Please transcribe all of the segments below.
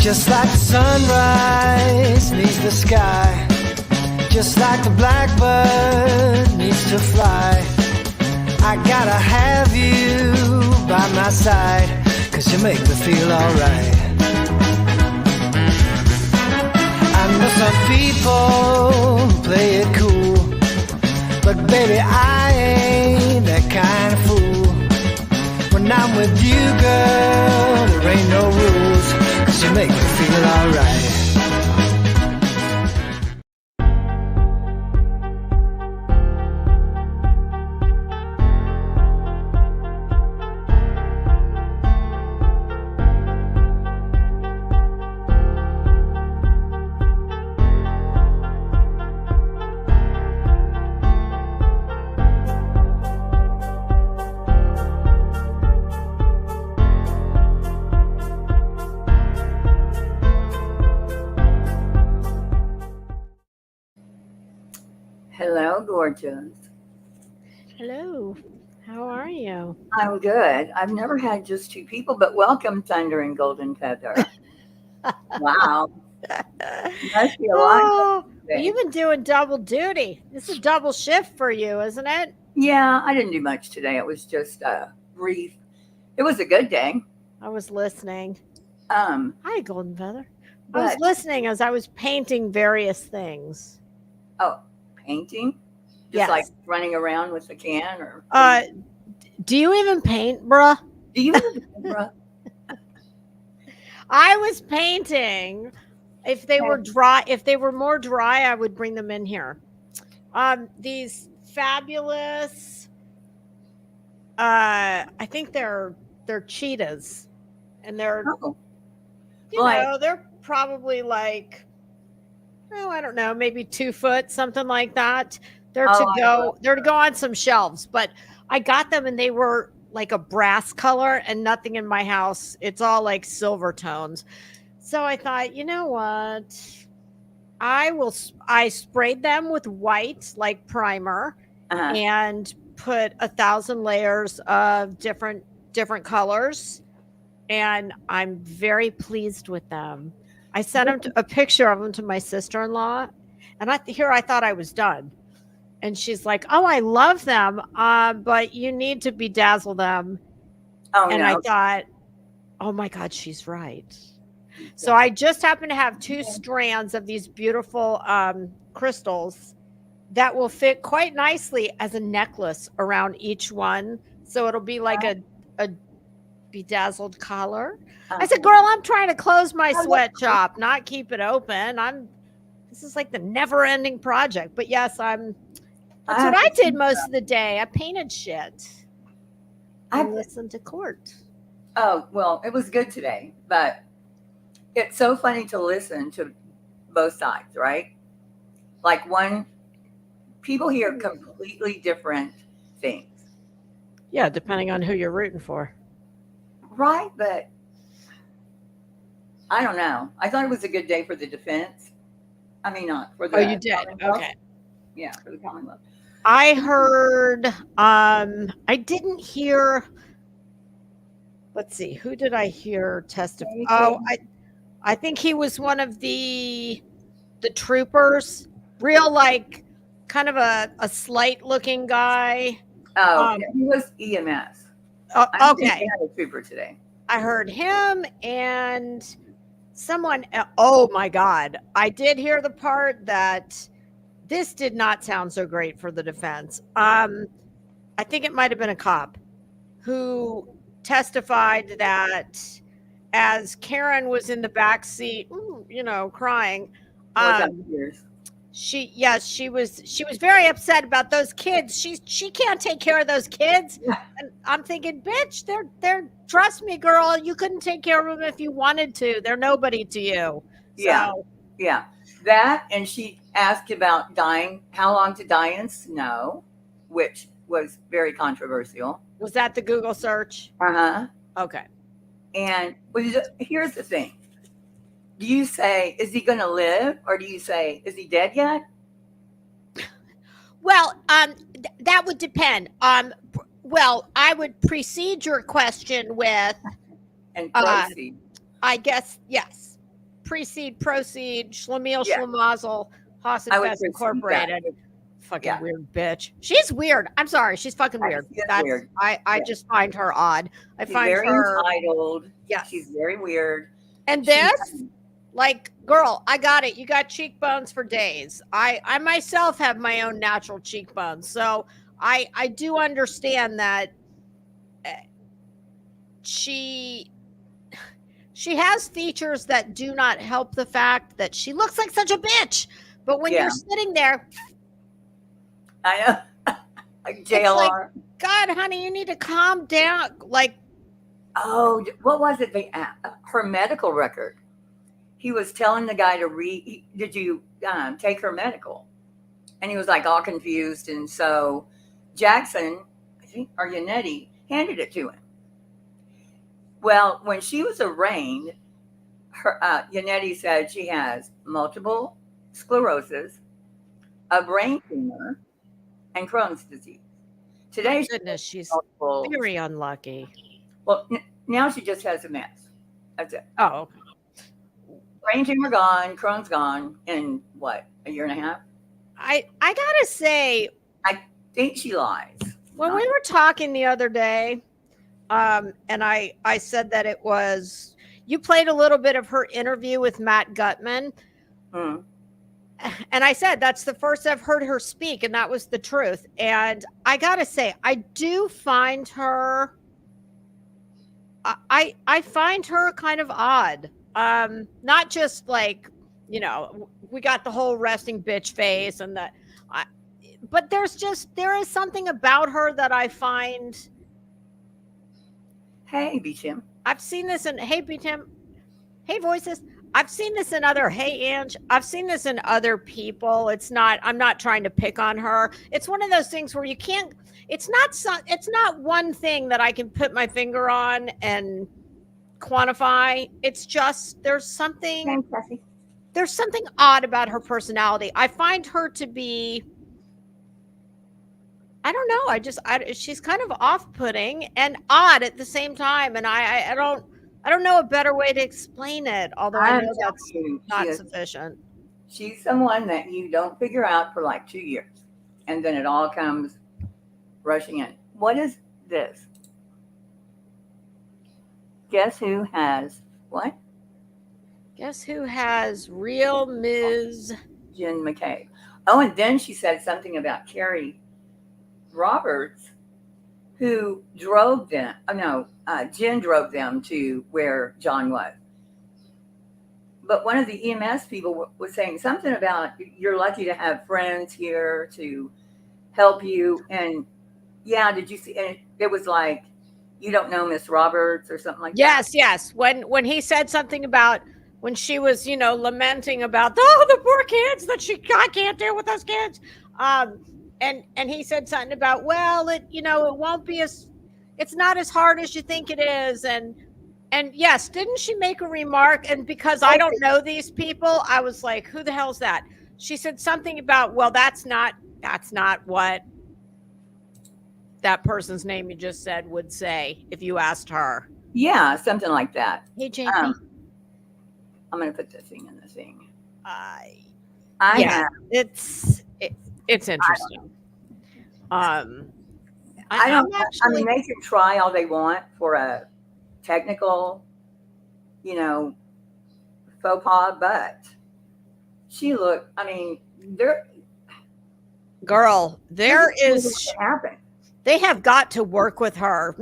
Just like the sunrise needs the sky, just like the blackbird needs to fly. I gotta have you by my side, 'cause you make me feel alright. I know some people who play it cool, but baby, I ain't that kind of fool. When I'm with you, girl, there ain't no rules, 'cause you make me feel alright. Hello, gorgeous. Hello. How are you? I'm good. I've never had just two people, but welcome, Thunder and Golden Feather. Wow. Must be a lot. Oh, you've been doing double duty. This is double shift for you, isn't it? Yeah, I didn't do much today. It was just brief. It was a good day. I was listening. Um, Hi, Golden Feather. I was listening as I was painting various things. Oh, painting? Just Yes. like running around with a can, or Do you even paint, bruh? do you have a camera? I was painting. If they were dry, if they were more dry, I would bring them in here. These fabulous, I think they're cheetahs, and they're Oh, they're probably like, oh, I don't know, maybe 2 foot, something like that. They're to go on some shelves, but I got them and they were like a brass color, and nothing in my house. It's all like silver tones. So I thought, you know what? I sprayed them with white, like primer, and put 1,000 layers of different colors. And I'm very pleased with them. I sent a picture of them to my sister-in-law, and I thought I was done. And she's like, "Oh, I love them, but you need to bedazzle them." oh And no. I thought, "Oh my God, she's right." So I just happen to have 2 strands of these beautiful crystals that will fit quite nicely as a necklace around each one. So it'll be like a bedazzled collar. I said, "Girl, I'm trying to close my sweatshop, not keep it open. This is like the never-ending project." But yes, that's what I did most of the day. I painted shit. I listened to court. Oh, well, it was good today, but it's so funny to listen to both sides, right? Like people hear completely different things. Yeah, depending on who you're rooting for. Right, but I don't know. I thought it was a good day for the defense. I mean, not for the. Oh, you did? Okay. Yeah, for the Commonwealth. I heard, I didn't hear, let's see, who did I hear testify? Oh, I think he was one of the troopers, real, like, kind of a slight looking guy. Oh, he was EMS. Okay. I had a trooper today. I heard him and someone, oh my God. I did hear the part that this did not sound so great for the defense. I think it might have been a cop who testified that as Karen was in the back seat, crying, she was very upset about those kids. She can't take care of those kids. Yeah. And I'm thinking, bitch, they're trust me, girl, you couldn't take care of them if you wanted to. They're nobody to you. Yeah. So, yeah. That, and she asked about dying, how long to die in snow, which was very controversial. was that the Google search? Uh-huh. Okay. And here's the thing. Do you say, is he going to live? Or do you say, is he dead yet? Well, that would depend. Well, I would precede your question with, And proceed. I guess, yes. proceed, Schlemiel, Yeah. Schlemazel, Haas and I would Fest proceed Incorporated. back. Fucking Yeah. weird bitch. She's weird. I'm sorry. She's fucking weird. She is That's weird. I Yeah. just find her odd. I She's find very her entitled. Yes. She's very weird. And She- this, like, girl, I got it. You got cheekbones for days. I myself have my own natural cheekbones. So I do understand that she has features that do not help the fact that she looks like such a bitch. But when Yeah. you're sitting there, I know. Like JLR. God, honey, you need to calm down. Like, Oh, what was it? Her medical record. He was telling the guy to read. Did you take her medical? And he was like all confused. And so Jackson, I think, or Yannetti, handed it to him. Well, when she was arraigned, her Yannetti said she has multiple sclerosis, a brain tumor, and Crohn's disease. Today, goodness, she's multiple, very unlucky. well, now she just has a mess. That's it. Oh, okay. Brain tumor gone, Crohn's gone in what, a year and a half? I gotta say, I think she lies. when we were talking the other day, and I said that it was, you played a little bit of her interview with Matt Gutman. Hmm. And I said, that's the first I've heard her speak. And that was the truth. And I got to say, I do find her, I find her kind of odd. Not just like, you know, we got the whole resting bitch face and that, but there is something about her that I find. Hey, B-Tim. I've seen this in, hey, B-Tim, hey, voices. I've seen this in other, hey, Ange, I've seen this in other people. I'm not trying to pick on her. It's one of those things where you can't, it's not one thing that I can put my finger on and quantify. It's just, there's something odd about her personality. I find her to be, I don't know. She's kind of off-putting and odd at the same time. And I don't know a better way to explain it, although I know that's not sufficient. She's someone that you don't figure out for like 2 years. And then it all comes rushing in. What is this? Guess who has what? Guess who has real Ms. Jen McCabe. Oh, and then she said something about Carrie Roberts, who drove them. Oh, no, Jen drove them to where John was. But one of the EMS people was saying something about you're lucky to have friends here to help you. And yeah, did you see? And it was like, you don't know Miss Roberts or something like that. Yes. When he said something about when she was, lamenting about the poor kids that I can't deal with those kids. And he said something about, well, it won't be it's not as hard as you think it is. And yes, didn't she make a remark? And because I don't know these people, I was like, who the hell's that? She said something about, well, that's not what that person's name you just said would say if you asked her. Yeah, something like that. Hey, JP. I'm going to put this thing in the thing. It's interesting. I mean, they can try all they want for a technical, faux pas, but she looked, I mean, there is happen. They have got to work with her.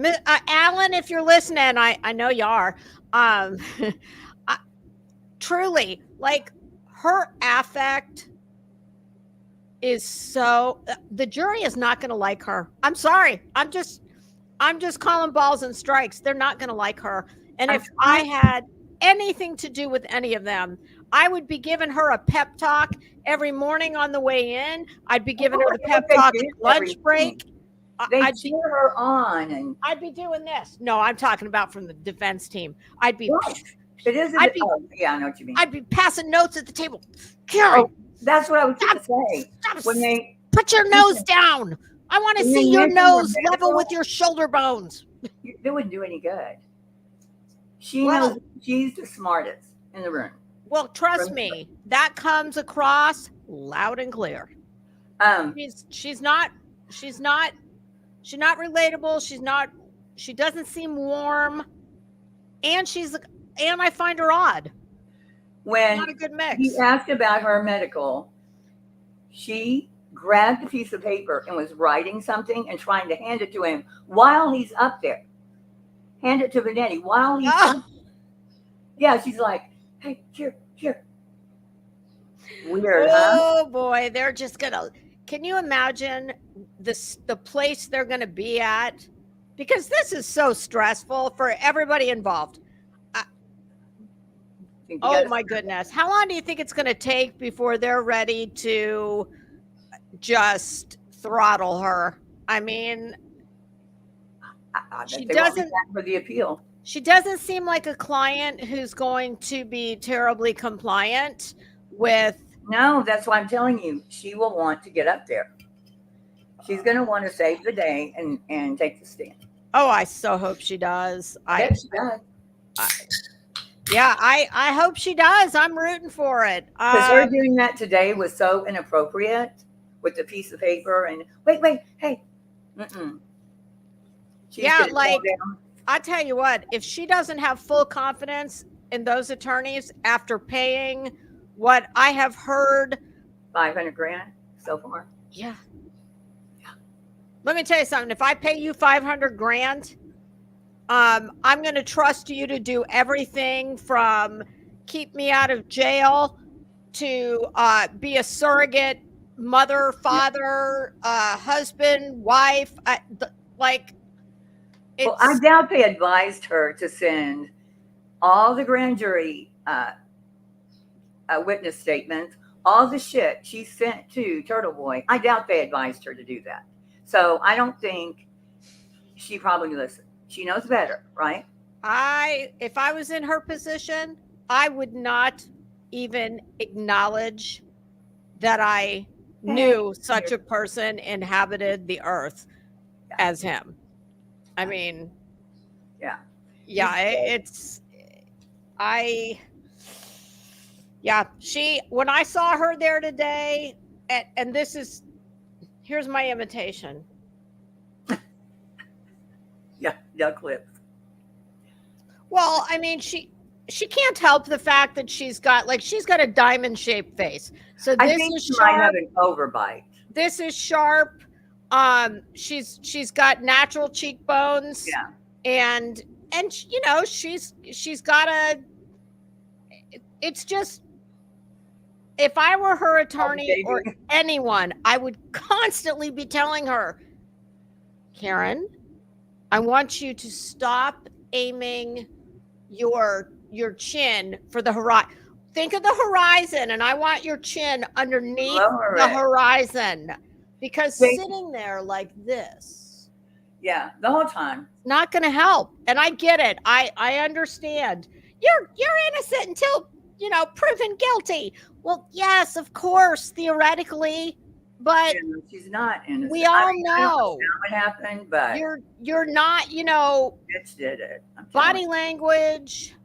Alan, if you're listening, I know you are. Truly, like, her affect is so, the jury is not going to like her. I'm sorry. I'm just calling balls and strikes. They're not going to like her. And if I had anything to do with any of them, I would be giving her a pep talk every morning on the way in. I'd be giving her the pep talk at lunch break. I'd cheer her on, and I'd be doing this. No, I'm talking about from the defense team. I'd be. It is. Yeah, I know what you mean. I'd be passing notes at the table. Carrie, that's what I was going to say. When they put your nose down, I want to see your nose level with your shoulder bones. It wouldn't do any good. She knows she's the smartest in the room. Well, trust me, that comes across loud and clear. She's not relatable. She doesn't seem warm, and I find her odd. When Not a good mix. he asked about her medical, she grabbed a piece of paper and was writing something and trying to hand it to him while he's up there. Hand it to Benetti while he's up. Yeah, she's like, hey, here. Weird, Oh boy, they're just gonna. Can you imagine the place they're gonna be at? Because this is so stressful for everybody involved. Oh my goodness. How long do you think it's going to take before they're ready to just throttle her? I mean, she doesn't for the appeal. She doesn't seem like a client who's going to be terribly compliant with. No, that's why I'm telling you. She will want to get up there. She's going to want to save the day and take the stand. Oh, I so hope she does. I bet she does. Yeah, I hope she does. I'm rooting for it. Because her doing that today was so inappropriate with the piece of paper and wait, hey. Yeah, like I tell you what, if she doesn't have full confidence in those attorneys after paying what I have heard, $500,000 so far. Yeah. Let me tell you something. If I pay you $500,000, I'm going to trust you to do everything from keep me out of jail to be a surrogate mother, father, husband, wife. Well, I doubt they advised her to send all the grand jury witness statements, all the shit she sent to Turtle Boy. I doubt they advised her to do that. So I don't think she probably listened. She knows better, right? If I was in her position, I would not even acknowledge that I knew such a person inhabited the earth as him. I mean, when I saw her there today, and here's my imitation. Yeah, clips. Well, I mean, she can't help the fact that she's got a diamond shaped face. So I think she might have an overbite. This is sharp. She's got natural cheekbones. Yeah. And you know, she's got it's just, if I were her attorney or anyone, I would constantly be telling her, Karen, I want you to stop aiming your chin for the horizon. Think of the horizon, and I want your chin underneath the horizon. Because sitting there like this, the whole time, not going to help. And I get it. I understand. You're innocent until proven guilty. Well, yes, of course, theoretically. But she's not innocent. We all know. I don't know what happened, but you're not, bitch did it. Body language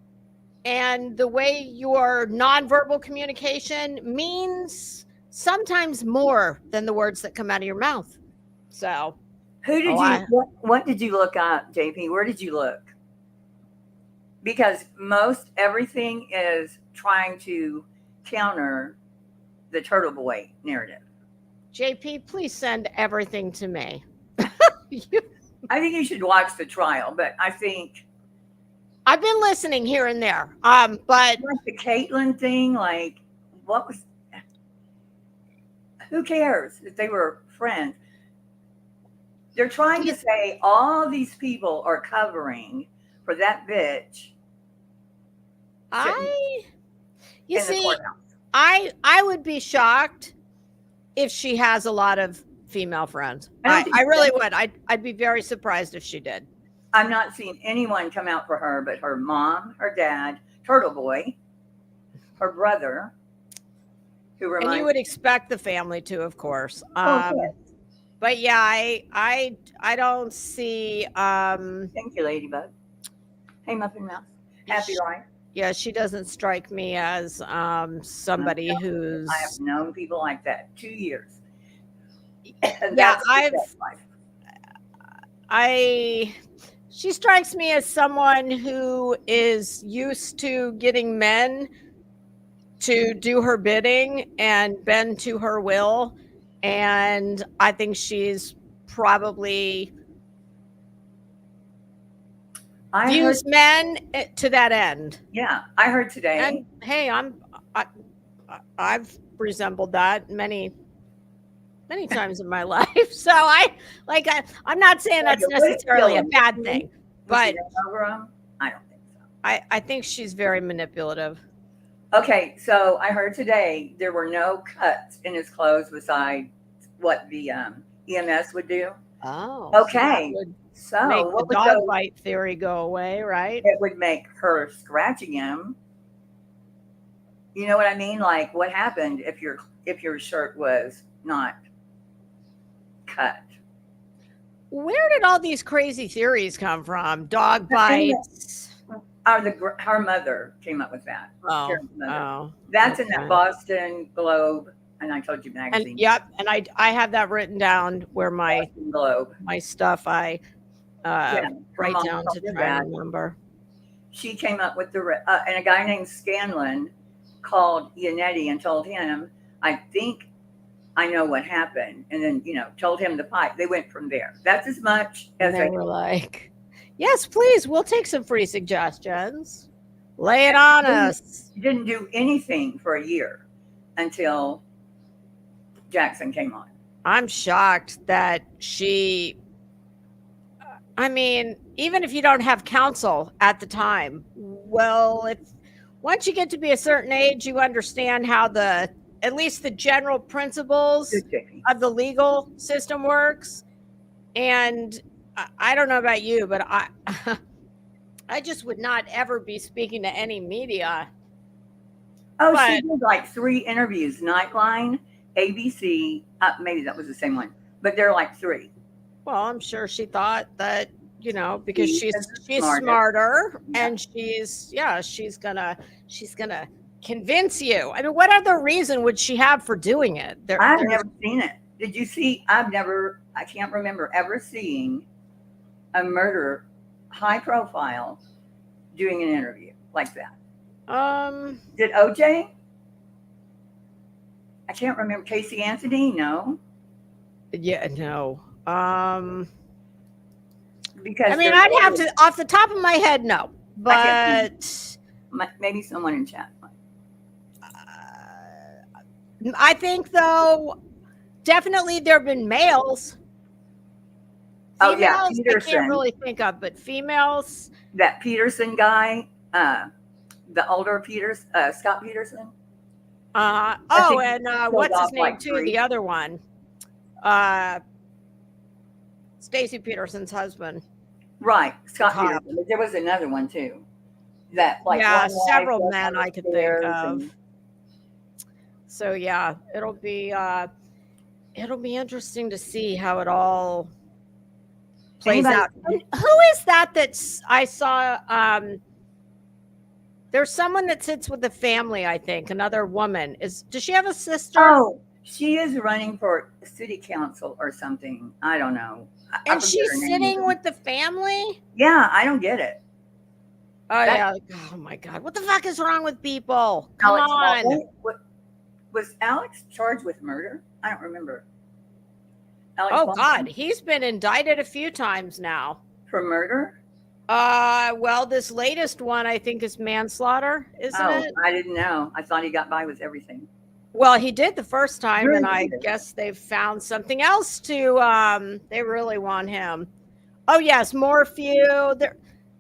and the way your nonverbal communication means sometimes more than the words that come out of your mouth. So what did you look up, JP? Where did you look? Because most everything is trying to counter the Turtle Boy narrative. JP, please send everything to me. I think you should watch the trial, but I think I've been listening here and there. But like the Caitlyn thing, like who cares if they were friends? They're trying to say all these people are covering for that bitch. I would be shocked if she has a lot of female friends. I really would. I'd be very surprised if she did. I'm not seeing anyone come out for her but her mom, her dad, Turtle Boy, her brother, and you would expect the family to, of course. But yeah, I don't see. Thank you, Ladybug. Hey, Muffin Mouse. Happy life. Yeah, she doesn't strike me as somebody who's. I have known people like that 2 years. And Yeah, that's the sex life. she strikes me as someone who is used to getting men to do her bidding and bend to her will. And I think she's probably views men to that end. Yeah, I heard today. And hey, I've resembled that many times in my life. So I'm not saying that's necessarily a bad thing, but I don't think so. I think she's very manipulative. Okay, so I heard today there were no cuts in his clothes besides what the EMS would do. Oh, okay. So make what the dog bite theory go away, right? It would make her scratching him. You know what I mean? Like, what happened if your shirt was not cut? Where did all these crazy theories come from? Dog bites. Her mother came up with that. Oh, that's okay. In that Boston Globe, and I told you magazine. And, yep, and I have that written down where my Boston Globe, my stuff I write down to try to remember. She came up with and a guy named Scanlon called Yannetti and told him, I think I know what happened, and then told him the pipe. They went from there. That's as much as they were like, yes, please, we'll take some free suggestions. Lay it on us. Didn't do anything for a year until Jackson came on. I'm shocked that even if you don't have counsel at the time, well, once you get to be a certain age, you understand how at least the general principles of the legal system works. And I don't know about you, but I just would not ever be speaking to any media. Oh, she did like 3 interviews, Nightline, ABC, maybe that was the same one, but they're like 3. Well, I'm sure she thought that, because she's smarter and she's gonna convince you. I mean, what other reason would she have for doing it? I've never seen it. Did you see? I can't remember ever seeing a murderer, high profile, doing an interview like that. Did OJ? I can't remember. Casey Anthony? No. Yeah, no. Because I'd have to, off the top of my head, no. But maybe someone in chat. I think, though, definitely there have been males. Females, Peterson. I can't really think of, but females. That Peterson guy, the older Scott Peterson. And what's his name too? 3. The other one, Stacy Peterson's husband. Right, Scott Peterson. But there was another one too. That several men I could think of. So yeah, it'll be interesting to see how it all plays out. And who is that? I saw. There's someone that sits with the family. I think another woman does she have a sister? Oh, she is running for city council or something. I don't know. And she's sitting with the family. Yeah, I don't get it. Yeah. Oh my God, what the fuck is wrong with people? Come on. Was Alex charged with murder? I don't remember. God, he's been indicted a few times now. For murder? Well, this latest one I think is manslaughter, isn't it? I didn't know. I thought he got by with everything. Well, he did the first time, and I guess they've found something else to. They really want him. Oh yes, Morphew.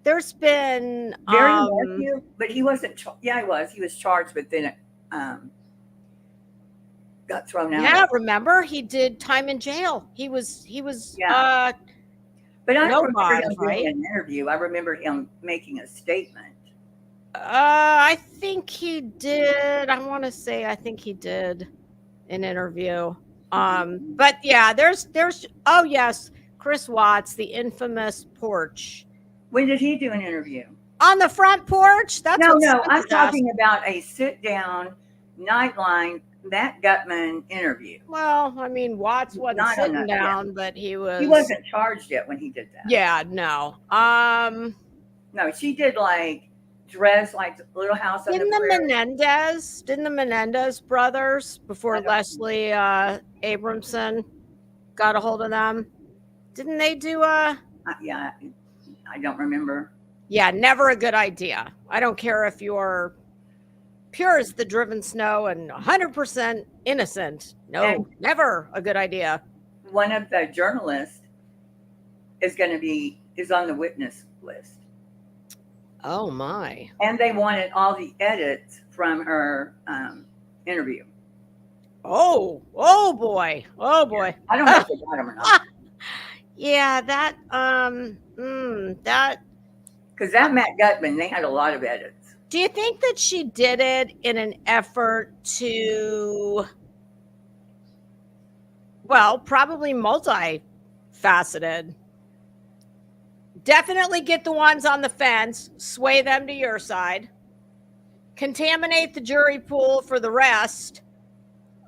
There's been Morphew, but he wasn't. He was. He was charged, but then got thrown out. Yeah, remember he did time in jail. He was. Yeah. But I don't remember him doing an interview. I remember him making a statement. I think he did. I think he did an interview. But yeah, there's Chris Watts, the infamous porch. When did he do an interview? On the front porch? That's No, what no, Smith I'm is asking. talking about a sit-down Nightline Matt Gutman interview. Well, I mean, Watts wasn't Not on sitting that, yeah. down, but he was. He wasn't charged yet when he did that. Yeah, no. No, she did like dress like Little House on Didn't the Prairie. didn't the Menendez brothers, before I don't- Leslie Abramson got a hold of them, didn't they do Yeah, I don't remember. yeah, never a good idea. I don't care if you're pure as the driven snow and 100% innocent. No, And- never a good idea. One of the journalists is on the witness list. Oh my. And they wanted all the edits from her interview. Oh boy. Oh boy. I don't know if they got them or not. Yeah, that Because that Matt Gutman, they had a lot of edits. do you think that she did it in an effort to, well, probably multifaceted? Definitely get the ones on the fence, sway them to your side, contaminate the jury pool for the rest.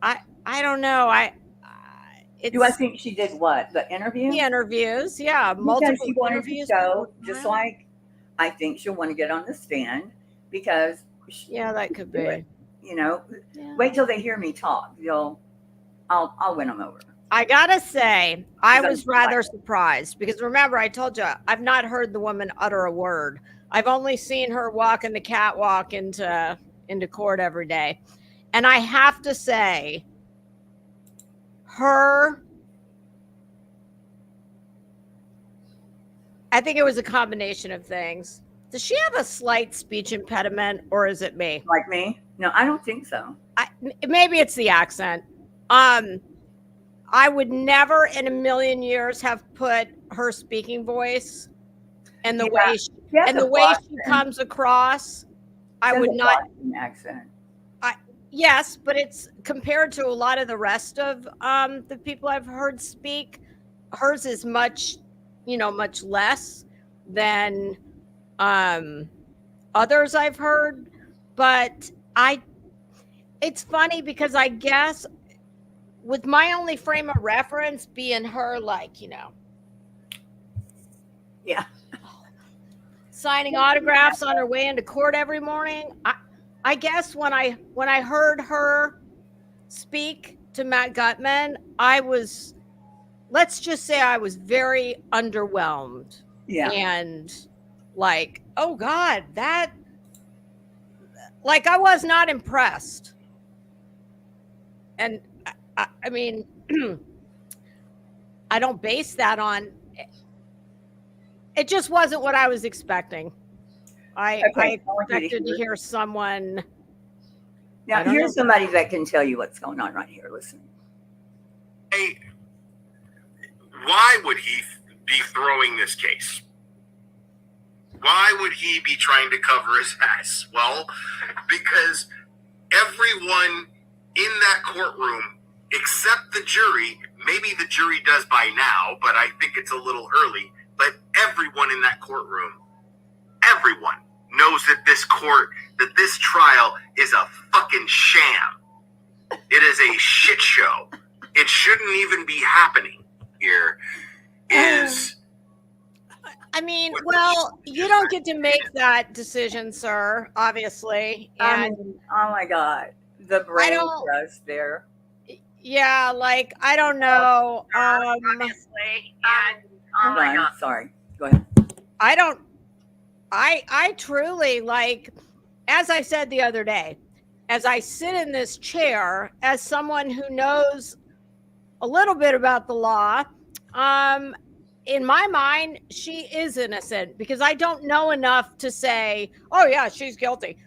I don't know. It's Do I think she did what? The interview? the interviews, yeah, Because multiple she wanted to interviews. show, just like I think she'll want to get on the stand because, Yeah, that could do be. it. You know, Yeah. wait till they hear me talk. I'll win them over. I gotta say, I Because was I'm rather surprised because remember, I told you I've not heard the woman utter a word. I've only seen her walking the catwalk into court every day, and I have to say, I think it was a combination of things. Does she have a slight speech impediment, or is it me? Like me? No, I don't think so. Maybe it's the accent. I would never in a million years have put her speaking voice and the Yeah, way she comes across. I would not. Accent. Yes, but it's compared to a lot of the rest of the people I've heard speak. Hers is much less than others I've heard. But it's funny because I guess with my only frame of reference being her, Yeah. signing autographs on her way into court every morning. I guess when I heard her speak to Matt Gutman, let's just say I was very underwhelmed. Yeah. And oh God, I was not impressed. And I mean, I don't base that on, it just wasn't what I was expecting. I expected to hear someone. Now, here's somebody that can tell you what's going on right here. Listen. Hey, why would he be throwing this case? Why would he be trying to cover his ass? Well, because everyone in that courtroom, except the jury, maybe the jury does by now, but I think it's a little early, but everyone in that courtroom, everyone knows that this trial is a fucking sham. It is a shit show. It shouldn't even be happening here. Well, you don't get to make that decision, sir, obviously. And oh my God, the brain trust there. Yeah, I don't know. Obviously, and oh my God, sorry. Go ahead. I truly, as I said the other day, as I sit in this chair, as someone who knows a little bit about the law, in my mind, she is innocent because I don't know enough to say, oh yeah, she's guilty.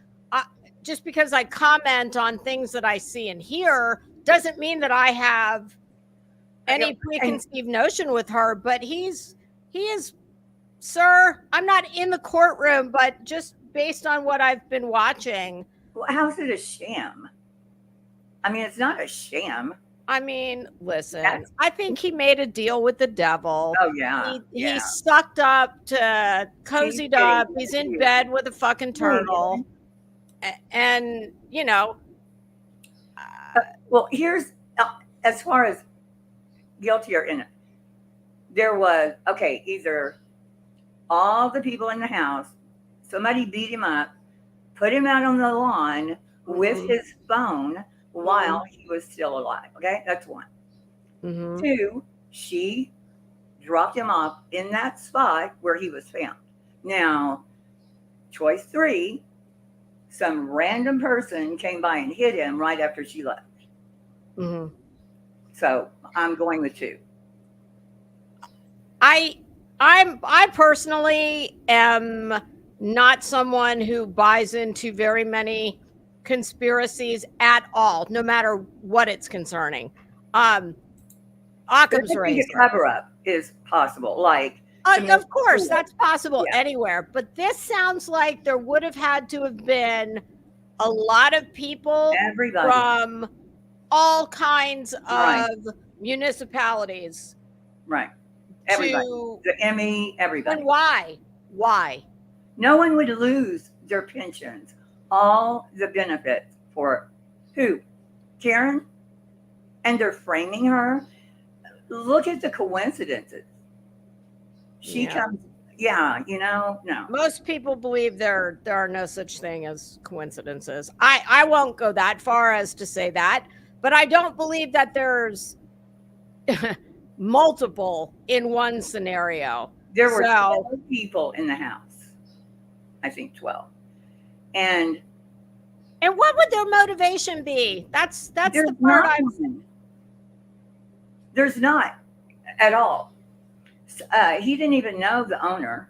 Just because I comment on things that I see and hear doesn't mean that I have any preconceived notion with her, but he is, sir, I'm not in the courtroom, but just based on what I've been watching. Well, how's it a sham? I mean, it's not a sham. I mean, listen, That's- I think he made a deal with the devil. Oh yeah, He sucked up to cozied getting up. it. He's in He is. bed with a fucking turtle. And, you know, Well, here's as far as guilty or innocent. There was either all the people in the house, somebody beat him up, put him out on the lawn with his phone while he was still alive. Okay, that's one. Two, she dropped him off in that spot where he was found. Now, choice three, some random person came by and hit him right after she left. So I'm going with two. I personally am not someone who buys into very many conspiracies at all, no matter what it's concerning. Occam's I think razor. a cover up is possible. Like, of course, that's possible anywhere. But this sounds like there would have had to have been a lot of people from all kinds of municipalities. Right. Everybody. The Emmy, everybody. And why? Why? No one would lose their pensions. All the benefits for who? Karen? And they're framing her. Look at the coincidences. She comes, no. Most people believe there are no such thing as coincidences. I won't go that far as to say that, but I don't believe that there's multiple in one scenario. There were 12 people in the house. I think 12. And what would their motivation be? That's the part There's not at all. He didn't even know the owner.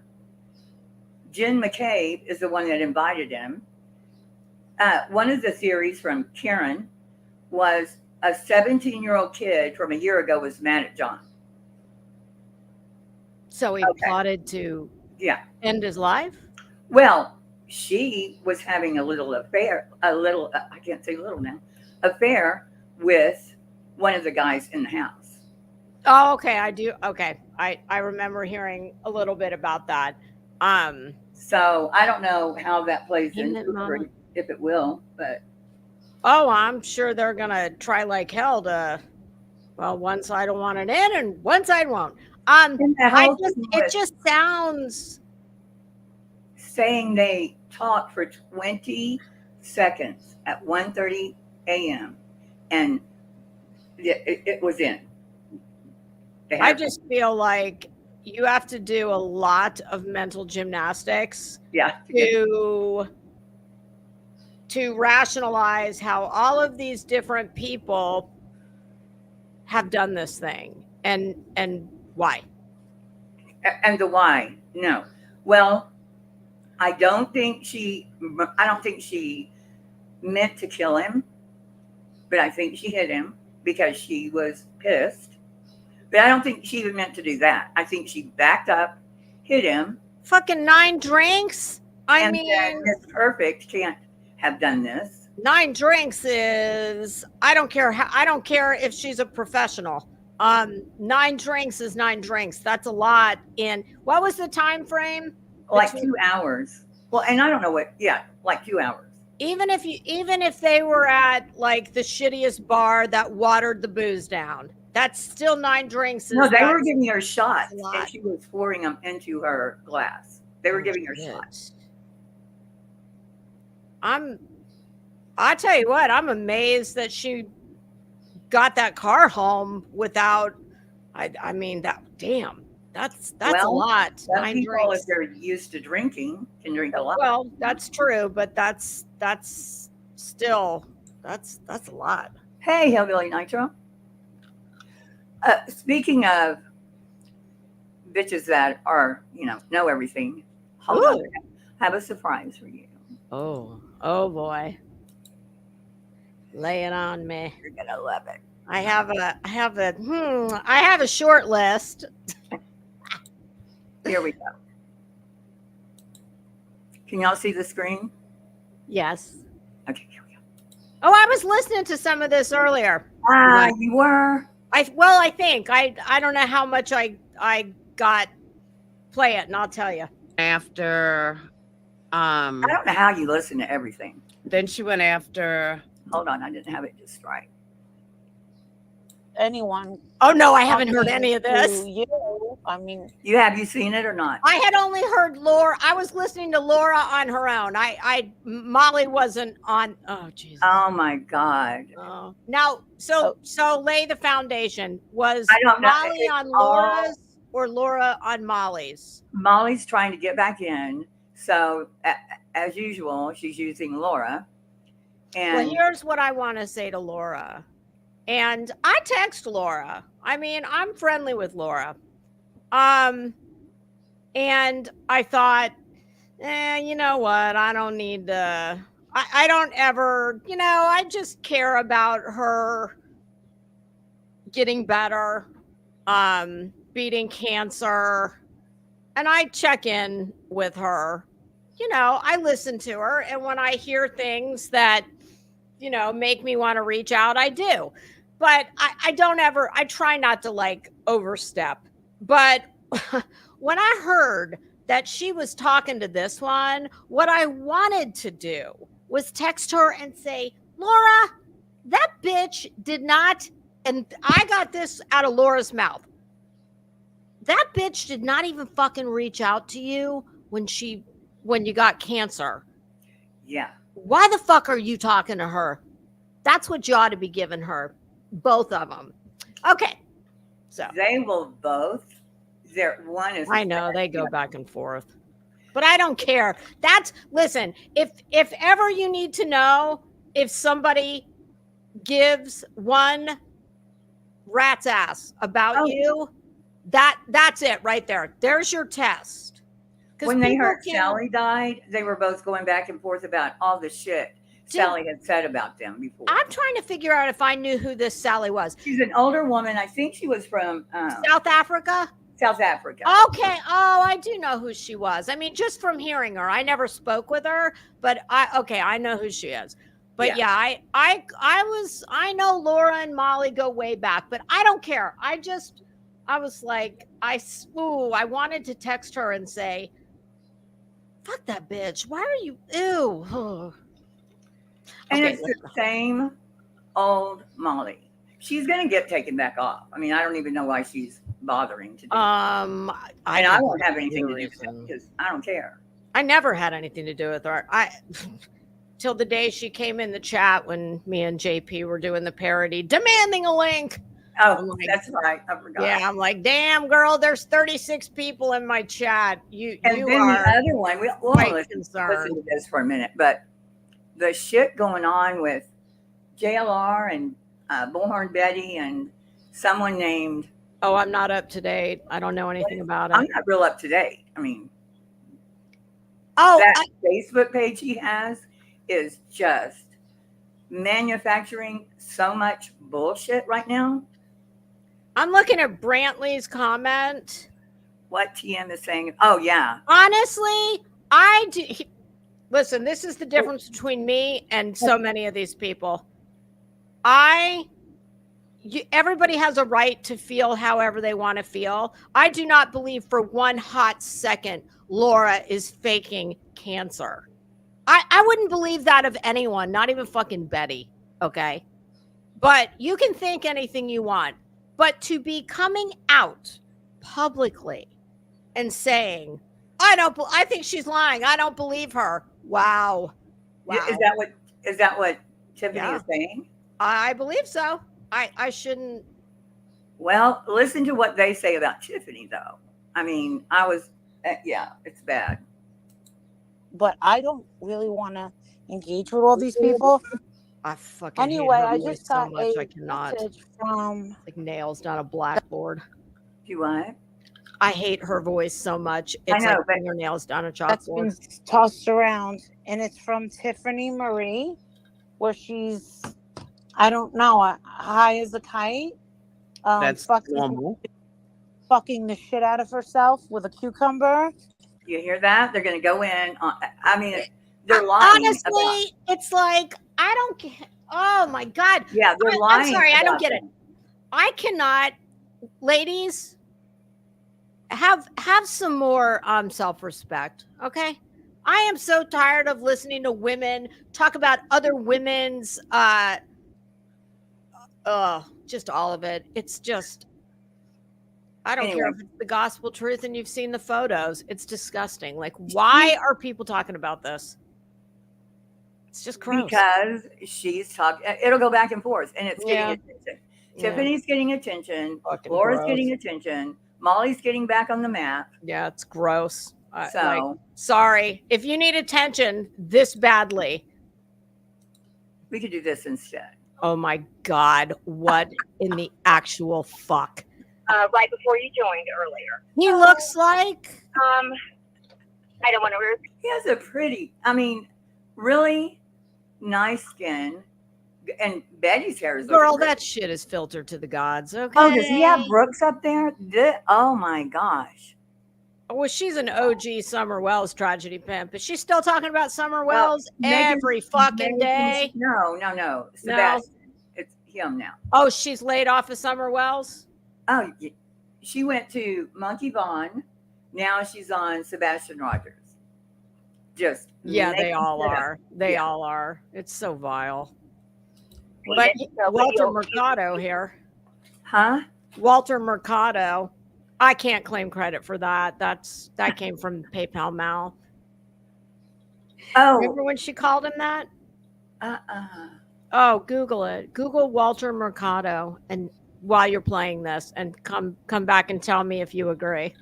Jen McCabe is the one that invited him. One of the theories from Karen was a 17-year-old kid from a year ago was mad at John. So he plotted to end his life? Well, she was having a little affair, I can't say little now, affair with one of the guys in the house. Oh, okay. I do. Okay. I remember hearing a little bit about that. So I don't know how that plays into it, if it will, but. Oh, I'm sure they're going to try like hell to, well, one side will want it in and one side won't. It just sounds. Saying they talked for 20 seconds at 1:30 a.m. and it was in. I just feel like you have to do a lot of mental gymnastics to rationalize how all of these different people have done this thing and why. And the why. No. Well, I don't think she meant to kill him, but I think she hit him because she was pissed. But I don't think she even meant to do that. I think she backed up, hit him. Fucking 9 drinks. I mean, Miss Perfect can't have done this. 9 drinks is, I don't care if she's a professional. 9 drinks is 9 drinks. That's a lot. In what was the time frame? Like 2 hours. Well, and I don't know like 2 hours. Even if they were at like the shittiest bar that watered the booze down, that's still 9 drinks. No, they were giving her shots and she was pouring them into her glass. They were giving her shots. I tell you what, I'm amazed that she got that car home without. I mean, that's a lot. Some 9 people, drinks. if they're used to drinking, can drink a lot. Well, that's true, but that's still that's a lot. Hey, Hillbilly Nitro. Speaking of bitches that are, know everything, hold on. I have a surprise for you. Oh boy. Lay it on me. You're gonna love it. I have a short list. Here we go. Can y'all see the screen? Yes. Okay, here we go. Oh, I was listening to some of this earlier. You were? I think I don't know how much I got. Play it and I'll tell you. After I don't know how you listen to everything. then she went after Hold on, I didn't have it just right. Anyone. Oh no, I haven't heard any of this. You, I mean, You seen it or not? I had only heard Laura. I was listening to Laura on her own. Molly wasn't on. Oh Jesus. Oh my God. Oh. Now, so lay the foundation. Was I don't know. Molly It's on all- Laura's or Laura on Molly's? Molly's trying to get back in. So as usual, she's using Laura. And Well, here's what I want to say to Laura. And I text Laura. I mean, I'm friendly with Laura. And I thought, you know what? I don't need to. I don't ever, I just care about her getting better, beating cancer. And I check in with her. I listen to her. And when I hear things that, make me want to reach out, I do. But I don't ever, I try not to like overstep. But when I heard that she was talking to this one, what I wanted to do was text her and say, Laura, that bitch did not, and I got this out of Laura's mouth. That bitch did not even fucking reach out to you when you got cancer. yeah. Why the fuck are you talking to her? That's what you ought to be giving her. Both of them. Okay. So They will both. One is. I know they go back and forth, but I don't care. Listen, if ever you need to know if somebody gives one rat's ass about you, that's it right there. There's your test. When they heard Sally died, they were both going back and forth about all the shit Sally had said about them before. I'm trying to figure out if I knew who this Sally was. She's an older woman. I think she was from South Africa? South Africa. Okay. Oh, I do know who she was. I mean, just from hearing her, I never spoke with her, but I know who she is. But I know Laura and Molly go way back, but I don't care. I was like, I wanted to text her and say, fuck that bitch. Why are you, ew. And Okay, it's the same old Molly. She's going to get taken back off. I mean, I don't even know why she's bothering to do that. I won't have anything to do with it because I don't care. I never had anything to do with her. Till the day she came in the chat when me and JP were doing the parody, demanding a link. Oh, that's right. I forgot. Yeah, I'm like, damn, girl, there's 36 people in my chat. And you then are the other one, we'll quite listen concerned. to this for a minute, but the shit going on with JLR and Bullhorn Betty and someone named. Oh, I'm not up to date. I don't know anything about it. I'm not real up to date. I mean, Oh, that Facebook page he has is just manufacturing so much bullshit right now. I'm looking at Brantley's comment. What TM is saying. Oh, yeah. Honestly, listen, this is the difference between me and so many of these people. Everybody has a right to feel however they want to feel. I do not believe for one hot second Laura is faking cancer. I wouldn't believe that of anyone, not even fucking Betty. Okay. But you can think anything you want. But to be coming out publicly and saying, I think she's lying. I don't believe her. Wow. Is that what Tiffany is saying? I believe so. I shouldn't. Well, listen to what they say about Tiffany, though. I mean, it's bad. but I don't really want to engage with all these people. I fucking Anyway, hate her I voice just so got much. a I cannot. message from Like nails down a blackboard. Do what? I hate her voice so much. I It's know, like but fingernails down a that's been chalkboard. tossed around, and it's from Tiffany Marie, where she's, I don't know, high as a kite. That's fucking, normal. fucking the shit out of herself with a cucumber. You hear that? They're going to go in on. I mean, they're lying. Honestly, it's like I don't get. Oh my God. Yeah, they're I'm lying. sorry, I don't about get it. them. I cannot, ladies, have some more self-respect. Okay. I am so tired of listening to women talk about other women's just all of it. It's just I don't care Anyway. if it's the gospel truth and you've seen the photos. It's disgusting. Like, why are people talking about this? It's just gross. Because she's talking. It'll go back and forth, and it's getting Yeah. attention. Yeah. Tiffany's getting attention. Fucking Laura's gross. getting attention. Molly's getting back on the map. Yeah, it's gross. So Like, sorry. If you need attention this badly, we could do this instead. oh my God, what in the actual fuck? Right before you joined earlier. He looks like I don't want to. He has a pretty, I mean, really nice skin. And Betty's hair is girl, looking great. that shit is filtered to the gods. Okay. Oh, does he have Brooks up there? Oh my gosh. Well, she's an OG Summer Wells tragedy pimp. Is she still talking about Summer Well, Wells Megan- every fucking day? No. Sebastian. It's him now. Oh, she's laid off of Summer Wells? Oh, she went to Monkey Vaughn. Now she's on Sebastian Rogers. Just Yeah, they making all shit up. are. They Yeah. all are. It's so vile. But But so, Walter Mercado here. Huh? Walter Mercado. I can't claim credit for that. That came from PayPal Mal. Oh, Remember when she called him that? uh-uh. Oh, Google it. Google Walter Mercado, and while you're playing this, and come back and tell me if you agree.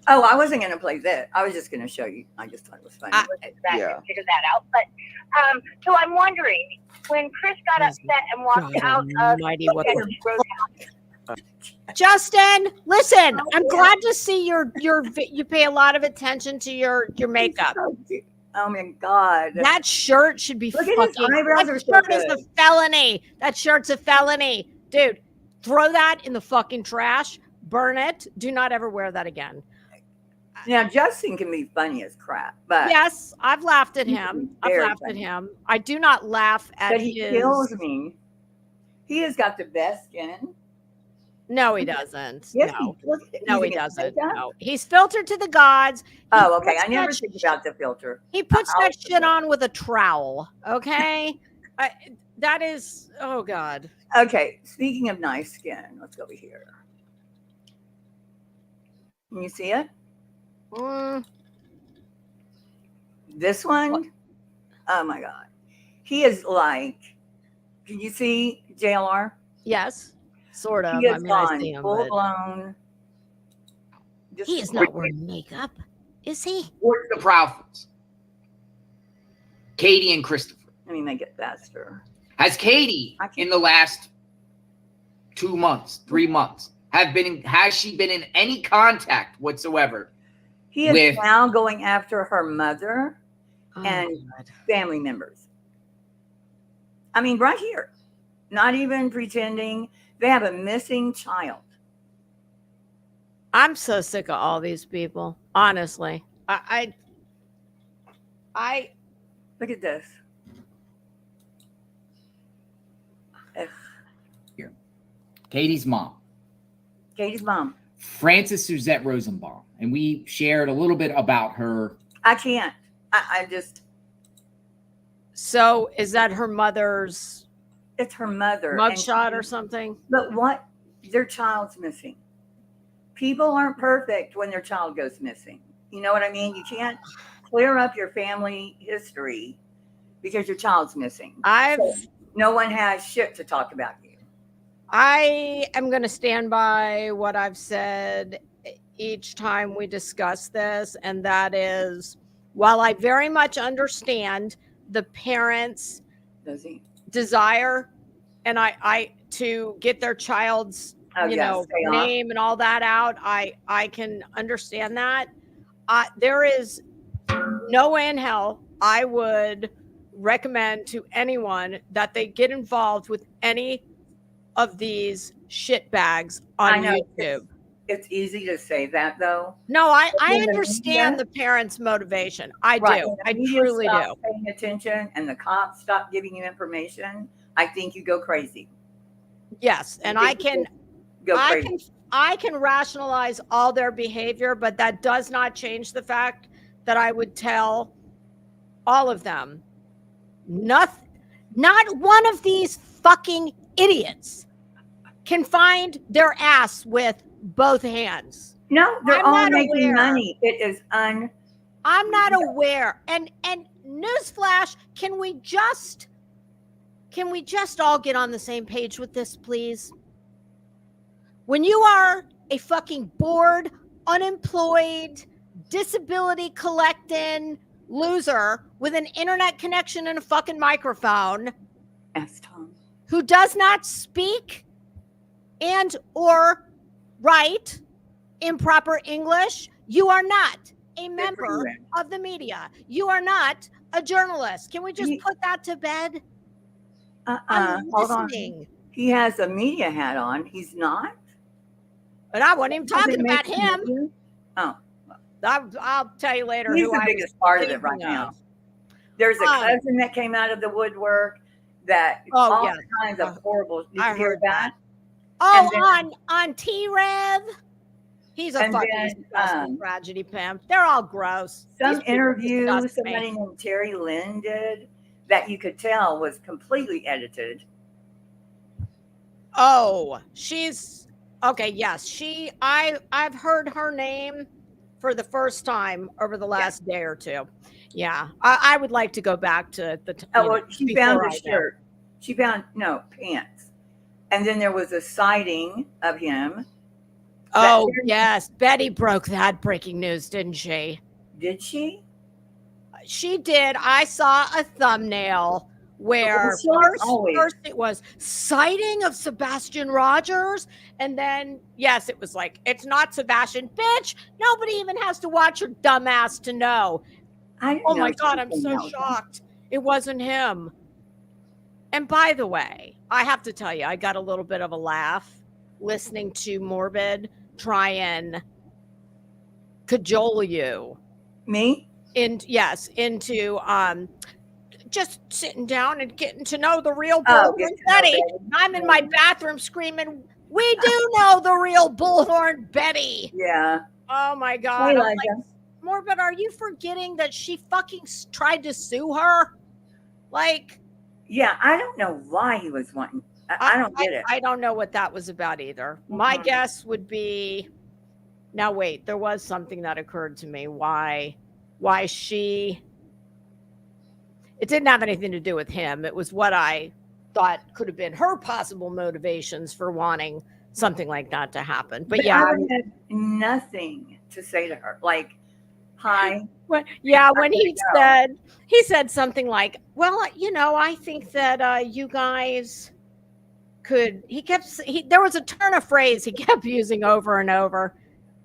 Oh, I wasn't going to play that. I was just going to show you. I just thought it was funny. figure that out. But so I'm wondering, when Chris got upset and walked God out of almighty, what the Ben's Roadhouse, Justin, listen, I'm glad to see you pay a lot of attention to your makeup. Oh my God. That shirt should be Look at his fucking. eyebrows That are so shirt is good. a felony. That shirt's a felony, dude. Throw that in the fucking trash. Burn it. Do not ever wear that again. Now, Justin can be funny as crap, but Yes, I've laughed at He him. can be I've very laughed at funny. him. I do not laugh at he his. kills me. He has got the best skin. No, he doesn't. Yes, No. he, look, No, he using his doesn't. makeup. No, he's filtered to the gods. He Oh, okay. puts I never that think sh- about the filter. He puts I'll that shit forget. on with a trowel. Okay, that is. Oh God. Okay. Speaking of nice skin, let's go over here. Can you see it? Mm, This one? Oh my God. He is like, can you see JLR? yes, sort of. He I is mean, I gone see him, full but blown. he is not wearing makeup, is he? Where's the Proudfoods? Katie and Christopher. Let me make it faster. Has Katie I can't- in the last 2 months, 3 months, has she been in any contact whatsoever? He is With- now going after her mother Oh, and God. family members. I mean, right here. Not even pretending. They have a missing child. I'm so sick of all these people. Honestly, I Look at this. Ugh. Katie's mom, Katie's mom. Frances Suzette Rosenbaum, and we shared a little bit about her. I can't. I just, So is that her mother's it's her mother. and mugshot she- or something? But what? Their child's missing. People aren't perfect when their child goes missing. You know what I mean? You can't clear up your family history because your child's missing. No one has shit to talk about you. I am going to stand by what I've said each time we discuss this, and that is, while I very much understand the parents' Does he? desire and I to get their child's Oh, yes, stay off. name and all that out, I can understand that. There is no way in hell I would recommend to anyone that they get involved with any of these shit bags I on know, YouTube. it's easy to say that though. No, I when the understand media- the parents' motivation. I Right. do. When the I media truly do. stops paying attention and the cops stop giving you information, I think you go crazy. Yes, and I can Go crazy. I can rationalize all their behavior, but that does not change the fact that I would tell all of them, not one of these fucking idiots can find their ass with both hands. No, they're I'm all not making aware. money. It is I'm not aware. And newsflash, can we just all get on the same page with this, please? When you are a fucking bored, unemployed, disability collecting loser with an internet connection and a fucking microphone, Ask Tom. who does not speak and or write improper English, you are not a member of the media. You are not a journalist. Can we just put that to bed? I'm Hold on. listening. He has a media hat on. He's not. But I wasn't even talking Doesn't about make him. you- Oh, I'll tell you later. he's who the I biggest was part of it right thinking now. of. There's a cousin that came out of the woodwork that all yeah. kinds of horrible. Did I you hear heard that? Oh, And then- on T-Rev. He's a And fucking then, disgusting tragedy pimp. They're all gross. These Some people interview disgust me. somebody named Terry Lynn did that you could tell was completely edited. Oh, she's okay. Yes, I've heard her name for the first time over the last day or two. Yeah, I would like to go back to the. Oh, well, she found before a I know. shirt. She found pants, and then there was a sighting of him. Oh yes, Betty broke that breaking news, didn't she? Did she? She did. I saw a thumbnail where first it was sighting of Sebastian Rogers, and then yes, it was like it's not Sebastian, bitch. Nobody even has to watch your dumb ass to know. Oh my god, I'm so shocked. It wasn't him. And by the way, I have to tell you, I got a little bit of a laugh listening to Morbid try and cajole you. Me? Into just sitting down and getting to know the real Bullhorn Betty. I'm in my bathroom screaming, we do know the real Bullhorn Betty. Yeah. Oh my god. I'm like, Morbid, are you forgetting that she fucking tried to sue her? Like, yeah, I don't know why he was wanting. I don't get it. I don't know what that was about either. My guess would be, now wait, there was something that occurred to me. Why she, it didn't have anything to do with him. It was what I thought could have been her possible motivations for wanting something like that to happen. But yeah, I had nothing to say to her. Like, hi. When he said something like, well, I think that you guys could, there was a turn of phrase he kept using over and over.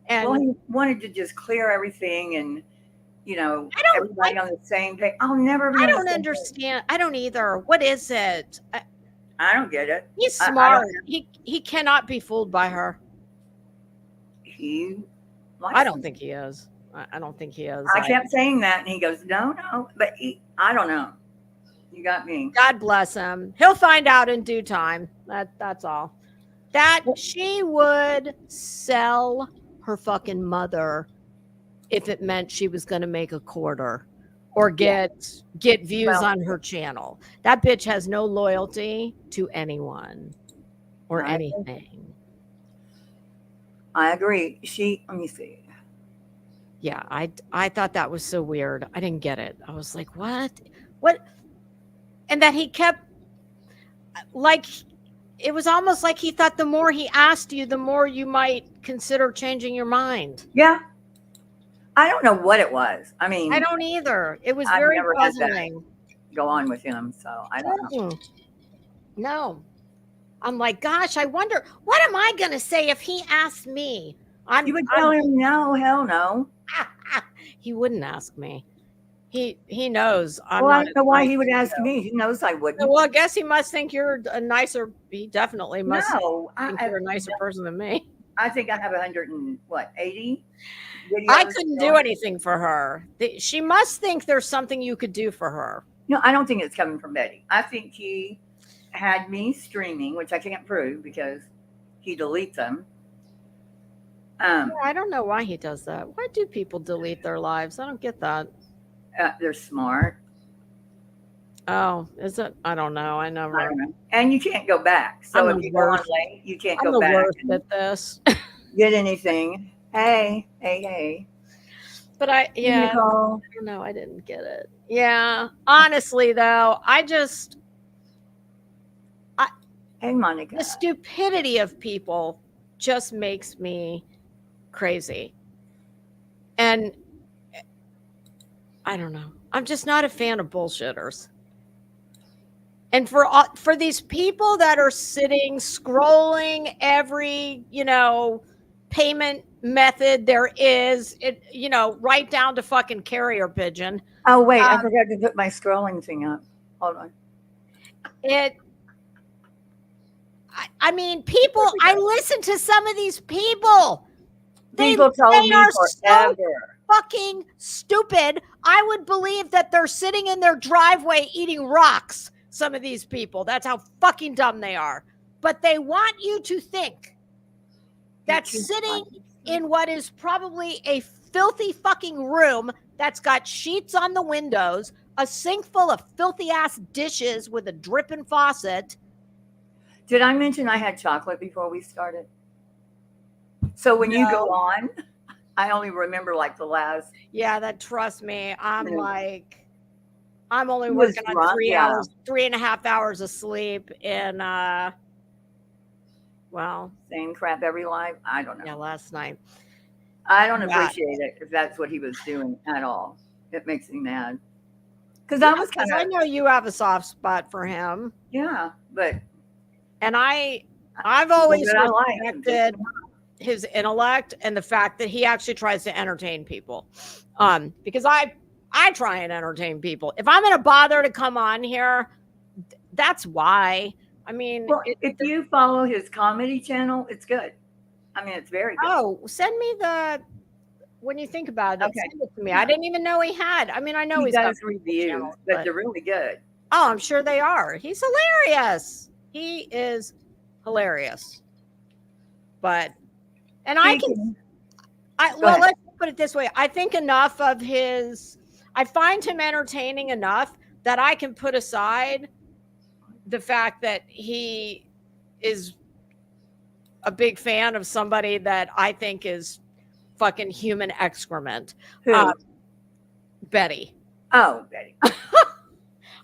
And he wanted to just clear everything and, everybody on the same page. I'll never be. I don't understand. I don't either. What is it? I don't get it. He's smart. He cannot be fooled by her. I don't think he is. I don't think he is. I kept saying that, and he goes, no, but I don't know. You got me. God bless him. He'll find out in due time. That's all. That she would sell her fucking mother if it meant she was going to make a quarter or get views on her channel. That bitch has no loyalty to anyone or anything. I agree. Let me see. Yeah, I thought that was so weird. I didn't get it. I was like, what? And that he kept, like, it was almost like he thought the more he asked you, the more you might consider changing your mind. Yeah. I don't know what it was. I mean, I don't either. It was very puzzling. Go on with him, so I don't know. No. I'm like, gosh, I wonder, what am I going to say if he asked me? You would tell him, no, hell no. He wouldn't ask me. He knows. I don't know why he would ask me. He knows I wouldn't. Well, I guess he must think you're a nicer. He definitely must think you're a nicer person than me. I think I have 180. I couldn't do anything for her. She must think there's something you could do for her. No, I don't think it's coming from Betty. I think he had me streaming, which I can't prove because he deletes them. I don't know why he does that. Why do people delete their lives? I don't get that. They're smart. Oh, is it? I don't know. I never. I don't know. And you can't go back. So if you go on late, you can't go back. I'm the worst at this. Get anything. Hey. But I don't know. I didn't get it. Yeah. Honestly, though, Hey, Monica. The stupidity of people just makes me crazy. And I don't know. I'm just not a fan of bullshitters. And for these people that are sitting, scrolling every, payment method there is, right down to fucking carrier pigeon. Oh, wait. I forgot to put my scrolling thing up. Hold on. I mean, people, I listen to some of these people. People told me are forever. So fucking stupid. I would believe that they're sitting in their driveway eating rocks. Some of these people. That's how fucking dumb they are. But they want you to think that sitting in what is probably a filthy fucking room that's got sheets on the windows, a sink full of filthy ass dishes with a dripping faucet. Did I mention I had chocolate before we started? So when you go on, I only remember like the last. Yeah, trust me. I'm only working on 3.5 hours of sleep in same crap every life. I don't know. Yeah, last night. I don't appreciate it if that's what he was doing at all. It makes me mad. Because I know you have a soft spot for him. Yeah, and I've always respected his intellect and the fact that he actually tries to entertain people. Because I try and entertain people. If I'm going to bother to come on here, that's why. I mean, if you follow his comedy channel, it's good. I mean, it's very good. Oh, send me when you think about it, send it to me. I didn't even know he had. I mean, I know he does reviews, but they're really good. Oh, I'm sure they are. He's hilarious. He is hilarious. Let's put it this way. I think enough of I find him entertaining enough that I can put aside the fact that he is a big fan of somebody that I think is fucking human excrement. Who? Betty. Oh, Betty.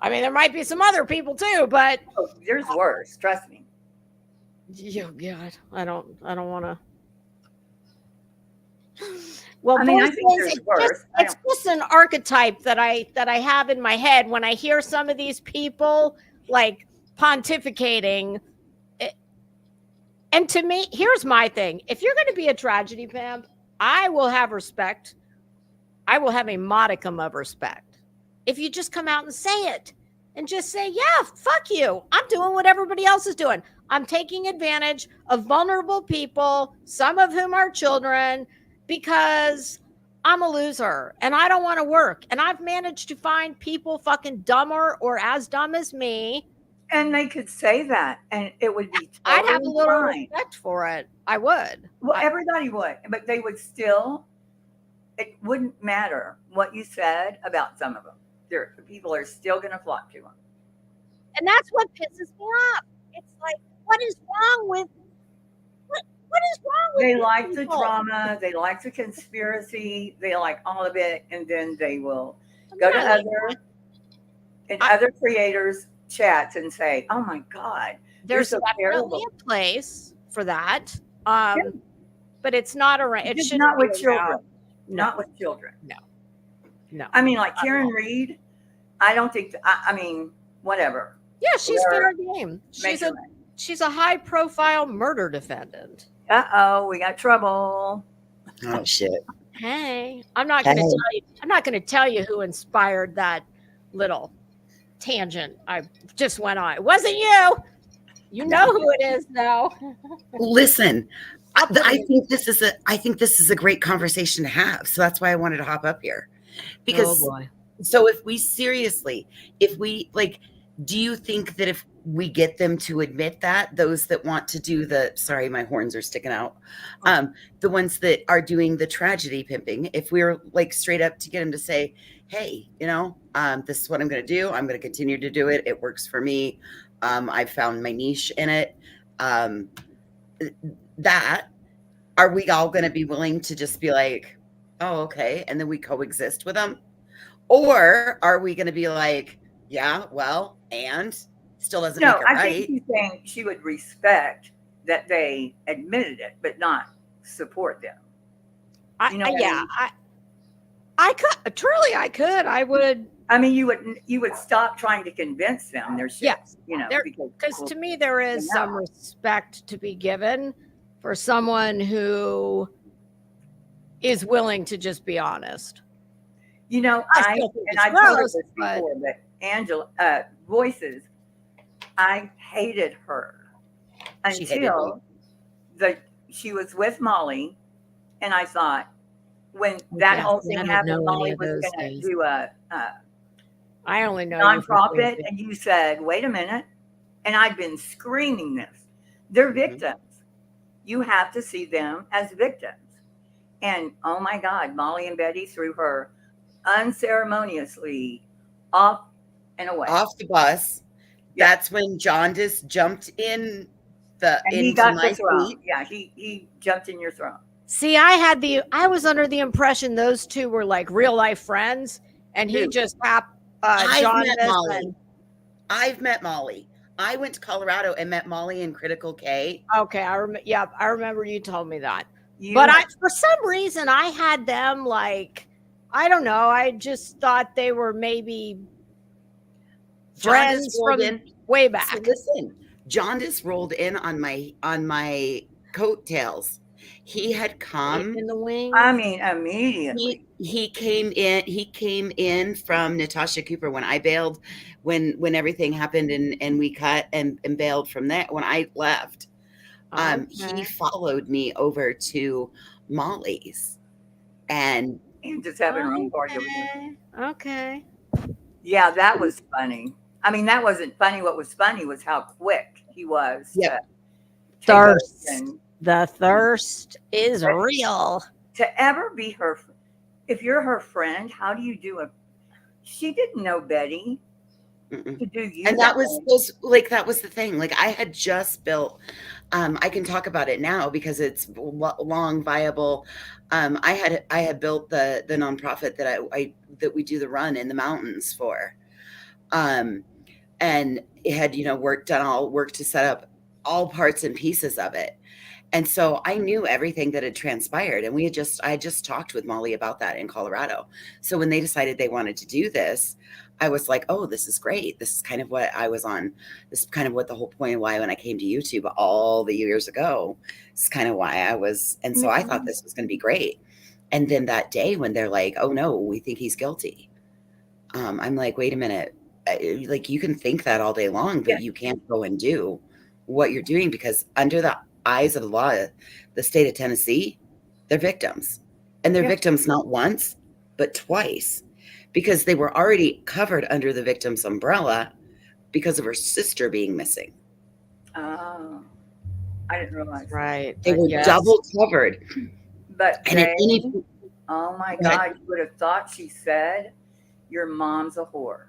I mean, there might be some other people too, but there's worse. Trust me. Oh God, I don't want to. Well, I mean, I think there's worse. It's just an archetype that I have in my head when I hear some of these people like pontificating. And to me, here's my thing. If you're going to be a tragedy pimp, I will have respect. I will have a modicum of respect. If you just come out and say it and just say, yeah, fuck you. I'm doing what everybody else is doing. I'm taking advantage of vulnerable people, some of whom are children, because I'm a loser and I don't want to work. And I've managed to find people fucking dumber or as dumb as me. And they could say that and it would be totally I'd have a little respect for it. I would. Well, everybody would, but they would still, it wouldn't matter what you said about some of them. People are still going to flock to them. And that's what pisses me off. It's like, what is wrong with what is wrong with They like people? The drama, they like the conspiracy, they like all of it, and then they will go to other creators' chats and say, "Oh my God, there's so definitely a place for that." But it's not around. It's not with children. Not with children. No. I mean, like Karen Reed. I don't think. I mean, whatever. Yeah, she's fair game. She's a high-profile murder defendant. We got trouble. Oh shit. Hey, I'm not going to tell you. I'm not going to tell you who inspired that little tangent I just went on. It wasn't you. You know who it is, though. Listen, I think this is a great conversation to have. So that's why I wanted to hop up here. Because boy. so if we like, do you think that if we get them to admit that, those that want to do sorry, my horns are sticking out, the ones that are doing the tragedy pimping, if we're like straight up to get them to say, hey, this is what I'm going to do. I'm going to continue to do it. It works for me. I've found my niche in it. That, are we all going to be willing to just be like, oh, okay, and then we coexist with them? Or are we going to be like, yeah, well, and still doesn't make it right? I think she's saying she would respect that they admitted it, but not support them. I could truly, I would. I mean, you would stop trying to convince them. There's yes, because to me there is some respect to be given for someone who is willing to just be honest. I've told her this before, but Angela Voices, I hated her until she was with Molly, and I thought when that whole thing happened, Molly was going to do I only know nonprofit, and you said, "Wait a minute," and I'd been screaming this. They're victims. You have to see them as victims. And oh my God, Molly and Betty threw her unceremoniously off and away. Off the bus. Yeah. That's when Jaundice jumped in he got the throne. Yeah, he jumped in your throne. See, I was under the impression those two were like real life friends, and he just happened. I've met Molly. I went to Colorado and met Molly in Critical K. Okay, I remember you told me that. But for some reason, I had them like, I don't know. I just thought they were maybe friends from way back. So listen, Jaundice rolled in on my coattails. He had come in the wing. I mean, immediately. He came in from Natasha Cooper when I bailed, when everything happened and we cut and bailed from there. When I left, he followed me over to Molly's and just having her own party. Okay. Yeah, that was funny. I mean, that wasn't funny. What was funny was how quick he was. Yeah. The thirst is real. To ever be her, if you're her friend, how do you do it? She didn't know Betty to do you. And that was the thing. Like I had just built, I can talk about it now because it's long viable. I had built the nonprofit that we do the run in the mountains for. And it had, work to set up all parts and pieces of it. And so I knew everything that had transpired. And I had just talked with Molly about that in Colorado. So when they decided they wanted to do this, I was like, oh, this is great. This is kind of what I was on. This is kind of what the whole point of why when I came to YouTube all the years ago, it's kind of why I was. And so I thought this was going to be great. And then that day when they're like, oh no, we think he's guilty. I'm like, wait a minute. Like you can think that all day long, but you can't go and do what you're doing because under the eyes of the law, the state of Tennessee, they're victims. And they're victims not once, but twice. Because they were already covered under the victim's umbrella because of her sister being missing. Oh, I didn't realize. Right. They were double covered. But oh my God, you would have thought she said, your mom's a whore.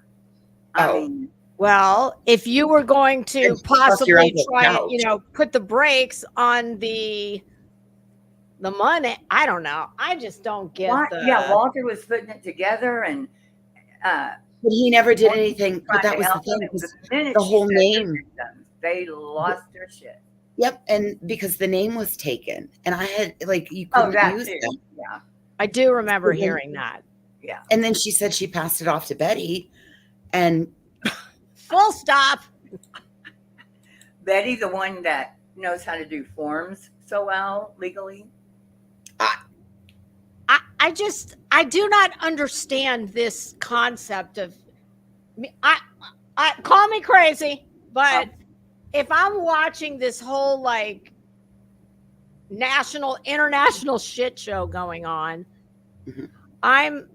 I mean, well, if you were going to possibly try and, put the brakes on the money, I don't know. I just don't get Walter was putting it together and but he never did anything. But that was the thing. The whole name. They lost their shit. Yep, and because the name was taken, and I had you couldn't use it. Yeah, I do remember hearing that. Yeah, and then she said she passed it off to Betty, and full stop. Betty, the one that knows how to do forms so well legally. I do not understand this concept of I call me crazy, but if I'm watching this whole national, international shit show going on. Mhm.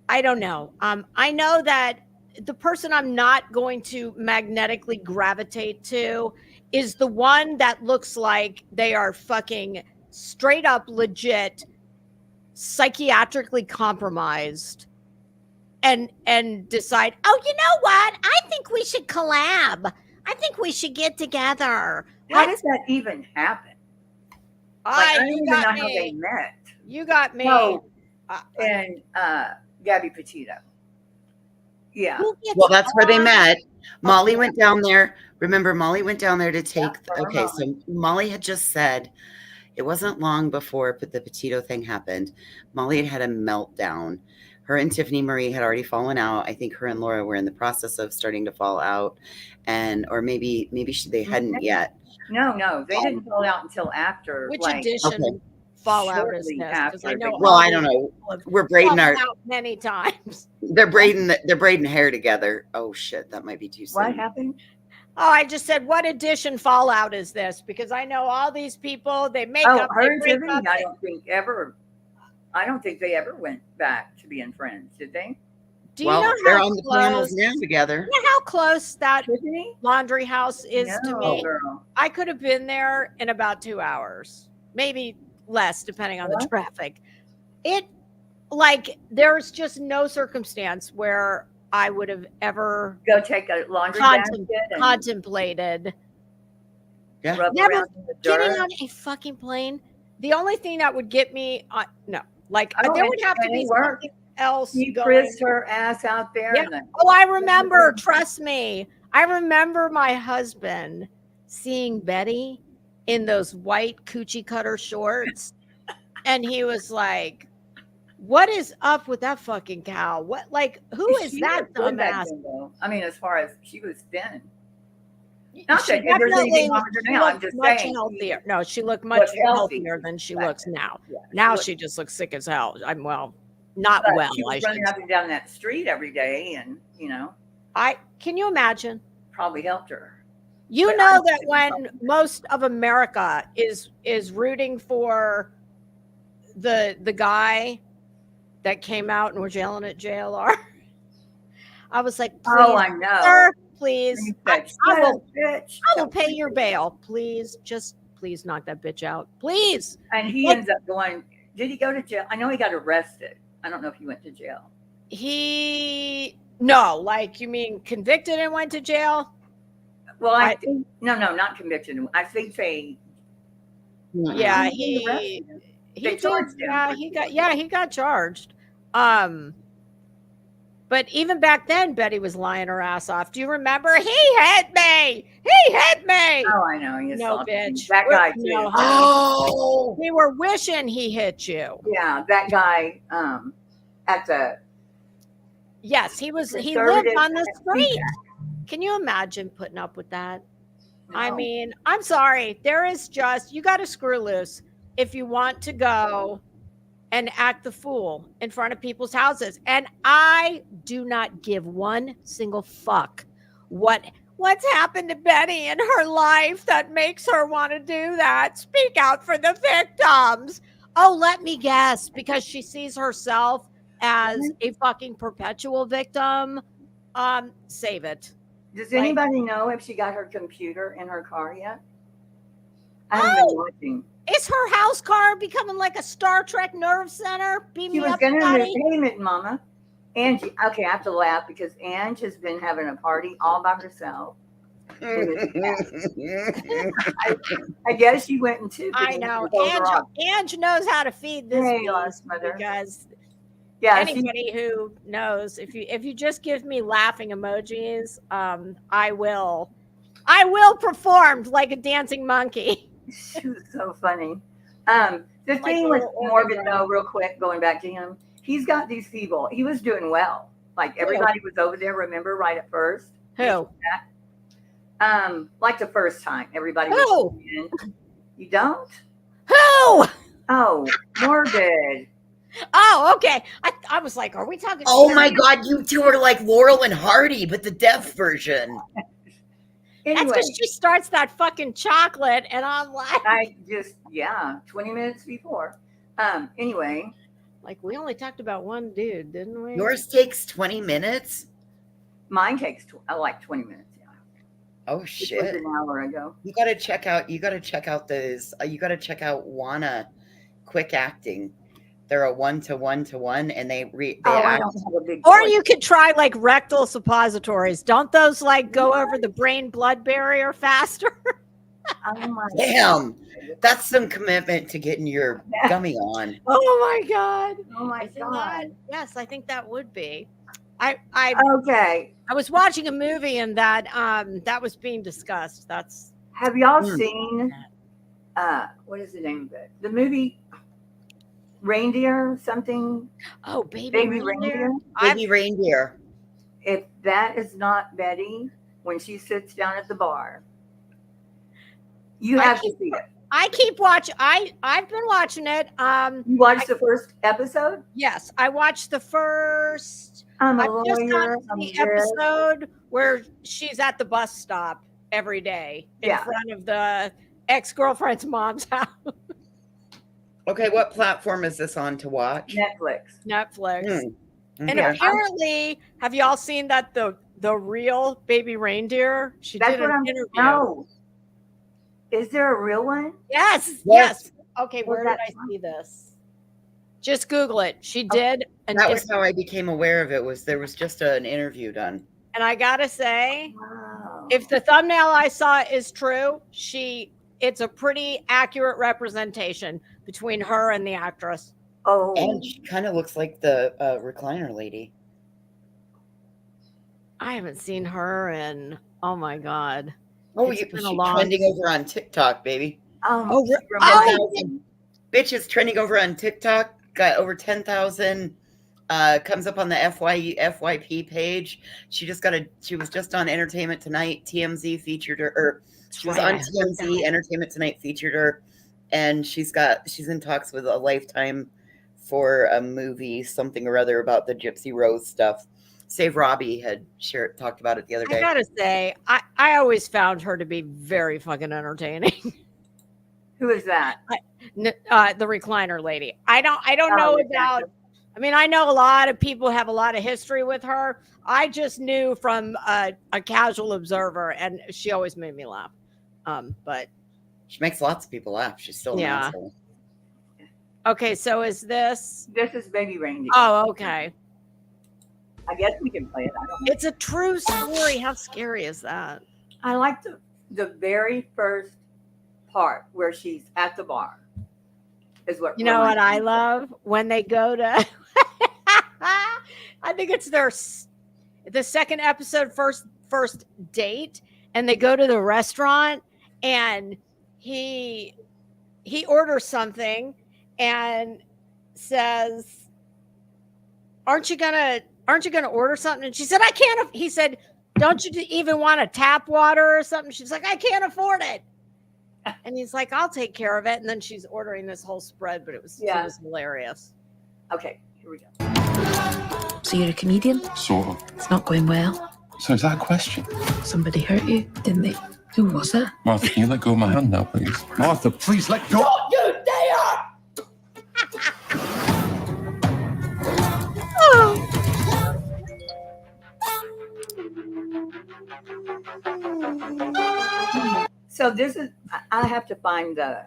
I don't know. I know that the person I'm not going to magnetically gravitate to is the one that looks like they are fucking straight up legit psychiatrically compromised and decide, oh, you know what? I think we should collab. I think we should get together. How does that even happen? I don't even know how they met. You got me. No, and Gabby Petito. Yeah. Well, that's where they met. Molly went down there. Remember, Molly went down there to take. Okay, so Molly had just said it wasn't long before the Petito thing happened. Molly had had a meltdown. Her and Tiffany Marie had already fallen out. I think her and Laura were in the process of starting to fall out, or maybe they hadn't yet. No, they didn't fall out until after. Which edition fallout is this? Because I know. Well, I don't know. We're braiding our out many times. They're braiding hair together. Oh shit, that might be too soon. What happened? Oh, I just said, what edition fallout is this? Because I know all these people. They make up. Her and Tiffany, I don't think they ever went back to being friends, did they? Do you know how they're on the panels now together. You know how close that Tiffany? laundry house is to me? Girl. I could have been there in about 2 hours, maybe less, depending on the traffic. There's just no circumstance where I would have ever go take a laundry contemplated. Yeah. Never getting on a fucking plane. The only thing that would get me there would have to be something else. She frisked her ass out there. Yeah. I remember. Trust me. I remember my husband seeing Betty in those white coochie cutter shorts, and he was like, "What is up with that fucking cow? What? Who is that dumbass?" I mean, as far as she was thin. Not that there's anything wrong with her now. I'm just saying. Healthier. No, she looked much healthier than she looks now. Yeah, now she just looks sick as hell. Not well. She was running up and down that street every day, and can you imagine? Probably helped her. You know that when most of America is rooting for the guy that came out and was yelling at JLR, I was like, please, oh, I know. Sir, please, I will pay your bail. Please, just please knock that bitch out. Please. And he ends up going, did he go to jail? I know he got arrested. I don't know if he went to jail. You mean convicted and went to jail? Well, I think, no, not convicted. I think they. Yeah, he charged him. He got charged. But even back then, Betty was lying her ass off. Do you remember? He hit me. Oh, I know. No, bitch. That guy too. Oh, we were wishing he hit you. Yeah, that guy. At the. Yes, he was. He lived on the street. Can you imagine putting up with that? No. I mean, I'm sorry. There is you got to screw loose if you want to go and act the fool in front of people's houses. And I do not give one single fuck what's happened to Betty in her life that makes her want to do that. Speak out for the victims. Oh, let me guess, because she sees herself as a fucking perpetual victim. Save it. Does anybody know if she got her computer in her car yet? I haven't been watching. Is her house car becoming like a Star Trek nerve center? She was going to name it, Mama. Angie. Okay, I have to laugh because Ange has been having a party all by herself. I guess she went into. I know. Ange knows how to feed this beast because anybody who knows, if you just give me laughing emojis, I will perform like a dancing monkey. She was so funny. The thing with Morbid, though, real quick, going back to him, he's got these people. He was doing well. Like everybody was over there. Remember, right at first. Who? Like the first time, everybody was in. You don't? Who? Oh, Morbid. Oh, okay. I was like, are we talking? Oh my God, you two are like Laurel and Hardy, but the deaf version. That's Anyway, because she starts that fucking chocolate, and I'm like, 20 minutes before. Anyway, like we only talked about one dude, didn't we? Yours takes 20 minutes. mine takes like 20 minutes. Yeah, Oh it was shit! an hour ago. You got to check out. You got to check out those. You got to check out Wana Quick Acting. They're a 1-to-1-to-1, and they I act. don't have a big. Or voice. you could try like rectal suppositories. Don't those like go over the brain blood barrier faster? Oh my Damn, that's some commitment to getting your gummy on. Oh my god! Oh my Isn't that- god. yes, I think that would be. Okay. I was watching a movie and that was being discussed. That's Have y'all seen what is the name of it? The movie Reindeer something? oh baby, Baby reindeer. Baby Reindeer. If that is not Betty when she sits down at the bar, you I have to keep- see it. I keep watching. I've been watching it. You watched the first episode? Yes, I watched the first. I'm a I've just lawyer. gotten to the episode where she's at the bus stop every day in front of the ex-girlfriend's mom's house. Okay, what platform is this on to watch? Netflix. And Okay. apparently, have y'all seen that the real baby reindeer? She That's did what an I'm. interview. No. Is there a real one? Yes. Okay, where Where's did I that from? see this? Just Google it. She did an That was how I became aware of it. Was there was just an interview done? and I gotta say, Wow. if the thumbnail I saw is true, it's a pretty accurate representation between her and the actress. Oh, And she kind of looks like the recliner lady. I haven't seen her in oh my god. Oh, It's she's been a long- trending over on TikTok, baby. Oh, she oh, remembers- 10,000 bitches trending over on TikTok. Got over 10,000. Comes up on the FYP page. She was just on Entertainment Tonight. TMZ featured her, or she was Right, on I heard TMZ. that. Entertainment Tonight featured her, and she's in talks with a Lifetime for a movie, something or other about the Gypsy Rose stuff. Save Robbie had talked about it the other I day. gotta say, I always found her to be very fucking entertaining. Who is that? The recliner lady. I don't know the about. I mean, I know a lot of people have a lot of history with her. I just knew from a casual observer, and she always made me laugh. But She makes lots of people laugh. She's still an Yeah. asshole. okay, so is this? This is Baby Reindeer. Oh, okay. I guess we can play it. I don't know. It's a true story. How scary is that? I like the very first part where she's at the bar. Is what You know what I reminds me. love when they go to. I think it's the second episode, first date, and they go to the restaurant, and he orders something and says, "Aren't you gonna order something?" And she said, "I can't." He said, "Don't you even want a tap water or something?" She's like, "I can't afford it." And he's like, "I'll take care of it." And then she's ordering this whole spread, but it was hilarious. Okay, here we go. So you're a comedian? Sort of. It's not going well. So is that a question? Somebody hurt you, didn't they? Who was it? Martha, can you let go of my hand now, please? Martha, please let go. You dare! So this is. I have to find the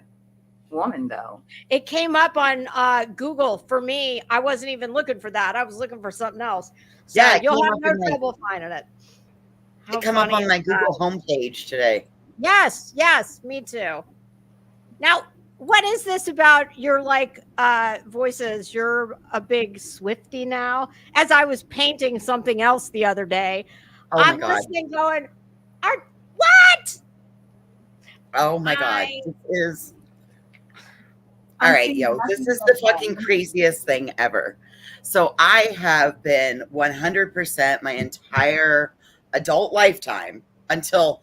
woman though. It came up on Google for me. I wasn't even looking for that. I was looking for something else. So Yeah, it you'll came have up no in my- trouble finding it. How It come up funny on my is that? Google homepage today. Yes, me too. Now, what is this about your voices? You're a big Swiftie now. As I was painting something else the other day, Oh my I'm god. listening going, what? Oh my god. I- This is I'm all right, seeing yo. nothing This is so the far. fucking craziest thing ever. So I have been 100% my entire adult lifetime until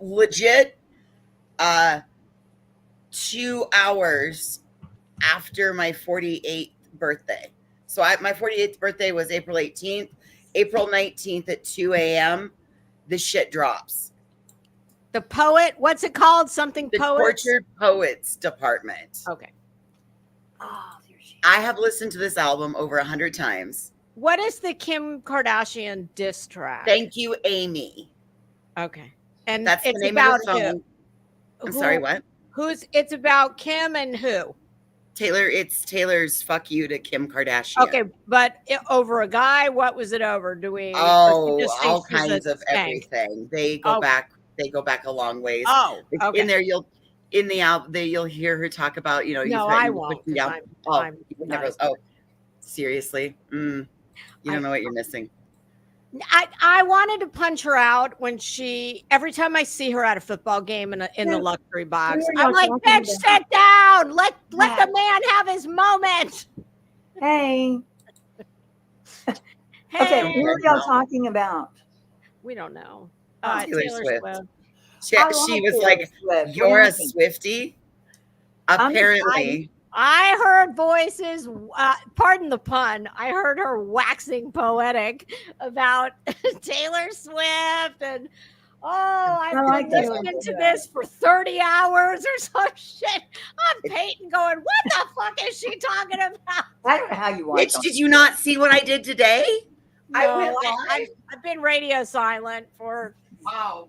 legit 2 hours after my 48th birthday. So my 48th birthday was April 18th. April 19th at 2 a.m. the shit drops. The poet, what's it called? Something The poets? Tortured Poets Department. Okay. Oh, there she is. I have listened to this album over 100 times. What is the Kim Kardashian diss track? Thank you, Amy. Okay. And That's the it's name about of the song. I'm sorry, what? It's about Kim and who? Taylor, it's Taylor's "Fuck You" to Kim Kardashian. Okay, but over a guy, what was it over? Do we? Oh, or she just all thinks she's kinds a of skank? everything. They go back. They go back a long ways. Oh, okay. In there, in the album, you'll hear her talk about, you know, No, you I threatened to won't. put me down. I'm You never. Oh, seriously? You don't know what you're missing. I wanted to punch her out when every time I see her at a football game in the luxury box, I'm like, bitch, sit down. Let the man have his moment. Hey. Hey. Okay, who are y'all talking about? We don't know. Taylor Swift. She I was Taylor like, Swift. "You're a What do you Swiftie." Apparently, I heard voices, pardon the pun, I heard her waxing poetic about Taylor Swift and, I've been listening to this for 30 hours or some shit. I'm Peyton going, what the fuck is she talking about? I don't know how you want Bitch, did you not see what I did today? No, I've been radio silent for... Wow.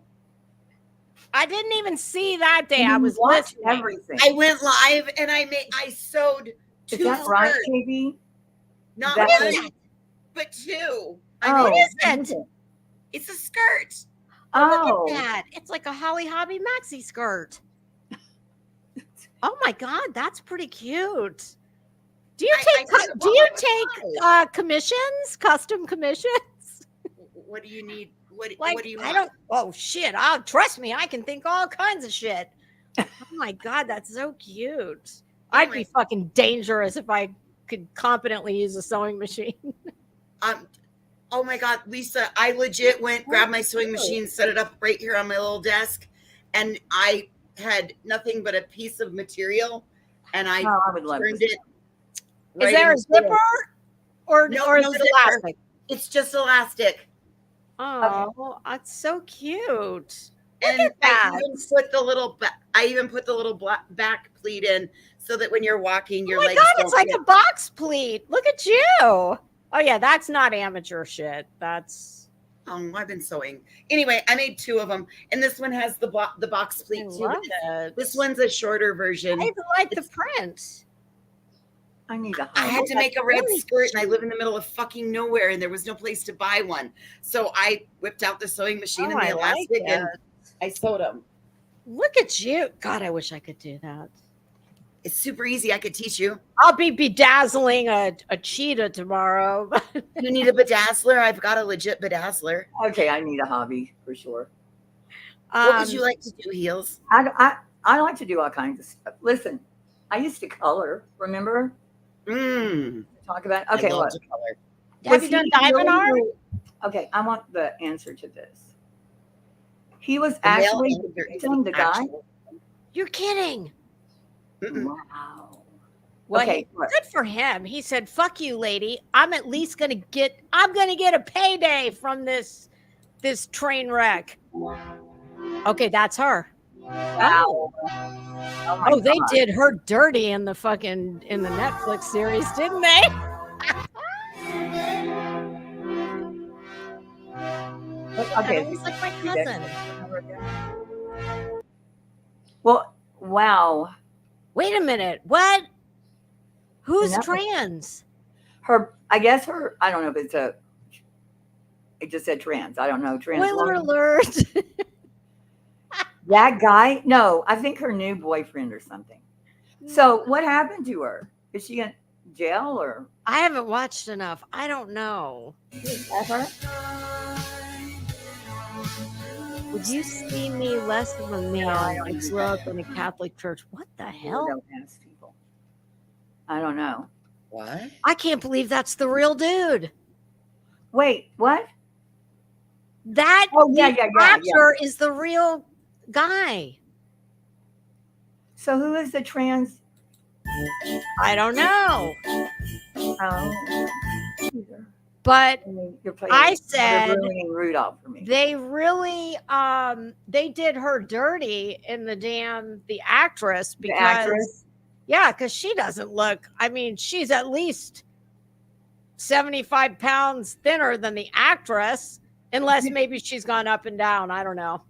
I didn't even see that day. I was listening. Everything. I went live and I sewed two Is that right, skirts. KB? Not That one, is- but two. What is it? It's a skirt. Oh, look at that. It's like a Holly Hobby maxi skirt. Oh my God, that's pretty cute. Do you take commissions, custom commissions? What do you need? What do you I want? oh shit. Trust me, I can think all kinds of shit. Oh my God, that's so cute. I'd be fucking dangerous if I could competently use a sewing machine. Oh my God, Lisa, I legit went, grabbed my sewing machine, set it up right here on my little desk, and I had nothing but a piece of material, and I would love turned to it. Is there a zipper or is it zipper. elastic? It's just elastic. Oh, that's so cute. And I even put the little back pleat in so that when you're walking, your legs God, don't it's like get- a box pleat. Look at you. Oh yeah, that's not amateur shit. That's I've been sewing. Anyway, I made two of them, and this one has the box pleat too. love it. This one's a shorter version. I even like the print. I need a I had to make a red skirt, and I live in the middle of fucking nowhere, and there was no place to buy one. So I whipped out the sewing machine and the elastic, and I sewed them. Look at you. God, I wish I could do that. It's super easy. I could teach you. I'll be bedazzling a cheetah tomorrow. You need a bedazzler? I've got a legit bedazzler. Okay, I need a hobby for sure. What would you like to do, Heels? I like to do all kinds of stuff. Listen, I used to color. Remember? Talk about I okay. love Look, to color. Have you done diamond art? Okay, I want the answer to this. He was The male actually actor is the guy. actual- You're kidding. Wow. Well, Okay, good for him. He said, "Fuck you, lady. I'm at least gonna get a payday from this train wreck." Okay, that's her. Wow. Oh, they did her dirty in the Netflix series, didn't they? Okay, It's like my cousin. Well, wow. Wait a minute. What? Who's That was- trans? I guess her. I don't know if it's a. It just said trans. I don't know. Trans. Spoiler woman. alert. That guy? No, I think her new boyfriend or something. So what happened to her? Is she in jail or? I haven't watched enough. I don't know. Ever? Would you see me less of a man? I grew up in a Catholic church. What the hell? Don't ask people. I don't know. What? I can't believe that's the real dude. Wait, what? That yeah. actor is the real guy. So who is the trans? I don't know. Oh. But You're playing, I you're said ruining Rudolph for me. they really they did her dirty in the actress because The actress. yeah, because she doesn't look, I mean, she's at least 75 pounds thinner than the actress, unless maybe she's gone up and down. I don't know.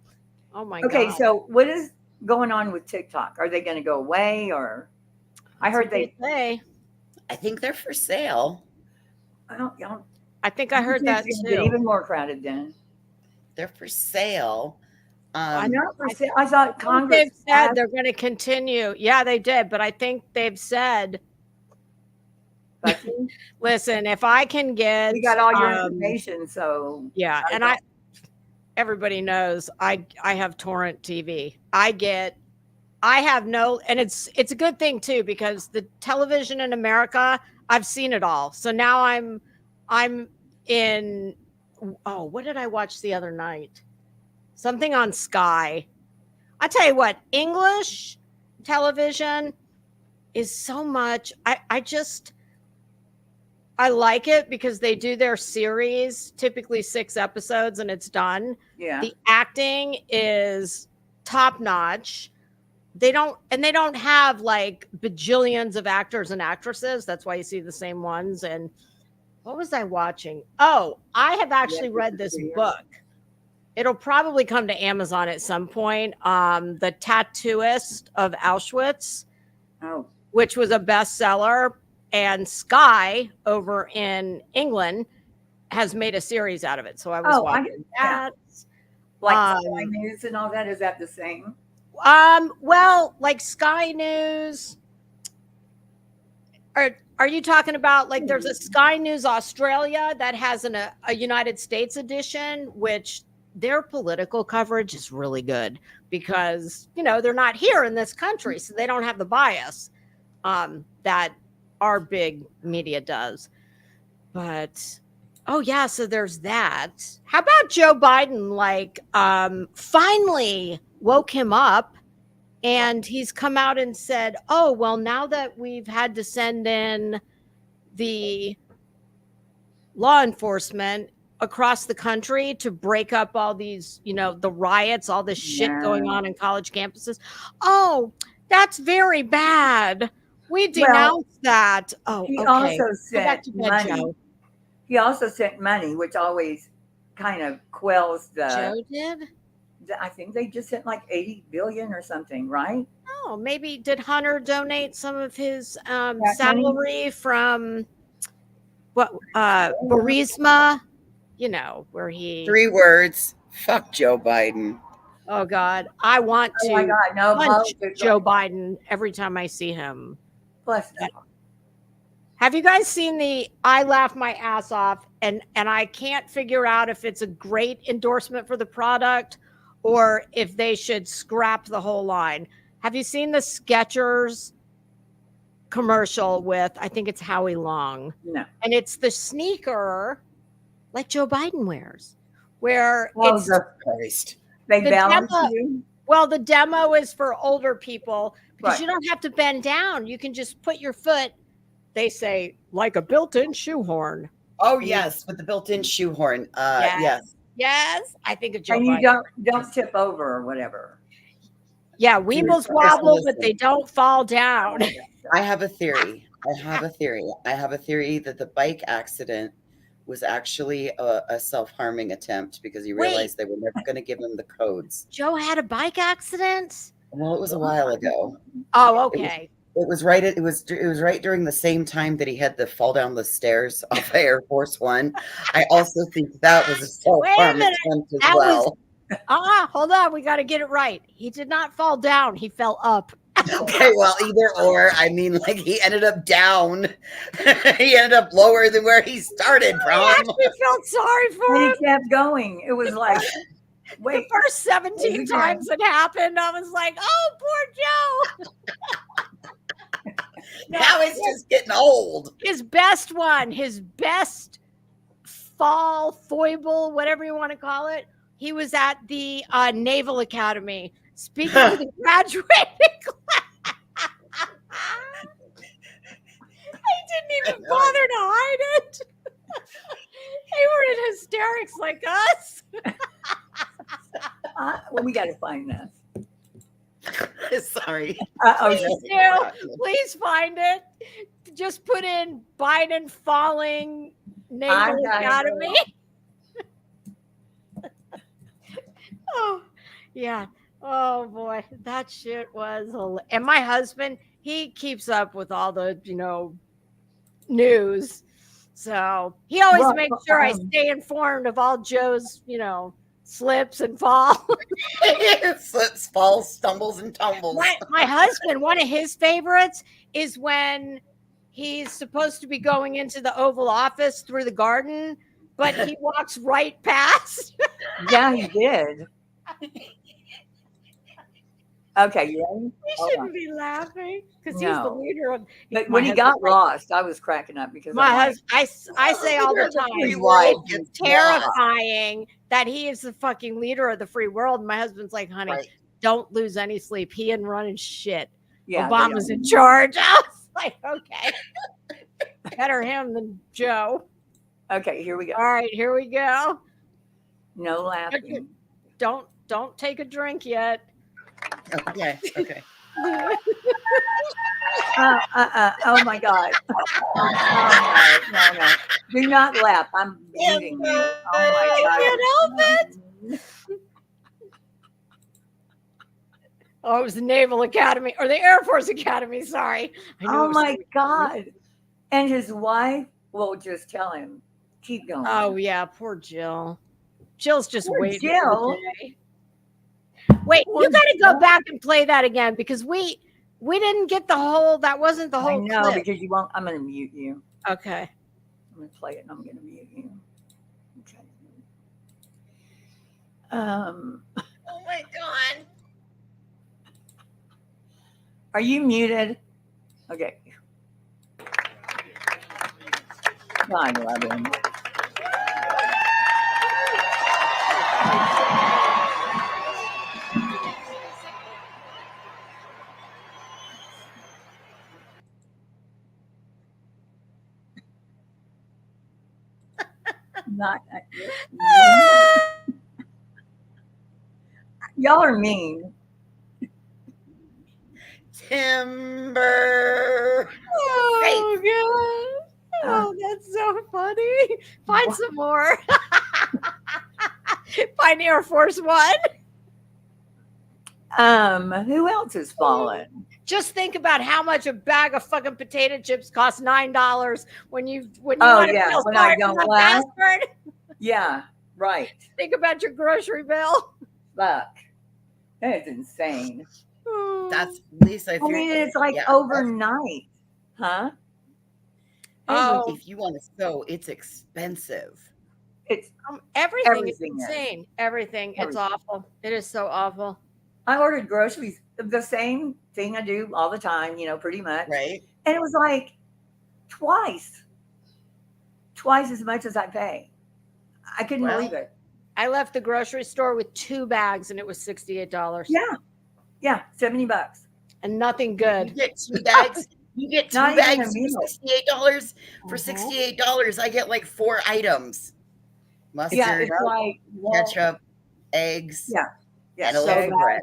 Oh my God. Okay, so what is going on with TikTok? Are they going to go away, or I heard they say? I think they're for sale. I think I heard that it's too. gonna get even more crowded then. They're for sale. I know. I thought Congress they've said they're going to continue. Yeah, they did, but I think they've said, listen, if I can get, we got all your information, so yeah, and everybody knows I have torrent TV. I have no, and it's a good thing too, because the television in America, I've seen it all. So now I'm in, oh, what did I watch the other night? Something on Sky. I tell you what, English television is so much. I like it because they do their series, typically 6 episodes, and it's done. Yeah. The acting is top notch. They don't have like bajillions of actors and actresses. That's why you see the same ones. And what was I watching? Oh, I have actually read this book. It'll probably come to Amazon at some point. The Tattooist of Auschwitz, which was a bestseller. And Sky over in England has made a series out of it. So I was watching that. Like Sky News and all that. Is that the same? Well, like Sky News. Are you talking about like there's a Sky News Australia that has a United States edition, which their political coverage is really good because, you know, they're not here in this country, so they don't have the bias that our big media does. But oh yeah, so there's that. How about Joe Biden like finally woke him up and he's come out and said, oh, well, now that we've had to send in the law enforcement across the country to break up all these, you know, the riots, all this shit going on in college campuses. Oh, that's very bad. We denounce that. Oh, he okay. also Back sent to bed, money. Joe. He also sent money, which always kind of quells the. Joe did? I think they just sent like 80 billion or something, right? Oh, maybe did Hunter donate some of his salary from what Burisma? You know, where he 3 words. Fuck Joe Biden. Oh God, I want to punch Joe Biden every time I see him. Bless him. Have you guys seen the I laugh my ass off and I can't figure out if it's a great endorsement for the product or if they should scrap the whole line? Have you seen the Skechers commercial with, I think it's Howie Long? No. And it's the sneaker like Joe Biden wears, where it's Christ. They the balance demo, you. well, the demo is for older people because Right. you don't have to bend down. You can just put your foot, they say, like a built-in shoehorn. Oh yes, with the built-in shoehorn. Yes. Yes, I think of Joe And you Biden. don't tip over or whatever. Yeah, weebles wobble, but they don't fall down. I have a theory. I have a theory that the bike accident was actually a self-harming attempt because he realized they were never going to give him the codes. Joe had a bike accident? Well, it was a while ago. Oh, okay. It was right. It was right during the same time that he had to fall down the stairs off of Air Force One. I also think that was a self-harm attempt as well. Hold on. We got to get it right. He did not fall down. He fell up. Okay, well, either or. I mean, like he ended up down. He ended up lower than where he started from. I actually felt sorry for him. And he kept going. It was like, wait. The first 17 times it happened, I was like, oh, poor Joe. Now it's just getting old. His best one, his best fall foible, whatever you want to call it. He was at the Naval Academy speaking to the graduating class. He didn't even bother to hide it. were in hysterics like us. Well, we got to find this. Sorry. Please do. Please find it. Just put in Biden falling Naval Academy. Oh, yeah. Oh boy, that shit was. And my husband, he keeps up with all the news, so he always makes sure I stay informed of all Joe's slips and falls. Slips, falls, stumbles, and tumbles. My husband, one of his favorites is when he's supposed to be going into the Oval Office through the garden, but he walks right past. Yeah, he did. Okay, you ready? He shouldn't be laughing because he's the leader of. But when he got lost, I was cracking up because my husband. I say all the time, it's terrifying that he is the fucking leader of the free world. And my husband's like, honey, don't lose any sleep. He ain't running shit. Yeah, Obama's in charge. I was like, okay, better him than Joe. Okay, here we go. All right, here we go. No laughing. Don't take a drink yet. Okay. Oh my God. No. Do not laugh. I'm muting you. Oh my God. I can't help it. Oh, it was the Naval Academy or the Air Force Academy. Sorry. Oh my God. And his wife will just tell him, keep going. Oh yeah, poor Jill. Jill's just waiting. Jill. Wait, you got to go back and play that again because we didn't get the whole. That wasn't the whole. No, clip. because you won't. I'm going to mute you. Okay. I'm going to play it and I'm going to mute you. Okay. Oh my God. Are you muted? Okay. 9/11. Not y'all are mean. Timber. Oh God. Oh, that's so funny. Find some more. Find Air Force One. Who else has fallen? Just think about how much a bag of fucking potato chips costs $9 when you Oh want to yeah, feel when sorry I don't for the laugh. bastard. Yeah, right. Think about your grocery bill. Fuck. That is insane. That's Lisa. If I mean, it's like overnight, huh? Oh, if you want to sew, it's expensive. It's everything is is. insane. Everything. It's awful. It is so awful. I ordered groceries, the same thing I do all the time, pretty much. Right. And it was like twice as much as I pay. I couldn't believe it. I left the grocery store with 2 bags and it was $68. Yeah, $70. And nothing good. You get 2 bags. You get 2 Not bags even a for meal. $68. For $68, I get like 4 items. Mustard, Yeah, it's like ketchup, eggs, yeah, and a loaf of bread.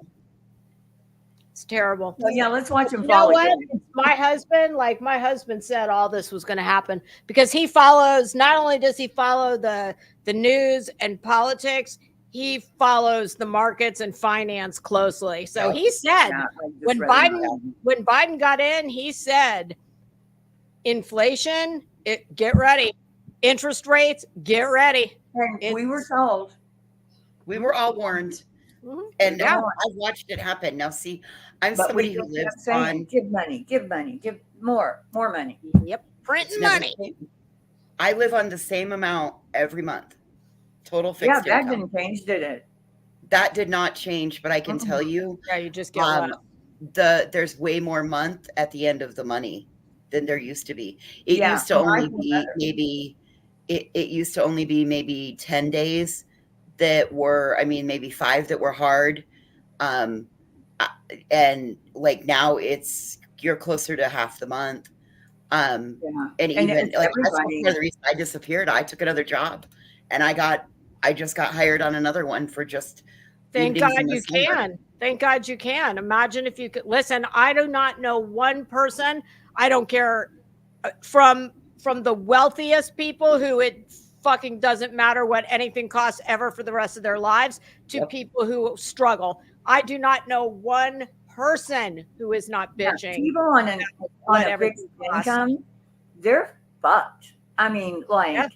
It's terrible. So yeah, let's watch him You know fall what? again. My husband said all this was going to happen because he follows, not only does he follow the news and politics, he follows the markets and finance closely. So he said when Biden got in, he said inflation, get ready. Interest rates, get ready. And we were told. We were all warned. Mm-hmm. And now I've watched it happen. Now, see, I'm somebody who lives on. Give money, give more money. Yep, printing money. I live on the same amount every month. Total fixed Yeah, that income. didn't change, did it? That did not change, but I can tell you. Yeah, you just get there's way more month at the end of the money than there used to be. It used to only be maybe. It used to only be maybe 10 days that were, maybe 5 that were hard. And like now you're closer to half the month. Yeah. And even it's like that's everybody. part of the reason I disappeared. I took another job, and I just got hired on another one for just Thank evenings God in the you summer. can. Thank God you can. Imagine if you could listen. I do not know one person. I don't care from the wealthiest people who it fucking doesn't matter what anything costs ever for the rest of their lives to Yep. people who struggle. I do not know one person who is not Yeah, bitching. people on what a everything fixed costs. income, they're fucked. I mean, like Yeah.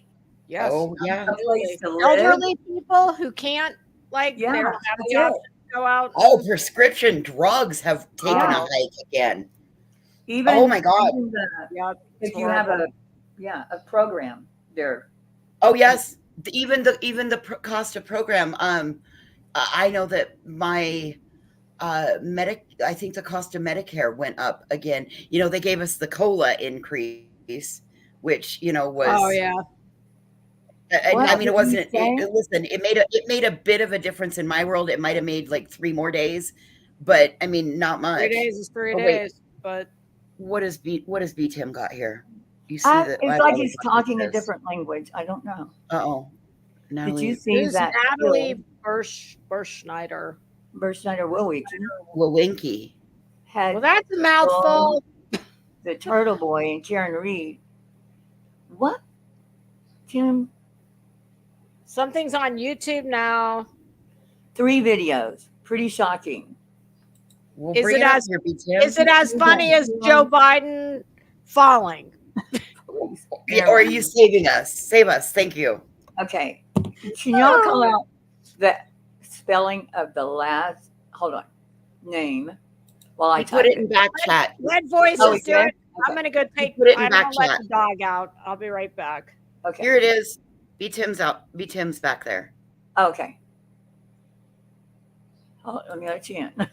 Yes. Oh yeah. a place to live. Elderly people who can't, like, Yeah, they don't have that's the it. option to go out. Oh, prescription drugs have taken a Oh. hike again. Even Oh my God. even Yeah, if you have a program there. Oh yes, even the cost of program. I know that my I think the cost of Medicare went up again. You know, they gave us the COLA increase, which was. Oh yeah. I mean, it wasn't. say? Listen, it made a bit of a difference in my world. It might have made like 3 more days, but I mean, not much. 3 days is 3 Oh, wait. days, but What does B Tim got here? You see that? It's like he's talking a different language. I don't know. Uh-oh. Did you Natalie see who's that? Natalie Burschneider? Berschneider Wilwig Wawinky. had Well, that's a mouthful. the Turtle Boy and Karen Reed. What? Tim? Something's on YouTube now. 3 videos. Pretty shocking. We'll Is bring it up as here, B. Tim. Is it as funny as Joe Biden falling? Or are you saving us? Save us. Thank you. Okay. Can y'all call out the spelling of the last, hold on, name while I He put type it in back chat. Red voice Oh, is he did? doing. I'm gonna go take. put it in I'm back gonna let chat. the dog out. I'll be right back. Okay. Here it is. B. Tim's out. B. Tim's back there. Okay. Oh, let me let you in.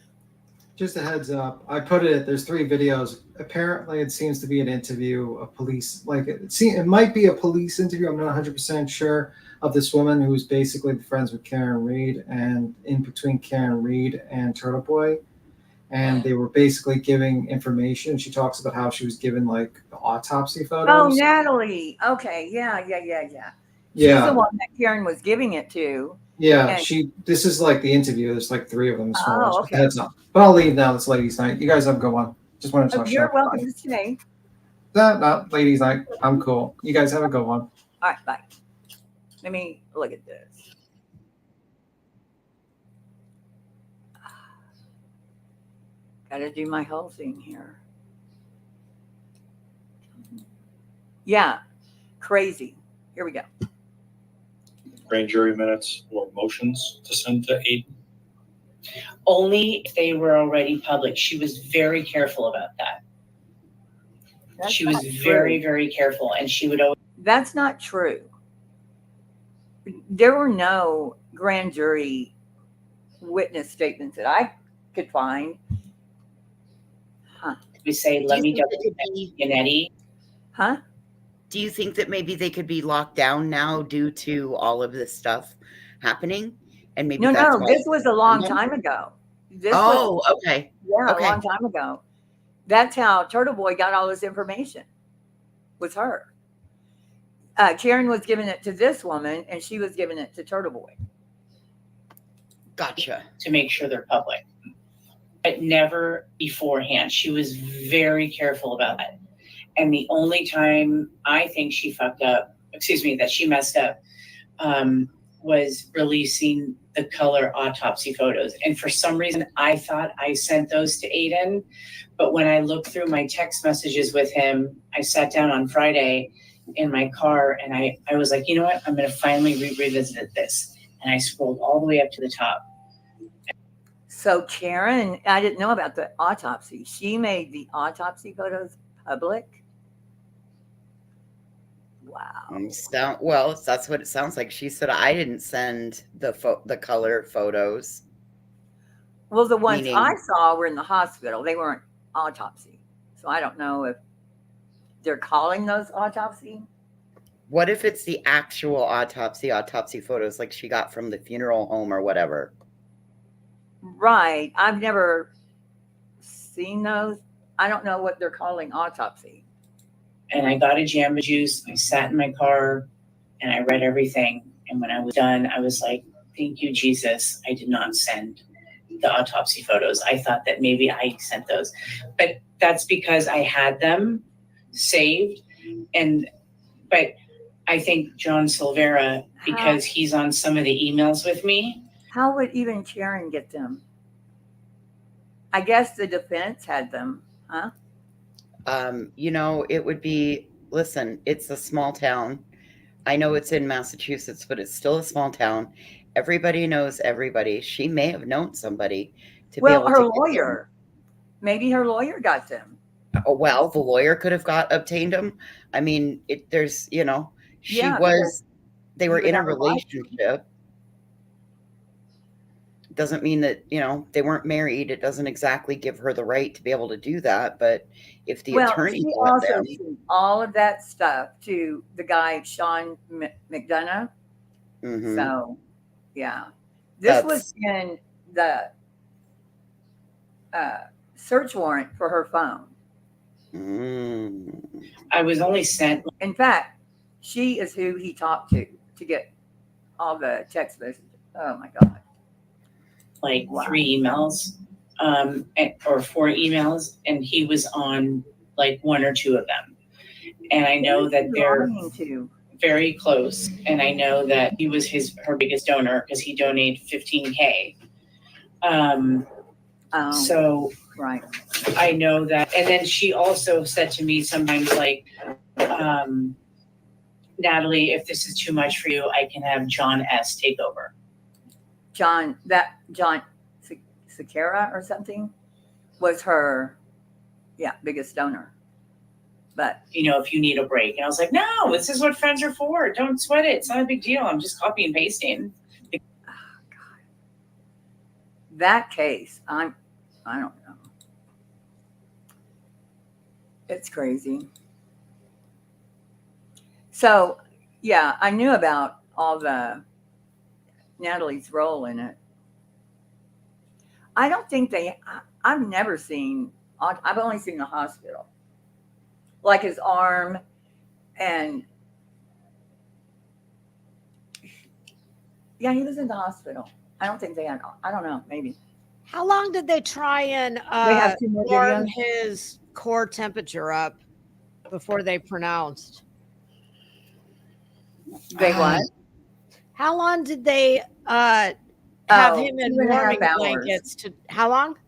Just a heads up. I put it. There's 3 videos. Apparently, it seems to be an interview of police. Like it might be a police interview. I'm not 100% sure of this woman who's basically friends with Karen Reed, and in between Karen Reed and Turtle Boy, and they were basically giving information. She talks about how she was given like the autopsy photos. Oh, Natalie. Okay. Yeah. She's Yeah. the one that Karen was giving it to. Yeah, And- this is like the interview. There's like 3 of them this morning. Oh, Just a okay. heads up. But I'll leave now. It's ladies' night. You guys have a good one. Just wanted to touch You're that. welcome to stay. No, ladies' night. I'm cool. You guys have a good one. All right. Bye. Let me look at this. Got to do my whole thing here. Yeah. Crazy. Here we go. Grand jury minutes or motions to send to Aiden? Only if they were already public. She was very careful about that. That's She was not very, true. very careful, and she would always. That's not true. There were no grand jury witness statements that I could find. Huh. We say, let me double check, Yannetti. Huh? Do you think that maybe they could be locked down now due to all of this stuff happening? And maybe No, that's why this was a long No? time ago. Oh, okay. Yeah, Okay. a long time ago. That's how Turtle Boy got all this information. Was her. Karen was giving it to this woman, and she was giving it to Turtle Boy. Gotcha. To make sure they're public, but never beforehand. She was very careful about that. And the only time I think she that she messed up, was releasing the color autopsy photos. And for some reason, I thought I sent those to Aiden. But when I looked through my text messages with him, I sat down on Friday in my car and I was like, you know what? I'm going to finally revisit this. And I scrolled all the way up to the top. So Karen, I didn't know about the autopsy. She made the autopsy photos public. Wow. Well, that's what it sounds like. She said I didn't send the color photos. Well, the ones Meaning- I saw were in the hospital. They weren't autopsy. So I don't know if they're calling those autopsy. What if it's the actual autopsy photos like she got from the funeral home or whatever? Right. I've never seen those. I don't know what they're calling autopsy. And I got a Jamba Juice. I sat in my car and I read everything. And when I was done, I was like, thank you, Jesus. I did not send the autopsy photos. I thought that maybe I sent those, but that's because I had them saved. But I think John Silvera, because he's on some of the emails with me. How would even Sharon get them? I guess the defense had them, huh? You know, it would be, listen, it's a small town. I know it's in Massachusetts, but it's still a small town. Everybody knows everybody. She may have known somebody to be able to her get lawyer. Maybe her lawyer got them. them. Oh, well, the lawyer could have obtained them. I mean, there's, you know, they were in a relationship. Doesn't mean that, you know, they weren't married. It doesn't exactly give her the right to be able to do that. But if the attorney she got also them, sent all of that stuff to the guy Sean McDonough. Mhm. So, yeah, this was in the search warrant for her phone. I was only sent. In fact, she is who he talked to get all the text messages. Oh my God. Like 3 emails, or 4 emails, and he was on like 1 or 2 of them. And I know that they're very close, and I know that he was her biggest donor because he donated $15K. So right, I know that. And then she also said to me sometimes like, Natalie, if this is too much for you, I can have John S. take over. John Sakara or something was her, biggest donor. But you know, if you need a break, and I was like, no, this is what friends are for. Don't sweat it. It's not a big deal. I'm just copy and pasting. Oh, God. That case, I don't know. It's crazy. So, yeah, I knew about all Natalie's role in it. I don't think I've never seen, I've only seen the hospital. Like his arm and, he was in the hospital. I don't think they had, I don't know, maybe. How long did they try and They have 2 more warm videos? his core temperature up before they pronounced? They what? How long did they have him in 2.5 warming hours. blankets? How long?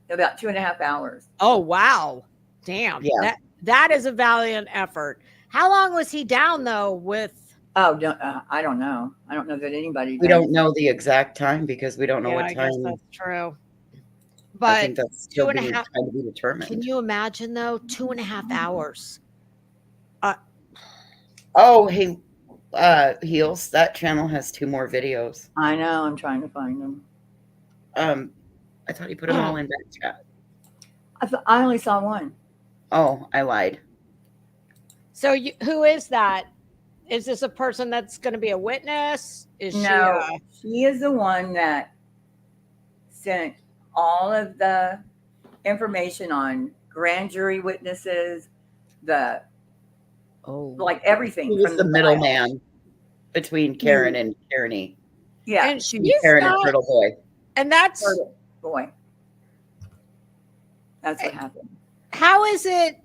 About 2.5 hours. Oh, wow. Damn. Yeah. That is a valiant effort. How long was he down though with? Oh, I don't know. I don't know that anybody. we don't know the exact time because we don't know Yeah, what I guess time. that's true. I But think that's still 2.5 being trying to be determined. Can you imagine though? 2.5 hours. Oh, hey, Heels, that channel has 2 more videos. I know. I'm trying to find them. I thought he put them all in back chat. I only saw one. Oh, I lied. So who is that? Is this a person that's going to be a witness? Is No, she is the one that sent all of the information on grand jury witnesses, like everything. He was from the file. middleman between Karen and Kearney. Yeah, And She was Karen and Turtle Boy. And that's Turtle Boy. That's what happened. how is it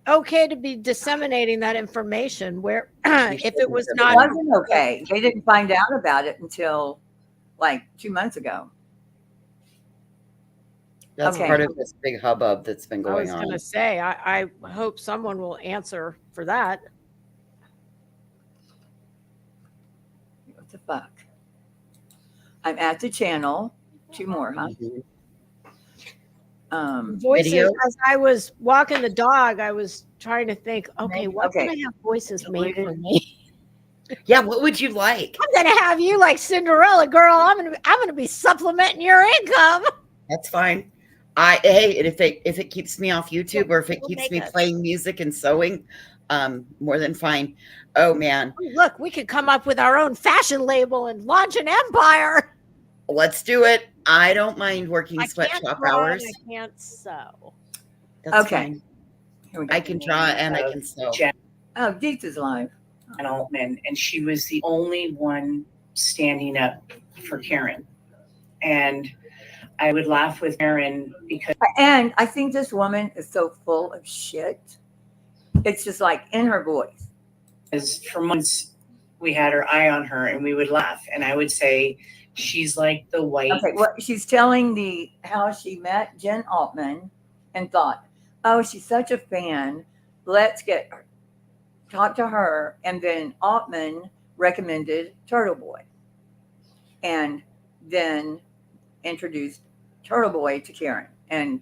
okay to be disseminating that information where if it was It not wasn't okay. They didn't find out about it until like 2 months ago. That's Okay. part of this big hubbub that's been I was going going on. to say, I hope someone will answer for that. What the fuck? I'm at the channel. 2 more, huh? Voices, Video? as I was walking the dog, I was trying to think, okay, Maybe- what can okay. I have voices made for me? Yeah, what would you like? I'm gonna have you like Cinderella, girl. I'm gonna be supplementing your income. That's fine. Hey, and if it keeps me off YouTube or if it We'll keeps make me it. playing music and sewing, more than fine. Oh man, Look, we could come up with our own fashion label and launch an empire. let's do it. I don't mind working I can't sweatshop draw hours. and I can't sew. That's Okay. fine. I can draw and I can sew. Oh, Dietz is live. And Altman, and she was the only one standing up for Karen. And I would laugh with Karen because. And I think this woman is so full of shit. It's just like in her voice. As for months, we had her eye on her, and we would laugh, and I would say, she's like the white. Okay, well, she's telling how she met Jen Altman and thought, oh, she's such a fan. Let's talk to her. And then Altman recommended Turtle Boy and then introduced Turtle Boy to Karen and,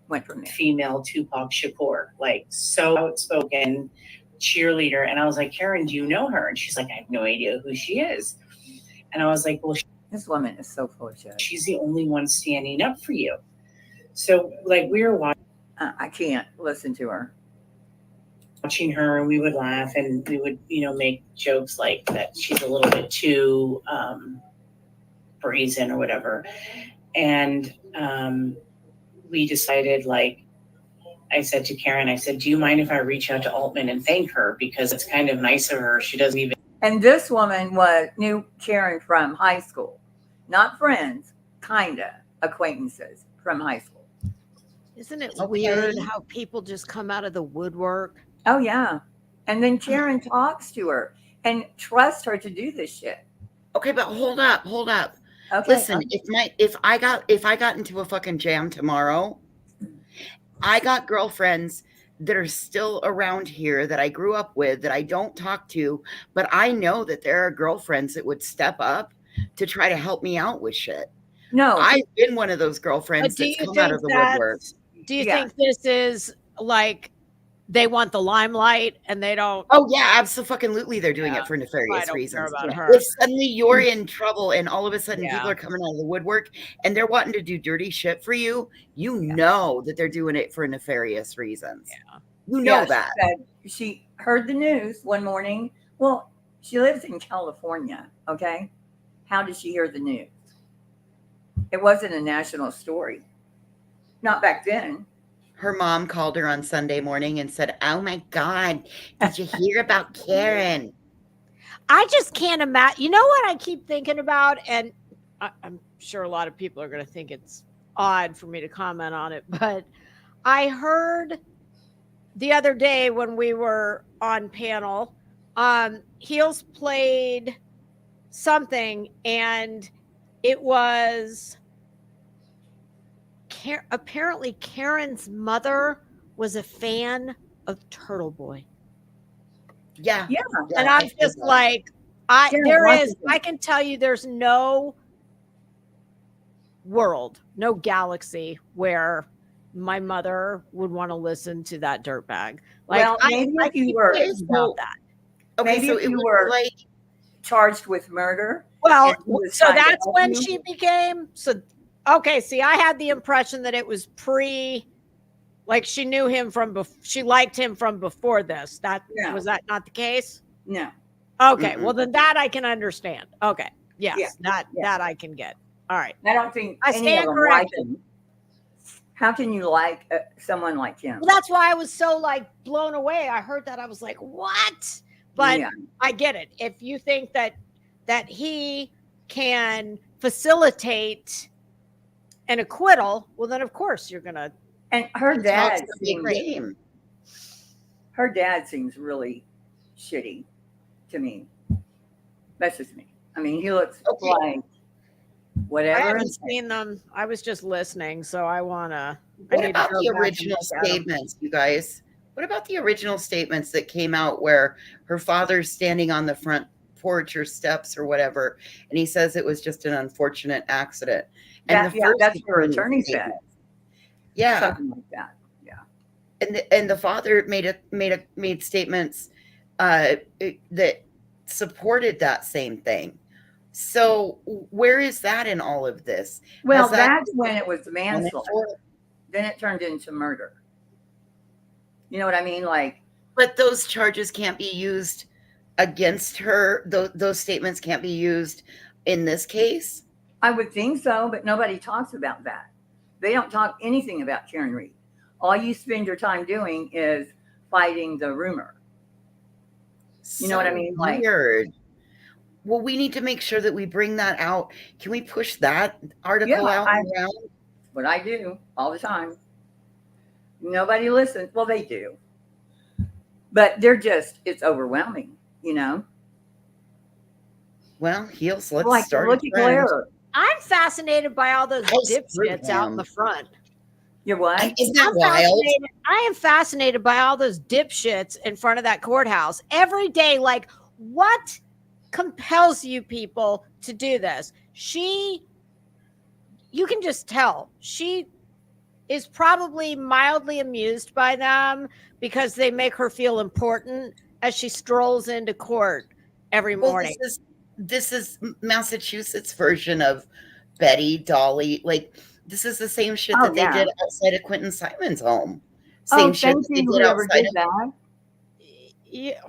went from there. Female Tupac Shakur, like so outspoken cheerleader. And I was like, Karen, do you know her? And she's like, I have no idea who she is. And I was like, well, this woman is so full of shit. She's the only one standing up for you. So like we were watching. I can't listen to her. Watching her, and we would laugh, and we would, make jokes like that she's a little bit too brazen or whatever. And we decided, like, I said to Karen, I said, do you mind if I reach out to Altman and thank her? Because it's kind of nice of her. She doesn't even. And this woman knew Karen from high school. Not friends, kind of acquaintances from high school. Isn't it weird how people just come out of the woodwork? Oh, yeah. And then Karen talks to her and trusts her to do this shit. Okay, but hold up. Okay. Listen, if I got into a fucking jam tomorrow, I got girlfriends that are still around here that I grew up with that I don't talk to, but I know that there are girlfriends that would step up to try to help me out with shit. No, I've been one of those girlfriends that's come out of the woodwork. Do you think this is like they want the limelight and they don't? Oh yeah, absolutely. They're doing it for nefarious reasons. If suddenly you're in trouble and all of a sudden people are coming out of the woodwork and they're wanting to do dirty shit for you, you know that they're doing it for nefarious reasons. Yeah. You know that. She heard the news one morning. Well, she lives in California. Okay. How did she hear the news? It wasn't a national story. Not back then. Her mom called her on Sunday morning and said, oh my God, did you hear about Karen? I just can't imagine. You know what I keep thinking about? And I'm sure a lot of people are going to think it's odd for me to comment on it, but I heard the other day when we were on panel, Heels played something and it was apparently Karen's mother was a fan of Turtle Boy. Yeah. And I'm just like, I can tell you there's no world, no galaxy where my mother would want to listen to that dirtbag. Like, well, maybe if you were about that. Okay, maybe if you were like charged with murder. Well, so that's when she became okay, see, I had the impression that it was like she knew him from she liked him from before this. Was that not the case? No. Okay, well then that I can understand. Okay. Yes, that I can get. All right. I don't think I stand corrected. How can you like someone like him? Well, that's why I was so like blown away. I heard that I was like, what? But I get it. If you think that he can facilitate an acquittal, well, then of course you're gonna. And her dad seems really shitty to me. That's just me. I mean, he looks like whatever. I haven't seen them. I was just listening, so I wanna. What about the original statements, you guys? What about the original statements that came out where her father's standing on the front porch or steps or whatever, and he says it was just an unfortunate accident? And that's her attorney said. Yeah, something like that. Yeah, and the father made statements that supported that same thing. So where is that in all of this? Well, that's when it was manslaughter. Then it turned into murder. You know what I mean? Like, but those charges can't be used against her. Those statements can't be used in this case. I would think so, but nobody talks about that. They don't talk anything about Karen Reed. all you spend your time doing is fighting the rumor. You know what I mean? Like, weird. Well, we need to make sure that we bring that out. Can we push that article out around? What I do all the time. Nobody listens. Well, they do. But they're just, it's overwhelming, you know? Well, Heels, let's Like, start. look at Claire. I'm fascinated by all those dipshits out in the front. You're what? Isn't that wild? I am fascinated by all those dipshits in front of that courthouse every day. Like, what compels you people to do this? You can just tell she is probably mildly amused by them because they make her feel important as she strolls into court every morning. This is Massachusetts version of Betty, Dolly. Like, this is the same shit that they did outside of Quentin Simon's home. Same shit that they did outside of that. Yeah.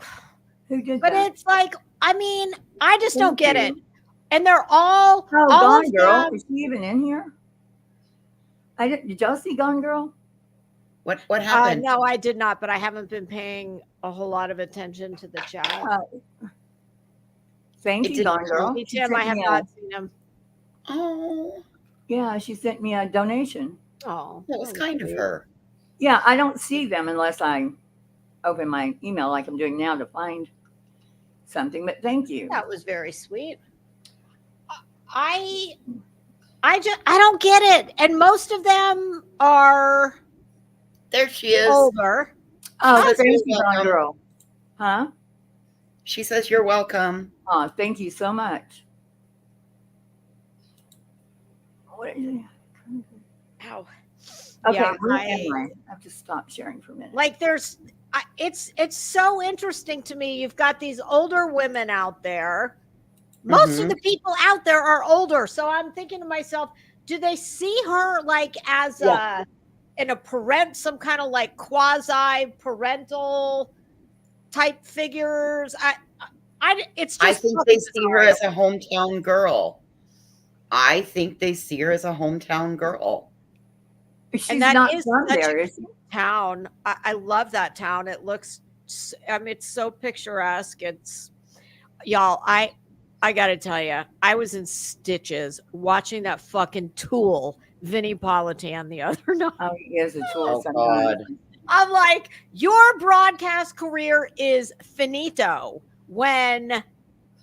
Who did but that? It's like, I mean, I just don't get it. And they're all Gone Girl. Is she even in here? Did y'all see Gone Girl? What happened? No, I did not, but I haven't been paying a whole lot of attention to the chat. Thank you, Gone Girl. Tim, I have not seen him. Oh. Yeah, she sent me a donation. Oh. That was kind of her. Yeah, I don't see them unless I open my email like I'm doing now to find something, but thank you. That was very sweet. I don't get it. And most of them are there she is. Older. Oh, thank you, Gone Girl. Huh? She says you're welcome. Oh, thank you so much. What is it? Ow. Okay, Yeah, I have to stop sharing for a minute. Like it's so interesting to me. You've got these older women out there. Most of the people out there are older. So I'm thinking to myself, do they see her like as some kind of like quasi parental type figures? It's just I think they see her as a hometown girl. I think they see her as a hometown girl. She's and that not is from such there, a is she? town. I love that town. It looks, it's so picturesque. It's, y'all, I gotta tell you, I was in stitches watching that fucking tool, Vinnie Politan, the other night. Oh, he is a tool. Oh, God. I'm like, your broadcast career is finito. When,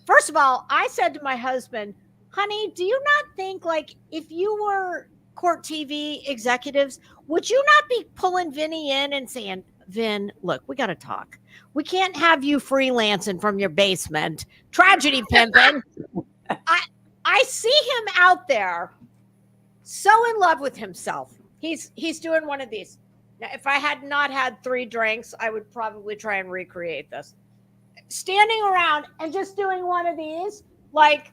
first of all, I said to my husband, honey, do you not think like if you were court TV executives, would you not be pulling Vinny in and saying, Vin, look, we got to talk. We can't have you freelancing from your basement, tragedy pimping. I see him out there so in love with himself. He's doing one of these. Now, if I had not had 3 drinks, I would probably try and recreate this. Standing around and just doing one of these, like,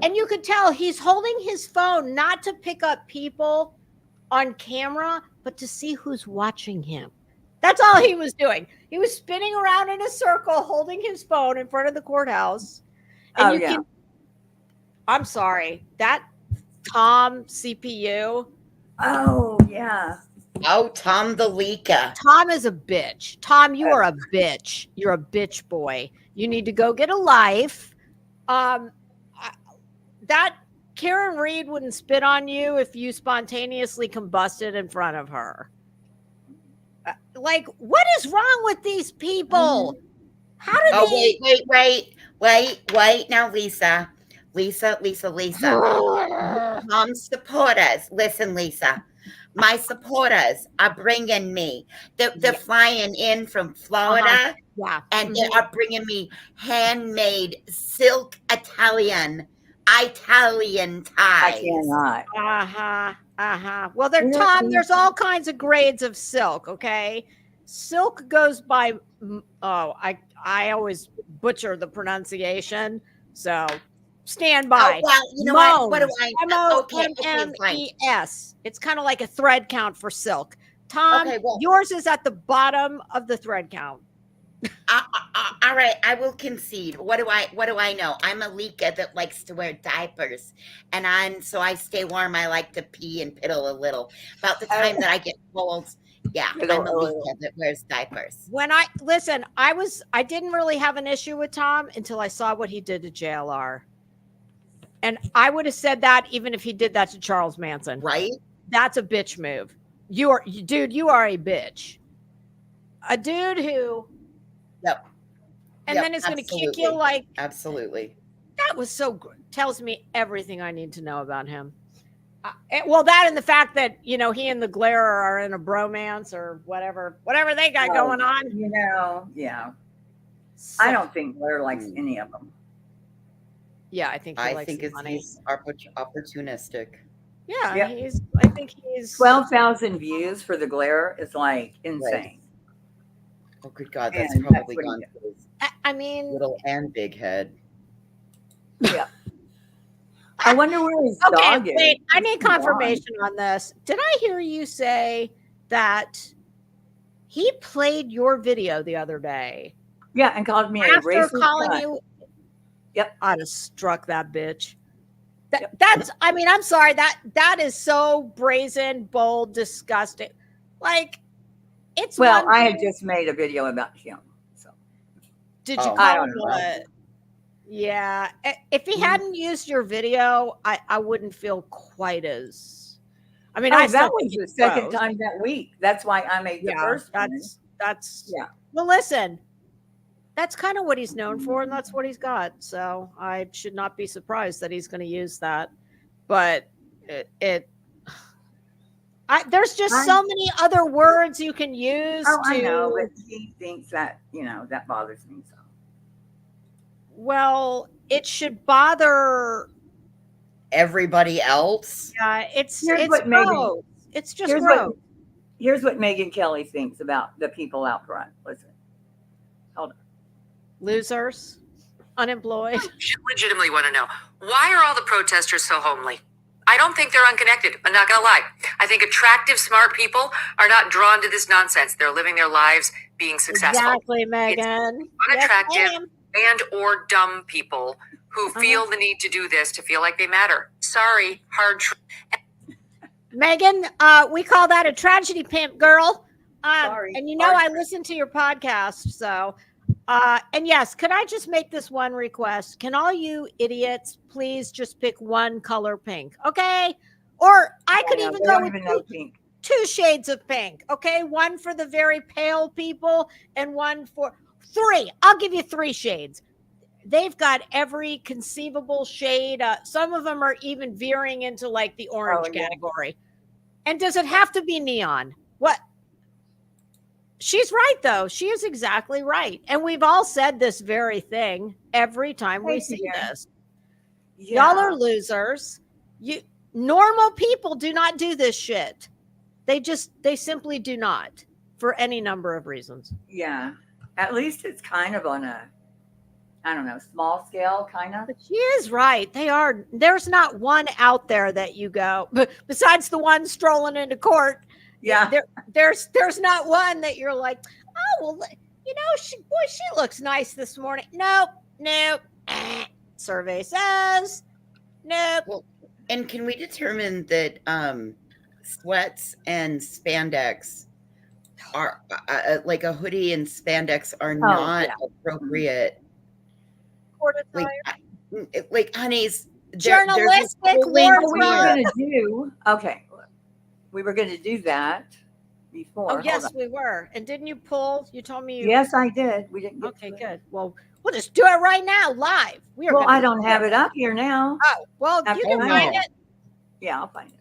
and you could tell he's holding his phone not to pick up people on camera, but to see who's watching him. That's all he was doing. He was spinning around in a circle, holding his phone in front of the courthouse. And I'm sorry, that Tom CPU. Oh, yeah. Oh, Tom the Leaker. Tom is a bitch. Tom, you are a bitch. You're a bitch boy. You need to go get a life. That Karen Reed wouldn't spit on you if you spontaneously combusted in front of her. Like, what is wrong with these people? How do they? Wait. Now, Lisa. Mom's supporters. Listen, Lisa. My supporters are bringing me. They're flying in from Florida. Yeah. And they are bringing me handmade silk Italian ties. I cannot. Well, Tom, there's all kinds of grades of silk, okay? Silk goes by, I always butcher the pronunciation, so stand by. Oh, well, you know what do I know? M-O-M-M-E-S. It's kind of like a thread count for silk. Tom, Okay, well, yours is at the bottom of the thread count. all right, I will concede. What do I know? I'm a leaker that likes to wear diapers, and so I stay warm. I like to pee and piddle a little. About the time that I get cold, Yeah, With I'm a a little- weekend that wears diapers. When I didn't really have an issue with Tom until I saw what he did to JLR. And I would have said that even if he did that to Charles Manson. Right? That's a bitch move. You are a bitch. A dude who Yep. and Yep, then is going to kick you absolutely. like Absolutely. that was so good. Tells me everything I need to know about him. Well, that and the fact that, he and the Glare are in a bromance or whatever they got going on. Yeah. So, I don't think Blair likes any of them. Yeah, I think he's opportunistic. Yeah, Yep. I think he's 12,000 views for the Glare is like insane. Oh, good God, that's And probably that's what gone he to his I mean, little and big head. Yeah. I wonder where his okay, dog is. wait, I need He's gone. confirmation on this. Did I hear you say that he played your video the other day? Yeah, and called me a After racist calling cunt. you. Yep. I'd have struck that bitch. That's I mean, I'm sorry, that is so brazen, bold, disgusting. Like, it's Well, one I had thing- just made a video about him. So Did you Oh, call I him don't know. what? Yeah. If he hadn't used your video, I wouldn't feel quite as. I mean, I that still was think the it's second gross. time that week. That's why I made the first one. That's Yeah. Well, listen, that's kind of what he's known for, and that's what he's got. So I should not be surprised that he's going to use that. But there's just so many other words you can use. Oh, I know, but he thinks that that bothers me. So Well, it should bother everybody else. Yeah, it's Here's what Megan- gross. It's just here's gross. here's what Megan Kelly thinks about the people out front. Listen, hold on. Losers, unemployed. Legitimately want to know, why are all the protesters so homely? I don't think they're unconnected. I'm not going to lie. I think attractive, smart people are not drawn to this nonsense. They're living their lives being successful. Exactly, Megan. Unattractive and or dumb people who feel the need to do this to feel like they matter. Sorry, hard truth. Megan, we call that a tragedy pimp, girl. Sorry. And I listen to your podcast, so and yes, could I just make this one request? Can all you idiots please just pick one color pink, okay? Or I could even go with pink. 2 shades of pink, okay? One for the very pale people and one for 3. I'll give you 3 shades. They've got every conceivable shade. Some of them are even veering into like the orange category. And does it have to be neon? What? She's right, though. She is exactly right. And we've all said this very thing every time we see this. Yeah. Y'all are losers. Normal people do not do this shit. They simply do not, for any number of reasons. Yeah. At least it's kind of on a, I don't know, small scale, kind of. But she is right. There's not one out there that you go, but besides the one strolling into court. Yeah. There's not one that you're like, oh, well, she looks nice this morning. Nope. Survey says nope. Well, and can we determine that sweats and spandex are like a hoodie and spandex are not appropriate? Like honeys, journalistic wardrobe. We were going to do that before. Oh, yes, we were. And didn't you pull? You told me. Yes, I did. We didn't. Okay, good. Well, we'll just do it right now, live. Well, I don't have it up here now. Oh, well, you can find it. Yeah, I'll find it.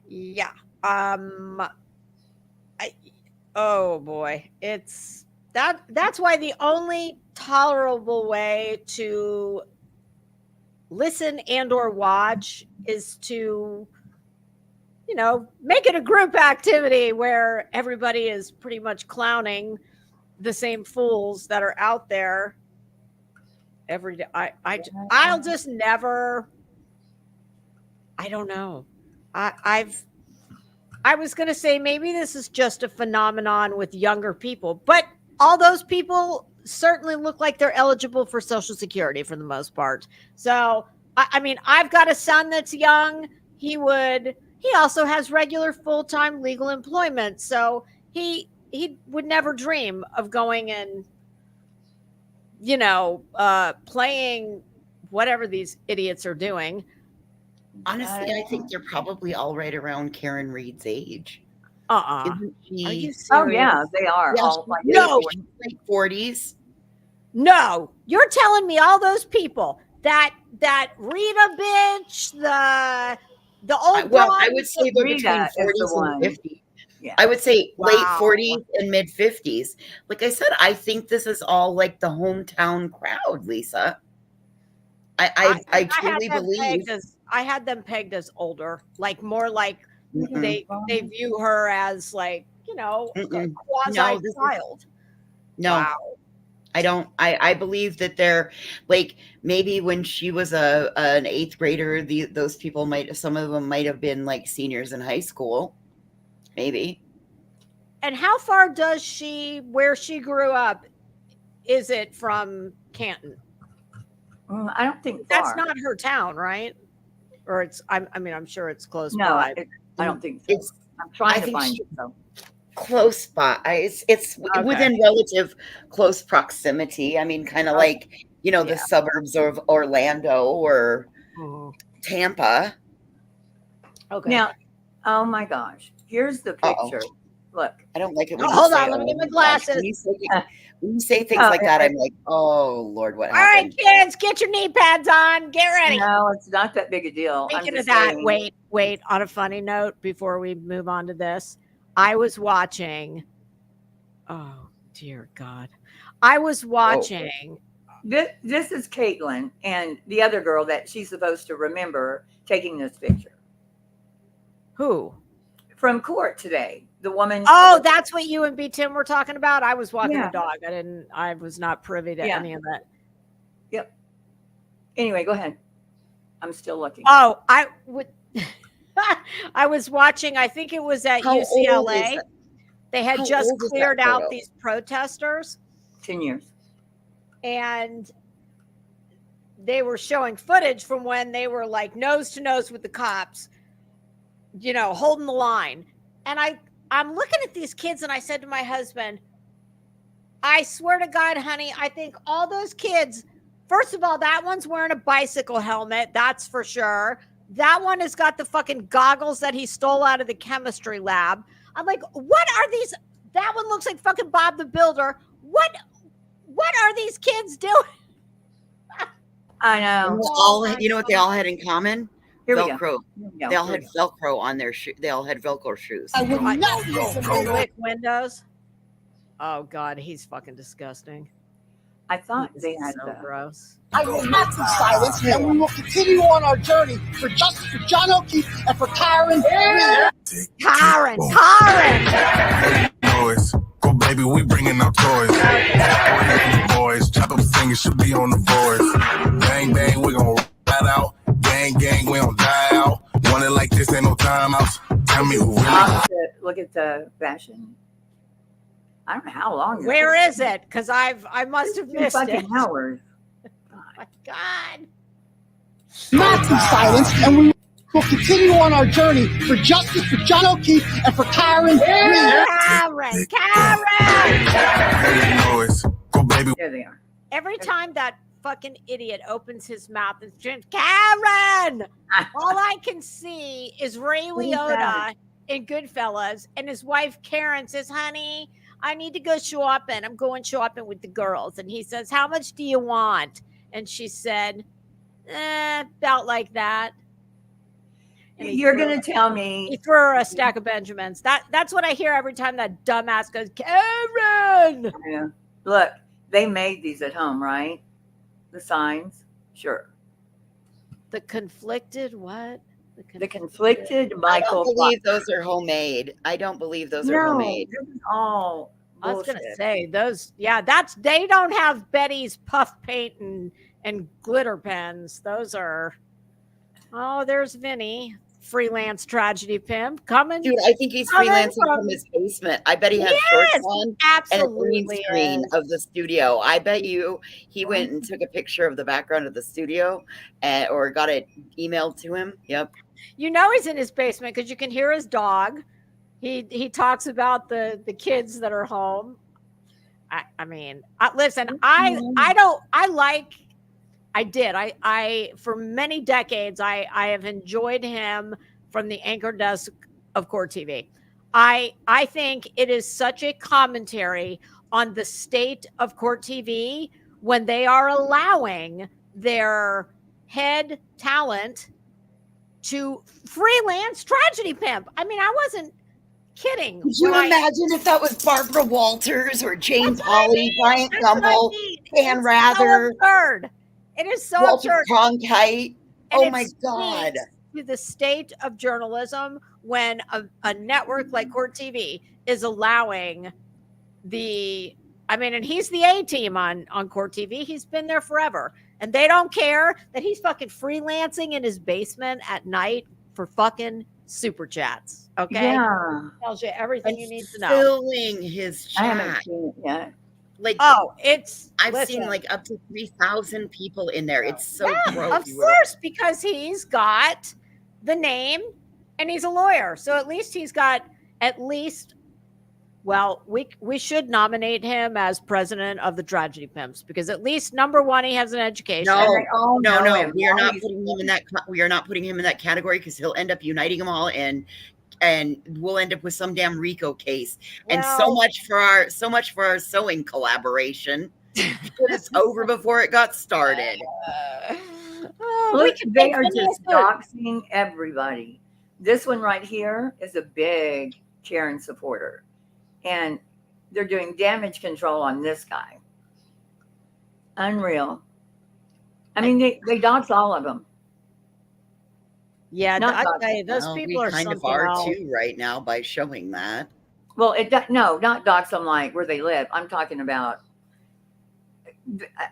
Yeah. Oh boy, it's that's why the only tolerable way to listen and or watch is to make it a group activity where everybody is pretty much clowning the same fools that are out there every day. I'll just never. I don't know. I was going to say maybe this is just a phenomenon with younger people, but all those people certainly look like they're eligible for Social Security for the most part. So, I mean, I've got a son that's young. He he also has regular full-time legal employment. So he would never dream of going and, you know, playing whatever these idiots are doing. Honestly, I think they're probably all right around Karen Reed's age. Isn't she? Are you serious? Oh yeah, they are. Yeah, all like No. she's like 40s. No, you're telling me all those people that Rita bitch, the old Well, I blonde- would say they're Rita between is the 40s and one. 50s. Yeah. I would say late Wow. 40s and mid 50s. Like I said, I think this is all like the hometown crowd, Lisa. I had truly them believe. pegged as- I had them pegged as older, like more like Mm-mm. they view her as like, you know, Mm-mm. quasi No, this is- child. No, Wow. I don't. I believe that they're like maybe when she was an 8th grader, those people some of them might have been like seniors in high school, maybe. And how far does where she grew up, is it from Canton? I don't think That's far. not her town, right? Or I mean, I'm sure it's close No, by. I don't think so. It's I'm trying I to think find she- it though. close by. It's Okay. within relative close proximity. I mean, kind of like the Yeah. suburbs of Orlando or Tampa. Okay. Now, oh my gosh, here's the Uh-oh. picture. Look, I don't like it. Oh, When hold you say, on, let me "Oh get my gosh." glasses. When you say things Oh, like that, I'm like, oh Lord, what All right, happened? kids, get your knee pads on. Get ready. no, it's not that big a deal. I'm Speaking of just that, saying, wait. On a funny note, before we move on to this, I was watching. Oh dear God, I was watching. This is Caitlin and the other girl that she's supposed to remember taking this picture Who? from court today. The woman. Oh, that's what you and B Tim were talking about. I was walking Yeah. the dog. I was not privy to Yeah. any of that. Yep. Anyway, go ahead. I'm still looking. Oh, I would. I was watching. I think it was at How old is UCLA. that? They had How just old is that cleared out photo? these protesters, 10 years. and they were showing footage from when they were like nose to nose with the cops, you know, holding the line. And I'm looking at these kids, and I said to my husband, I swear to God, honey, I think all those kids, first of all, that one's wearing a bicycle helmet. That's for sure. That one has got the fucking goggles that he stole out of the chemistry lab. I'm like, what are these? That one looks like fucking Bob the Builder. What are these kids doing? I know. You know what they all had in common? Here we go. Velcro. Yeah, They all here had we go. Velcro on their shoe. They all had Velcro shoes. Quick windows. Oh God, he's fucking disgusting. I thought they had So gross. I will not be silenced, and we will continue on our journey for justice for John O'Keefe and for Karen. Karen. Boys, go baby, we bringing our toys. Boys, chop up singers should be on the boards. Bang bang, we gon' ride out. Gang gang, we don't die out. Want it like this, ain't no timeouts. Tell me who really. Look at the fashion. I don't know how long. Where is it? Because I must have missed it. Fucking hours. Oh my God. Not be silenced, and we will continue on our journey for justice for John O'Keefe and for Karen. Karen. Boys, go baby. There they are. Every time that fucking idiot opens his mouth and screams, Karen, all I can see is Ray Liotta in Goodfellas, and his wife Karen says, honey, I need to go shopping. I'm going shopping with the girls. And he says, how much do you want? And she said, about like that. And You're going to tell me. He threw her a stack of Benjamins. That's what I hear every time that dumbass goes, Karen. Yeah. Look, they made these at home, right? The signs. Sure. The conflicted what? The conflicted I Michael. don't believe those are homemade. I don't believe those are No, homemade. this is all I was gonna bullshit. say those. Yeah, they don't have Betty's puff paint and glitter pens. Those are. Oh, there's Vinny freelance tragedy pimp coming. Dude, I think he's freelancing from his basement. I bet he has shorts on and a green screen of the studio. I bet you he went and took a picture of the background of the studio or got it emailed to him. Yep. You know he's in his basement because you can hear his dog. He talks about the kids that are home. I mean, listen, I for many decades, I have enjoyed him from the anchor desk of Court TV. I think it is such a commentary on the state of Court TV when they are allowing their head talent to freelance tragedy pimp. I mean, I wasn't kidding. Could you imagine if that was Barbara Walters or Jane Pauley, Brian Gumbel, Dan Rather? So absurd. It is so Walter absurd. Cronkite. Oh my God. To the state of journalism when a network like Court TV is allowing and he's the A team on Court TV. He's been there forever. And they don't care that he's fucking freelancing in his basement at night for fucking super chats. Okay. Yeah. Tells you everything you need to know. Filling his chat. I haven't seen it yet. Like, I've seen like up to 3,000 people in there. It's so gross. Of course, because he's got the name and he's a lawyer. So at least he's got we should nominate him as president of the tragedy pimps because at least number one, he has an education. No. We are not putting him in that. We are not putting him in that category because he'll end up uniting them all and we'll end up with some damn RICO case. And so much for our sewing collaboration. It's over before it got started. Look, they are just doxing everybody. This one right here is a big Karen supporter. And they're doing damage control on this guy. Unreal. I mean, they dox all of them. Yeah, I tell you, those people are kind of are too right now by showing that. Well, not dox them like where they live. I'm talking about,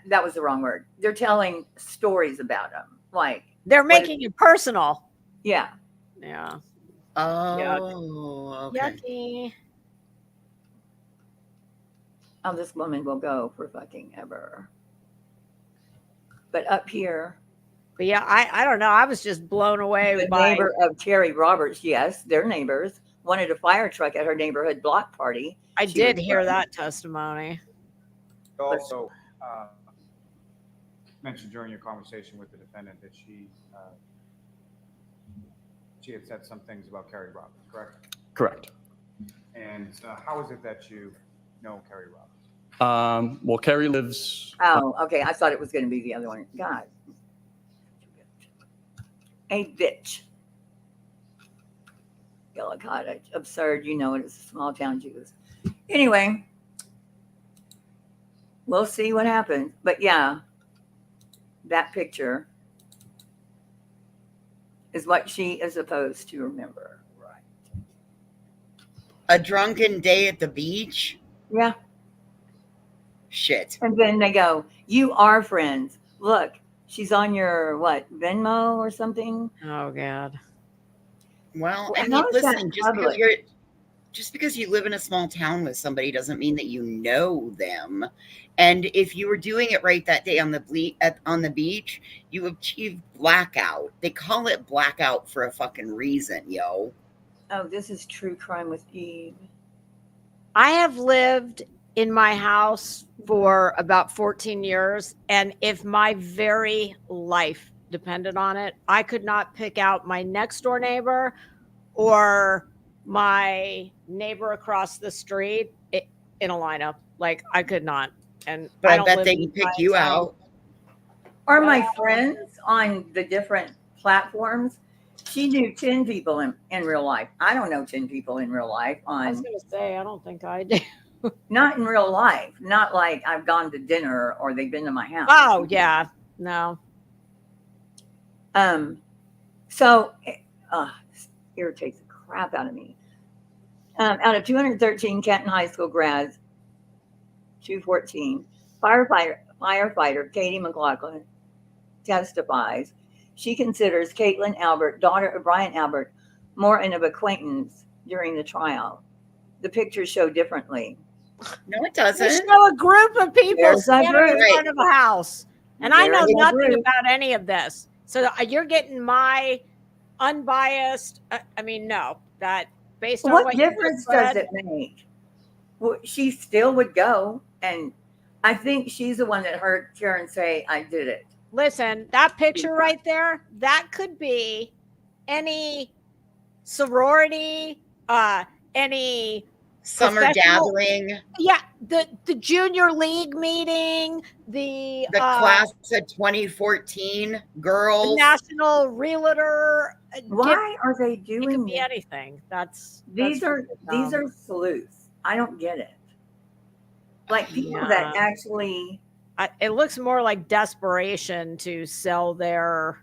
that was the wrong word. They're telling stories about them. Like they're making it personal. Yeah. Yeah. Oh, okay. Yucky. Oh, this woman will go for fucking ever. But up here. But yeah, I don't know. I was just blown away by neighbor of Terry Roberts. Yes, they're neighbors. Wanted a fire truck at her neighborhood block party. I did hear that testimony. Also mentioned during your conversation with the defendant that she had said some things about Carrie Roberts, correct? Correct. And how is it that you know Carrie Roberts? Well, Carrie lives. Oh, okay. I thought it was going to be the other one. God. A bitch. God, it's absurd. You know it. It's a small town Jews. Anyway, we'll see what happens. But yeah, that picture is what she is supposed to remember. Right. A drunken day at the beach? Yeah. Shit. And then they go, you are friends. Look, she's on your, Venmo or something? Oh, God. Well, I mean, listen, just because you live in a small town with somebody doesn't mean that you know them. And if you were doing it right that day on the beach, you achieved blackout. They call it blackout for a fucking reason, yo. Oh, this is True Crime with Eve. I have lived in my house for about 14 years. And if my very life depended on it, I could not pick out my next door neighbor or my neighbor across the street in a lineup. Like I could not. But I bet they can pick you out. Or my friends on the different platforms. She knew 10 people in real life. I don't know 10 people in real life. I was going to say, I don't think I do. Not in real life. Not like I've gone to dinner or they've been to my house. Oh, yeah. No. So this irritates the crap out of me. Out of 213 Canton High School grads, 214, firefighter Katie McLaughlin testifies she considers Caitlin Albert, daughter of Brian Albert, more an acquaintance during the trial. The pictures show differently. No, it They doesn't. show a group of people There's that standing in group. front of a house. And I know There's that nothing group. about any of this. So you're getting my unbiased. I mean, no, that based on What what you just difference does said, it make? Well, she still would go, and I think she's the one that heard Karen say, "I did it." listen, that picture right there, that could be any sorority, any Summer professional- gathering, Yeah, the junior league meeting, the class of 2014 girls. national realtor. Why are they It doing could be this? anything. These are dumb. sleuths. I don't get it. Like people that Yeah. actually. It looks more like desperation to sell their.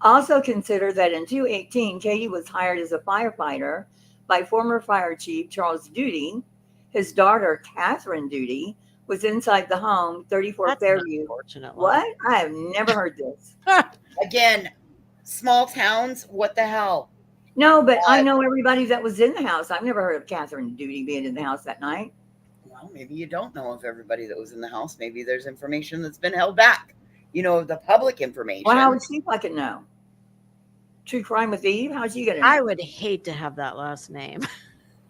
Also consider that in 2018, Katie was hired as a firefighter by former fire chief Charles Duty. His daughter, Catherine Duty, was inside the home, 34 That's Fairview. unfortunate. What? I have never heard this. Again, small towns. What the hell? No, but I know everybody that was in the house. I've never heard of Catherine Duty being in the house that night. Well, maybe you don't know of everybody that was in the house. Maybe there's information that's been held back. You know, the public information. Well, how would she fucking know? True Crime with Eve? How's she gonna know? I would hate to have that last name.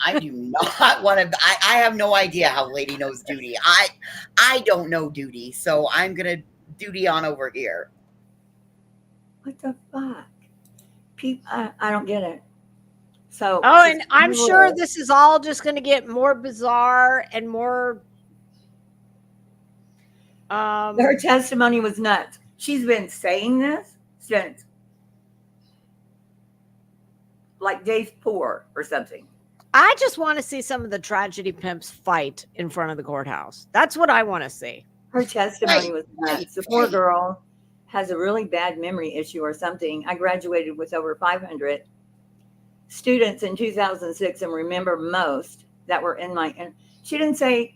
I do not want to. I have no idea how Lady knows Duty. I don't know Duty, so I'm gonna duty on over here. What the fuck? I don't get it. So Oh, and I'm sure this is all just going to get more bizarre and more. Her testimony was nuts. She's been saying this since like day 4 or something. I just want to see some of the tragedy pimps fight in front of the courthouse. That's what I want to see. Her testimony was nuts. The poor girl has a really bad memory issue or something. I graduated with over 500 students in 2006 and remember most that were in my. And she didn't say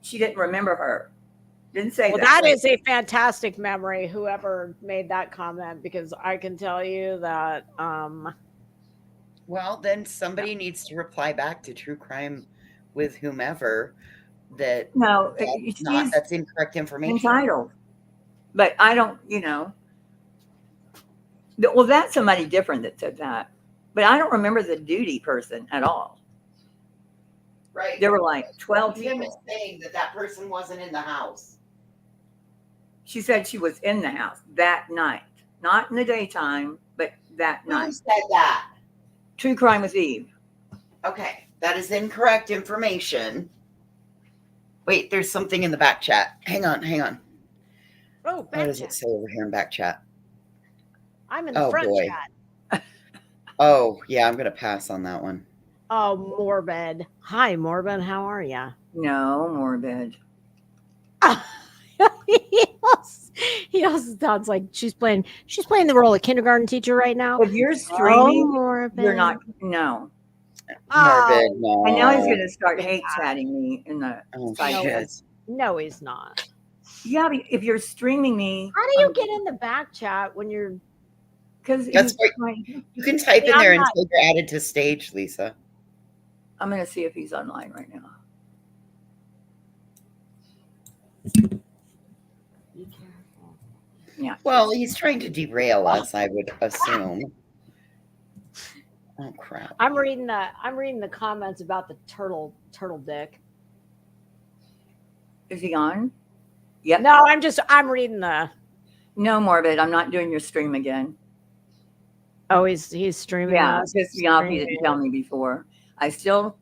she didn't remember her. Didn't say Well, that. that is a fantastic memory. Whoever made that comment, because I can tell you that. Well, then somebody needs to reply back to True Crime with whomever that No, that's incorrect information. entitled. But I don't, well, that's somebody different that said that. But I don't remember the duty person at all. Right. There were like 12 Tim is people. saying that person wasn't in the house. She said she was in the house that night. Not in the daytime, but that Who night. said that? True Crime with Eve. Okay, that is incorrect information. Wait, there's something in the back chat. Hang on. Oh, What back does chat. it say over here in back chat? I'm in the Oh, front boy. chat. Oh, yeah, I'm going to pass on that one. Oh, Morbid. Hi, Morbid. How are ya? No, morbid. He also sounds like she's playing the role of kindergarten teacher right now. If you're streaming, Morbid. you're not. No. Morbid, no. And now he's going to start hate chatting me in the side chat. No, he's not. Yeah, but if you're streaming me, How do you get in the back chat when you're? Because That's what you can type in Yeah, there I'm not- until you're added to stage, Lisa. I'm going to see if he's online right now. Yeah. Well, he's trying to derail us, I would assume. Oh crap! I'm reading the comments about the turtle dick. Is he on? Yep. No, I'm reading the. No, morbid. I'm not doing your stream again. Oh, he's streaming. Yeah, us. pissed me off. He didn't tell me before. I still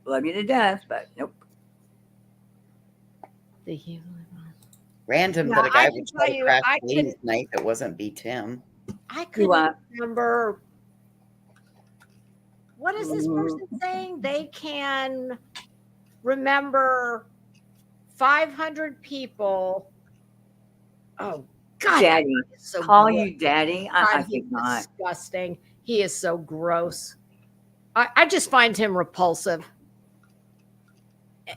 love you to death, but nope. The Hugh. Random Yeah, that a guy I would can try tell to you, crash I ladies' couldn't- night that wasn't be Tim. I couldn't remember. What is this person saying? They can remember 500 people. Oh God, Daddy. that is so Call gross. you daddy? God, I he's think not. disgusting. He is so gross. I just find him repulsive.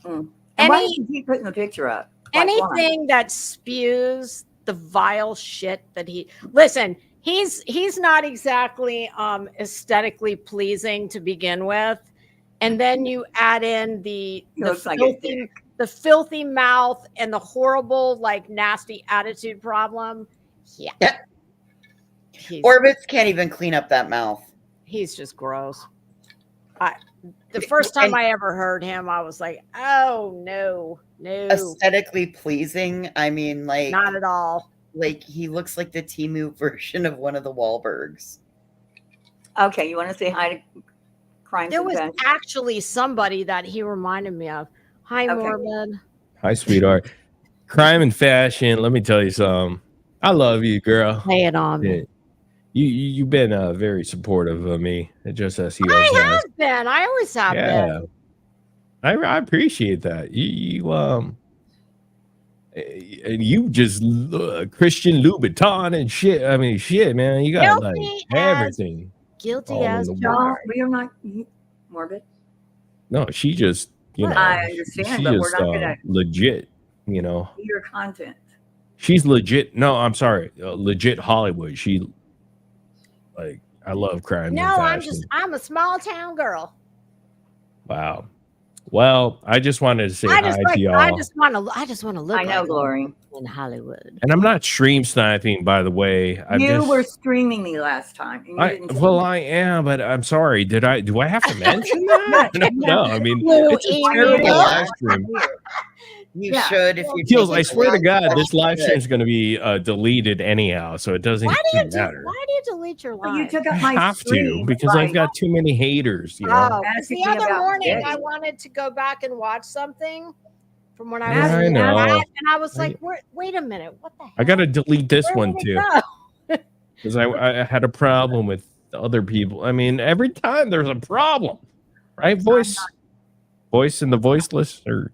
And why Any did you keep putting the picture up? Like, why? anything that spews the vile shit that listen, he's not exactly aesthetically pleasing to begin with. And then you add in the filthy mouth and the horrible, like, nasty attitude problem. Yeah. Orbits can't even clean up that mouth. He's just gross. The first time I ever heard him, I was like, oh, no. Aesthetically pleasing. I mean, like, not at all. Like, he looks like the Temu version of one of the Wahlbergs. Okay, you want to say hi to Crime There was Confession? actually somebody that he reminded me of. Hi, Mormon. Hi, sweetheart. Crime and fashion. Let me tell you something. I love you, girl. Lay it on me. You've been very supportive of me, just as he I always has. have been. I always have been. I appreciate that. You just Christian Louboutin and shit. I mean, shit, man. You got like everything. Guilty all as in the charged. world. We are not morbid. No, she just, I understand, but we're not gonna legit, you know. see your content. She's legit. No, I'm sorry. Legit Hollywood. She, like, I love crime. and No, fashion. I'm a small town girl. Wow. Well, I just wanted to say I hi just to y'all. I just want to look. I know, like Glory. in Hollywood. And I'm not stream sniping, by the way. You were streaming me last time. And you didn't well, I am, but I'm sorry. Do I have to mention that? No, I mean, it's a terrible live stream. You should if you Feels, I swear to God, this live stream is going to be deleted anyhow, so it doesn't even matter. Why do you delete your live? You took I up my have stream. to because I've got too many haters. You know. Oh, 'cause the other morning I wanted to go back and watch something from when I was Yeah, I in know. that, and I was like, wait a minute, what the hell? I got to delete this Where one did too it go? because I had a problem with the other people. I mean, every time there's a problem, right? Voice and the voiceless, or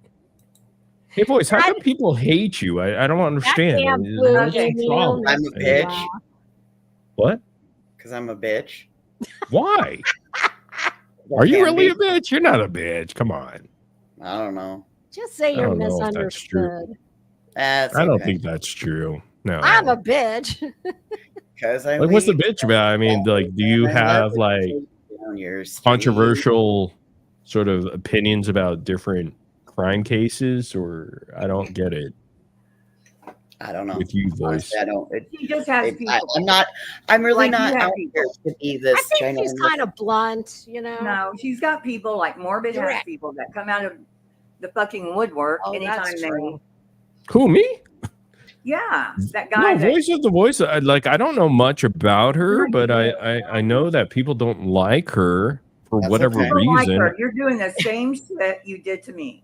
hey, voice. How come people hate you? I don't understand. damn What's blue the problem? I'm a bitch. What? Because I'm a bitch. Why? Are you really a bitch? You're not a bitch. Come on. I don't know. Just say I you're don't know if that's true. misunderstood. That's I don't okay. think that's true. No. I'm a bitch. Because I Like, what's the bitch about? I mean, like, do you have like controversial sort of opinions about different crime cases, or I don't get it. I don't know. With you, voice. Honestly, I don't. She just has people. I'm not. I'm really Like, you not have out people. here to be this. I think she's ginormous- kind of blunt, you know. No, she's got people like Morbid has Direct. people that come out of the fucking woodwork Oh, anytime that's they. true. Who, me? Yeah, that guy. No, that, voice of the voice. Like, I don't know much about her, but I know that people don't like her for That's whatever okay. you don't like reason. her. You're doing the same shit you did to me.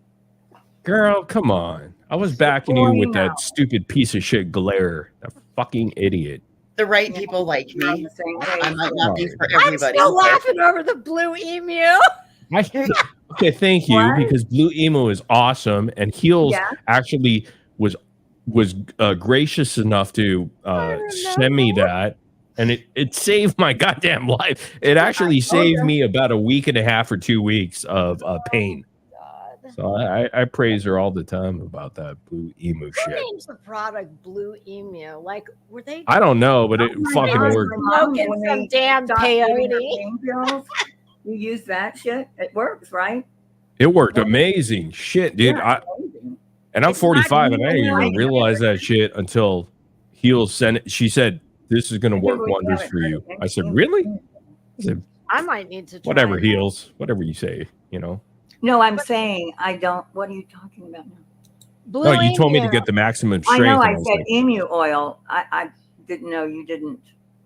Girl, come on. I was backing you boring with now. that stupid piece of shit glare. That fucking idiot. The right people like You're on me. the same I page. might not be for I'm everybody. still but- laughing over the blue emu. Okay, thank you, What? because Blue Emo is awesome, and Heels Yeah. actually was gracious enough to send me that, and it saved my goddamn life. It actually saved me about a week and a half or 2 weeks of pain. So I praise her all the time about that Blue Emu Who shit. names the product Blue Emu? Like, were they? I don't know, but it Oh my fucking God, worked. my mom, Smoking when some they damn stopped giving her peyote. pain pills, you use that shit. It works, right? It worked amazing. Shit, dude. Yeah, And I'm It's not 45, and I didn't even even realize that shit until Heels sent it. She said, "This is going to work wonders for you." I said, "Really?" I said, I might need to try "Whatever, it. Heels. Whatever you say, you know." No, I'm saying I don't. What are you talking about now? Blue No, you told me to Emu. get the maximum I strength. know. and I was said like, emu oil. I didn't know you didn't.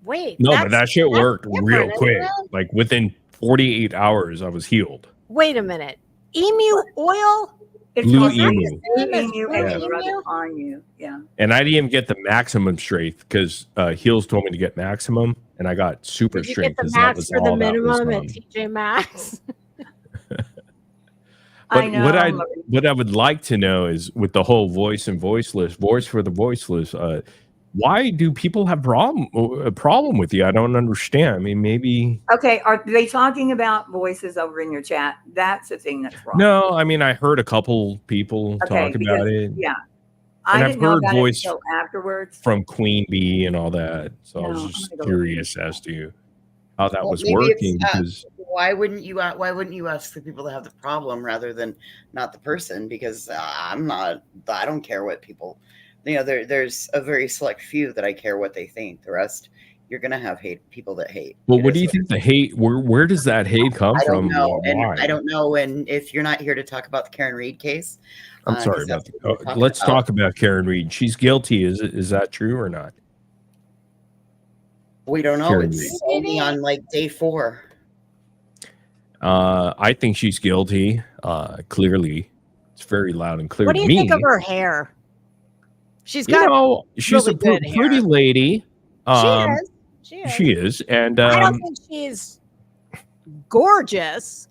Wait. no, that's- but that shit that's worked different, real isn't quick. it? Like within 48 hours, I was healed. Wait a minute. Emu oil? It's Blue called emu. Same as emu blue and rub it emu? on you. Yeah. And I didn't even get the maximum strength because Heels told me to get maximum, and I got super Did you strength get the because that max was for the all that was. minimum at TJ Maxx? But I know. what I would like to know is with the whole voice and voiceless, voice for the voiceless, why do people have a problem with you? I don't understand. I mean, maybe Okay. Are they talking about voices over in your chat? That's the thing that's wrong. no. I mean, I heard a couple people Okay, talk about because- it. Yeah. I I've didn't know heard about voice it until afterwards. from Queen Bee and all that. So I No, was I'm just gonna go curious as to how that Well, was maybe it's working because why wouldn't you ask the people that have the problem rather than not the person? Because I don't care what people, there's a very select few that I care what they think. The rest, you're gonna have people that hate. well, It what is do you think the hate where does that hate come I don't from? know, and Why? I don't know. And if you're not here to talk about the Karen Reed case, I'm sorry 'cause about that's what we're talking let's about. talk about Karen Reed. She's guilty. Is that true or not? We don't know. Karen It's Reed. only on like day 4. I think she's guilty. Clearly, it's very loud and clear What to do you me. think of her hair? She's You got know, she's really a good pretty hair. lady. She is. She is. She is, and I don't think she's gorgeous.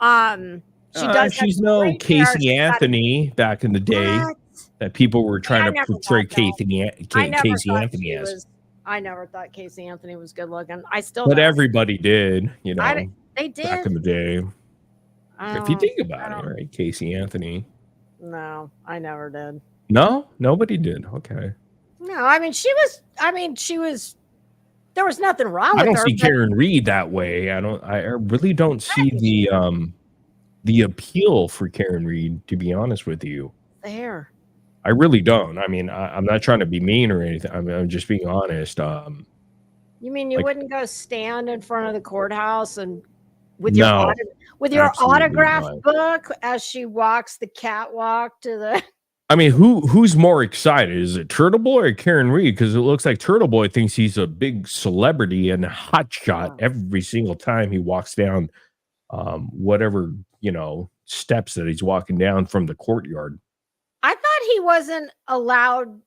She does. she's have no great hair. Casey She's got- Anthony back in the day What? that people were trying I to never portray thought I never Casey thought Anthony she as. was. I never thought Casey Anthony was good looking. I still But don't. everybody did, you know, They back did. in the day. If you Oh, think about it, right? Casey Anthony. No, I never did. No, nobody did. Okay. No, I mean she was. There was nothing wrong I with don't her. see but Karen Reed that way. I really don't see the appeal for Karen Reed, to be honest with you. the hair. I really don't. I mean, I'm not trying to be mean or anything. I'm just being honest. You mean you Like- wouldn't go stand in front of the courthouse and with your No, absolutely autograph not. book as she walks the catwalk to the I mean, who's more excited? Is it Turtle Boy or Karen Reed? Because it looks like Turtle Boy thinks he's a big celebrity and a hot shot every single time he walks down whatever, steps that he's walking down from the courtyard. I thought he wasn't allowed.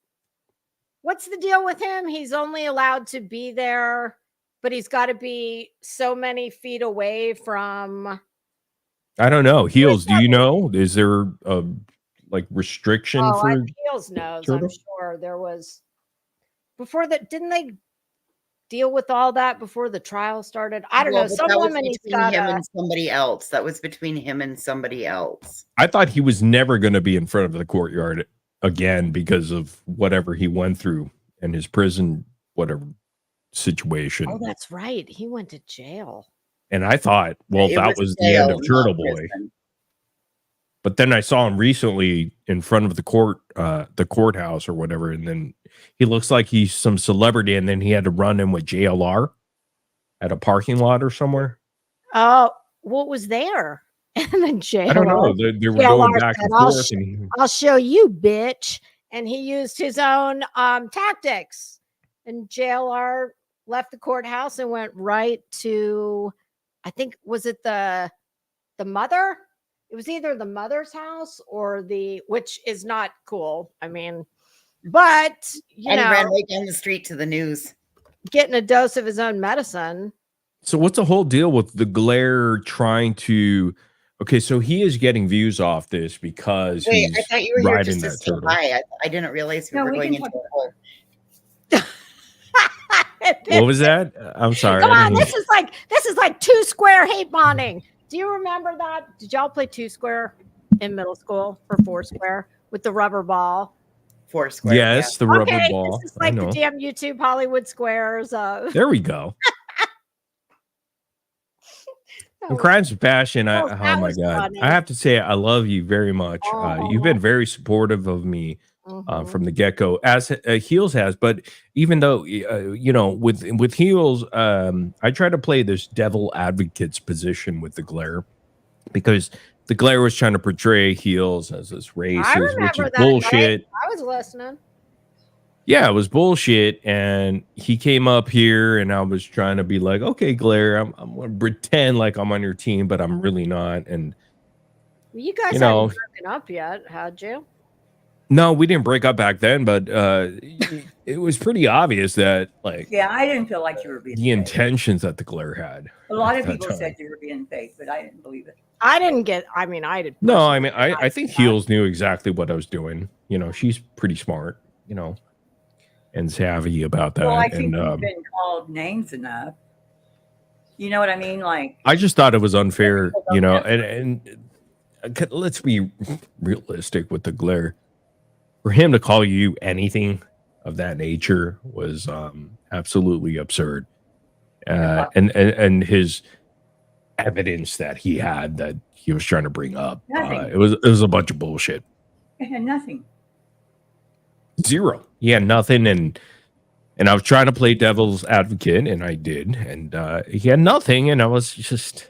What's the deal with him? He's only allowed to be there, but he's got to be so many feet away from. I don't know. Heels, do you know? Is there a restriction for Heels knows. Turtle? I'm sure there was before that. Didn't they deal with all that before the trial started? I don't know. But Some that was woman he's between got him and somebody else. That was between him and somebody else. I thought he was never going to be in front of the courtyard again because of whatever he went through in his prison, whatever situation. Oh, that's right. He went to jail. And I thought, well, It that was the end of jail, Turtle not Boy. prison. But then I saw him recently in front of the courthouse or whatever, and then he looks like he's some celebrity, and then he had to run in with JLR at a parking lot or somewhere. Oh, what was there? And then jail. I don't know. They were going back and forth, and I'll show you, bitch. And he used his own tactics. And JLR left the courthouse and went right to, I think, was it the mother? It was either the mother's house or which is not cool. I mean, but And he ran right down the street to the news. getting a dose of his own medicine. So what's the whole deal with the glare trying to? Okay, so he is getting views off this because Wait, he's I thought you were here riding just to that say turtle. hi. I didn't realize we No, were we going can into talk a whole. What was that? I'm sorry. Come I on, didn't- this is like Two Square hate bonding. Do you remember that? Did y'all play Two Square in middle school or Four Square with the rubber ball? Foursquare. Yes, the rubber Okay, ball. this is I like the know. damn YouTube Hollywood Squares. There we go. In Crimes of Passion, Oh, oh that my was God. funny. I have to say, I love you very much. You've been very supportive of me from the get-go, as Heels has. But even though, with Heels, I try to play this devil advocate's position with the glare because the glare was trying to portray Heels as this I racist, which remember is that bullshit. night. I was listening. Yeah, it was bullshit. And he came up here and I was trying to be like, okay, Glare, I'm going to pretend like I'm on your team, but I'm really not. And You guys You hadn't know- broken up yet, had you? no, we didn't break up back then, but it was pretty obvious that like Yeah, I didn't feel like you were being the intentions that the Glare had. A lot of at that people time. said you were being fake, but I didn't believe it. I didn't get, I did. No, I mean, I think Heels knew exactly what I was doing. She's pretty smart, and savvy about that. Well, I think and you've been called names enough. You know what I mean? Like, I just thought it was unfair, and let's be realistic with the Glare. for him to call you anything of that nature was absolutely absurd. And his evidence that he had that he was trying to bring up, it was a bunch of bullshit. It had nothing. Zero. He had nothing, and I was trying to play devil's advocate, and I did, and he had nothing, and I was just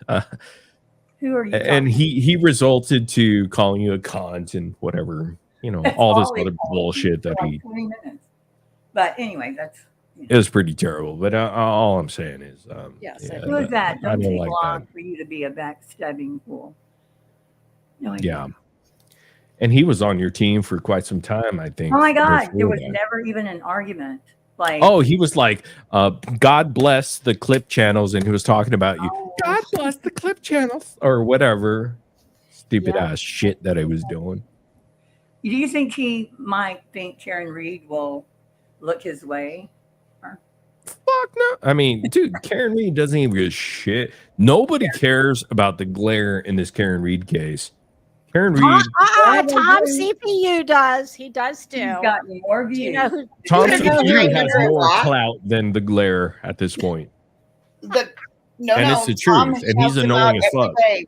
Who are you? and he resulted to calling you a cunt and whatever, all this other bullshit that like he 20 minutes. But anyway, that's it was pretty terrible. But all I'm saying is, who is that? I Don't don't take like long that. for you to be a backstabbing fool. No, I Yeah. And he was on your team for quite some time, I think. Oh my God, there before was that. never even an argument. Like, Oh, he was like, God bless the clip channels, and he was talking about you. God bless the clip channels, or whatever stupid ass shit that I was doing. do you think he might think Karen Reed will look his way? Fuck no. I mean, dude, Karen Reed doesn't even give a shit. Nobody cares about the glare in this Karen Reed case. Karen Reed. Tom CPU does. He does too. He's got more views. Do you know who? Tom You know CPU who has I more like? clout than the glare at this point. And it's the Tom truth, and he's shouts him annoying out as every fuck. day.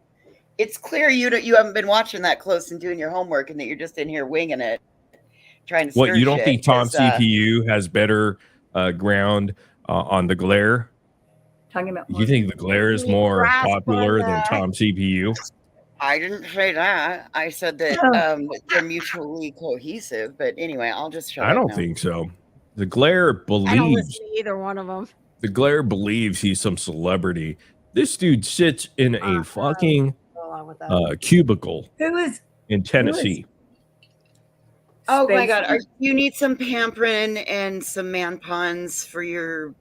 It's clear you haven't been watching that close and doing your homework, and that you're just in here winging it, trying to. What, you don't shit, think Tom 'cause, CPU has better ground on the glare? Talking about You think the glare is more grasp popular on than that. Tom CPU? I didn't say that. I said that they're mutually cohesive. But anyway, I'll just shut I up don't now. think so. The glare I don't believes listen to either one of them. the glare believes he's some celebrity. This dude sits in a fucking Go along with that. cubicle Who is in Tennessee. Oh my Space God! You need some pampering and some man puns for your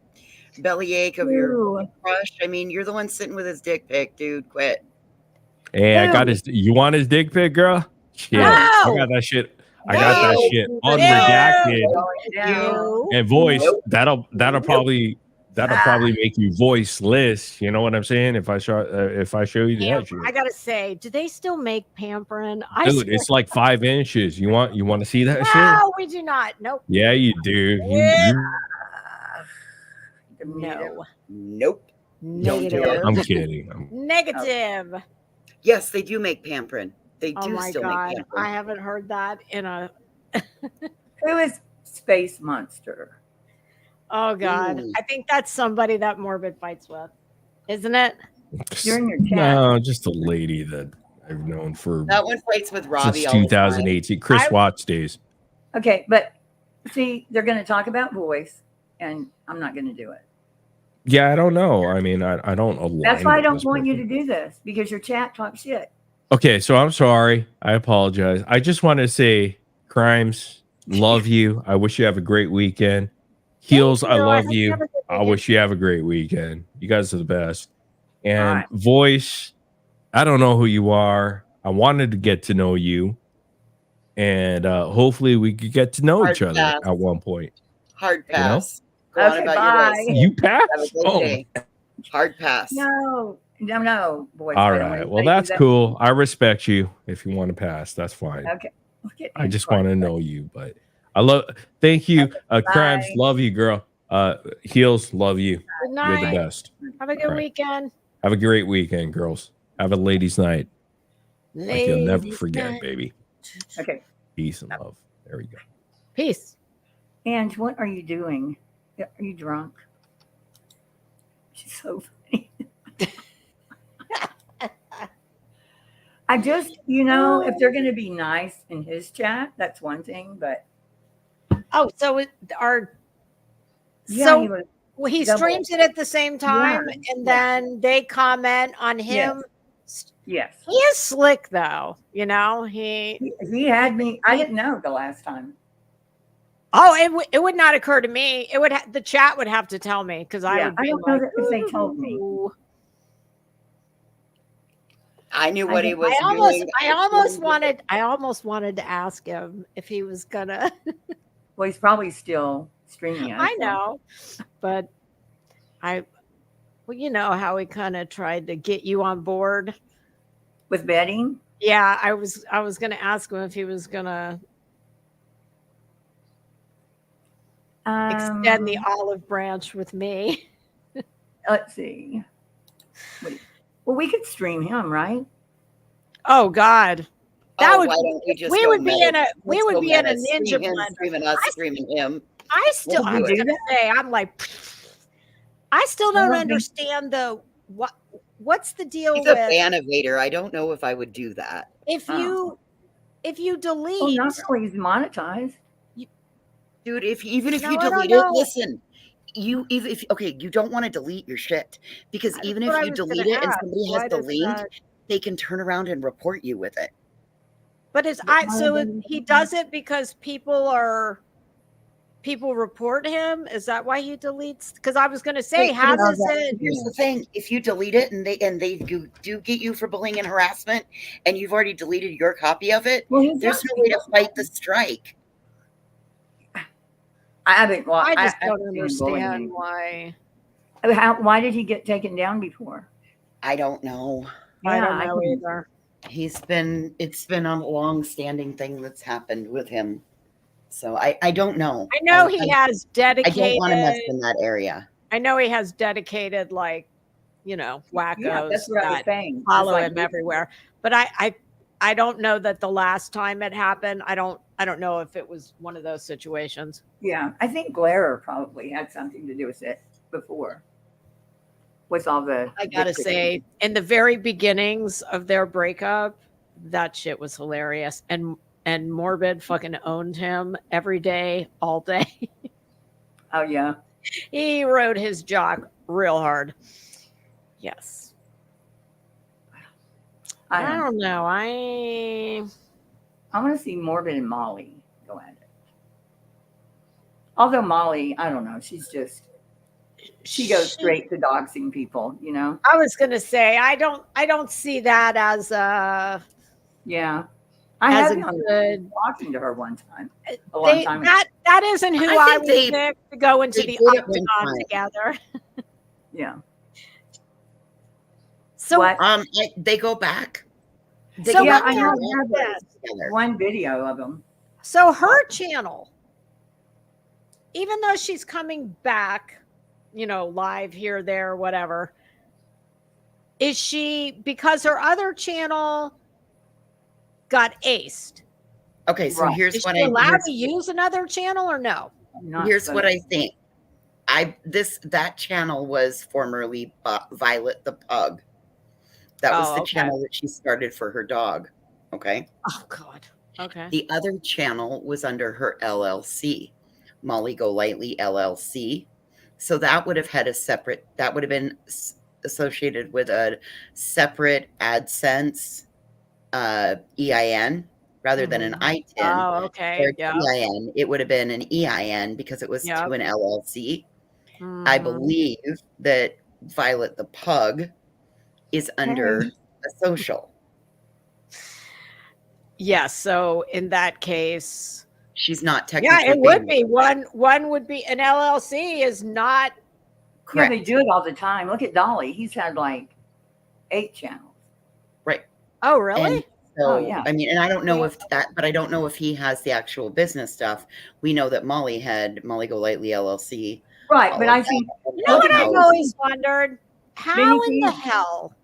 bellyache of your crush. I mean, you're the one sitting with his dick pic, dude. Quit. Hey, I got his. You want his dick pic, girl? Shit, I got that shit. I got that shit unredacted and voice. That'll probably make you voiceless. You know what I'm saying? If I show you that shit, I gotta say, do they still make pampering? dude, it's like 5 inches. You want to see that shit? No, we do not. Nope. Yeah, you do. No. Nope. Negative. I'm kidding. Negative. Yes, they do make pampering. They do Oh my still God. make pampering. I haven't heard that in a. Who is Space Monster? Oh God. Ooh. I think that's somebody that Morbid fights with, isn't it? You're in your chat. No, just a lady that I've known for That one fights with Robbie since all the time. 2018. Chris Watts days. Okay, but see, they're going to talk about voice, and I'm not going to do it. Yeah, I don't know. I mean, I don't align. That's why I with don't this want you person. to do this, because your chat talks shit. Okay, so I'm sorry. I apologize. I just want to say, Crimes, love you. I wish you have a great weekend. Heels, I love you. I wish you have a great weekend. You guys are the best. And Voice, I don't know who you are. I wanted to get to know you. And hopefully we could get to know each other at one point. Hard You know? pass. Go on Okay, about bye. your way. You pass? Have a good Oh. day. Hard pass. No, boy. All right. Well, that's cool. I respect you. If you want to pass, that's fine. Okay. I just want to know you, but thank you. Crimes, love you, girl. Heels, love you. Good You're night. the best. Have a good All right. weekend. Have a great weekend, girls. Have a ladies' night. Like you'll never Ladies' forget, night. baby. Okay. Peace and love. There we go. Peace. Ange, what are you doing? Are you drunk? She's so funny. I just, if they're going to be nice in his chat, that's one thing, but. Oh, so Yeah, so he was he double. streams it at the same time, Yeah. and then they comment on him. Yes. He is slick, though. He had me. I didn't know the last time. Oh, it would not occur to me. It would the chat would have to tell me because I would be don't know like, that if they told me. "Ooh." I knew what he was I doing. almost wanted to ask him if he was gonna. Well, he's probably still streaming. I know, but well, you know how he kind of tried to get you on board with betting. Yeah, I was gonna ask him if he was gonna extend the olive branch with me. Let's see. Well, we could stream him, right? Oh God, that Oh, would why don't we just we go would be meta? in a we Let's would go be in a meta. ninja Scream him, blender. screaming us, screaming him. I still Let's I do was it. gonna say I'm like I still I don't don't think- understand what's the deal He's a with fan evader. I don't know if I would do that. if you Oh, delete not really. He's monetized. Dude, even if No, you I don't delete it, know. listen. You even if okay, you don't want to delete your shit because That's even what if I you was gonna delete it and ask. somebody Why has the does link, that- they can turn around and report you with it. But he does it because people report him. Is that why he deletes? Because I was going to say, Wait, how but does it? Here's the thing: if you delete it and they do get you for bullying and harassment, and you've already deleted your copy of it, there's no way to fight the strike. I haven't. Well, I just I don't haven't seen bullying understand anymore. why. Why did he get taken down before? I don't know. I don't Yeah, know couldn't- either. It's been a long-standing thing that's happened with him. So I don't know. I know he has I dedicated. don't want to mess in that area. I know he has dedicated, like, wackos Yeah, that's what I was that saying. It's follow like- him everywhere. But I don't know that the last time it happened. I don't know if it was one of those situations. Yeah, I think Glare probably had something to do with it before. With all the, I gotta say, in the very beginnings of their breakup, that shit was hilarious. And Morbid fucking owned him every day, all day. Oh yeah, he rode his jock real hard. Yes. I don't know. I want to see Morbid and Molly go at it. Although Molly, I don't know, she goes straight to doxing people, I was gonna say I don't see that as a I as have a been good talking to her one time. A long time ago. that isn't who I would pick to go into they the did it one octagon time. together. Yeah. So they go back. They So go let back me to ask their you own this. together. One video of them. So her channel, even though she's coming back, live here, there, whatever, is she, because her other channel got aced? Okay, so here's is what she allowed here's- to use another channel or no? Here's what I think. That channel was formerly Violet the Pug. That was the channel that she started for her dog. Okay. Oh God. Okay. The other channel was under her LLC, Molly Golightly LLC. So that would have had that would have been associated with a separate AdSense EIN rather than an ITIN. Oh, okay. Or Yeah. EIN. It would have been an EIN because it was to an LLC. I believe that Violet the Pug is under a social. Yes. So in that case, she's not technically. Yeah, it would be one would be an LLC is not. Yeah, they do it all the time. Look at Dolly. He's had like 8 channels. Right. Oh, really? And so, Oh, yeah. I mean, and I don't know but I don't know if he has the actual business stuff. We know that Molly had Molly Golightly LLC. Right, all but of I that. think You know what I've House. always wondered? How in the Things. hell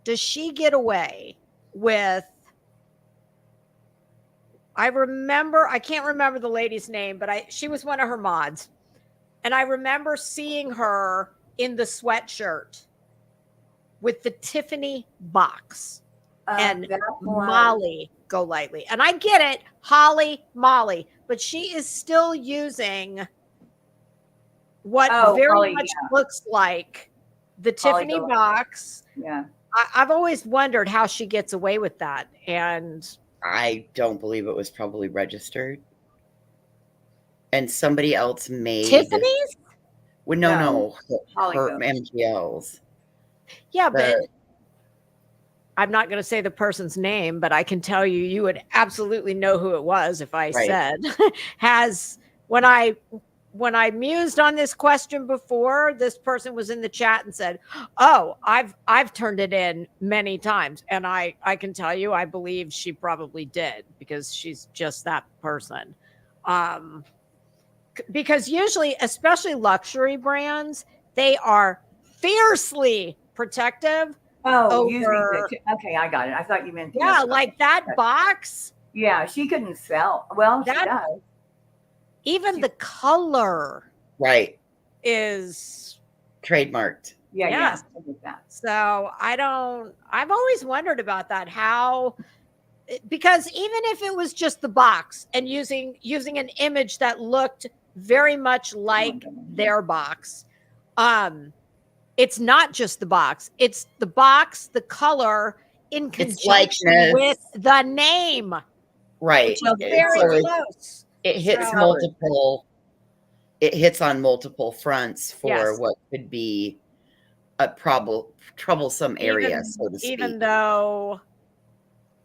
does she get away with? I can't remember the lady's name, but she was one of her mods. And I remember seeing her in the sweatshirt with the Tiffany box and that was- Molly Golightly. And I get it, Holly, Molly, but she is still using what very Holly, much yeah. looks like the Holly Tiffany Golightly. box. Yeah. I've always wondered how she gets away with that. And I don't believe it was probably registered. And somebody else made Tiffany's? Well, no, Holly her Gold. MGLs. Yeah, but The- I'm not going to say the person's name, but I can tell you would absolutely know who it was if I Right. said has when I mused on this question before, this person was in the chat and said, "Oh, I've turned it in many times." And I can tell you I believe she probably did because she's just that person. because usually, especially luxury brands, they are fiercely protective. Oh, usually over, okay, I got it. I thought you meant the yeah, other like that box. Yeah, she couldn't sell. Well, she That does. even the color Right. is Trademarked. Yeah, yes. I get that. So I've always wondered about that, how, because even if it was just the box and using an image that looked very much like their box, it's not just the box, it's the box, the color in conjunction likeness. with the name. Right. Which is very So close. it hits So- multiple. It hits on multiple fronts for Yes. what could be a troublesome area, so to speak. Even though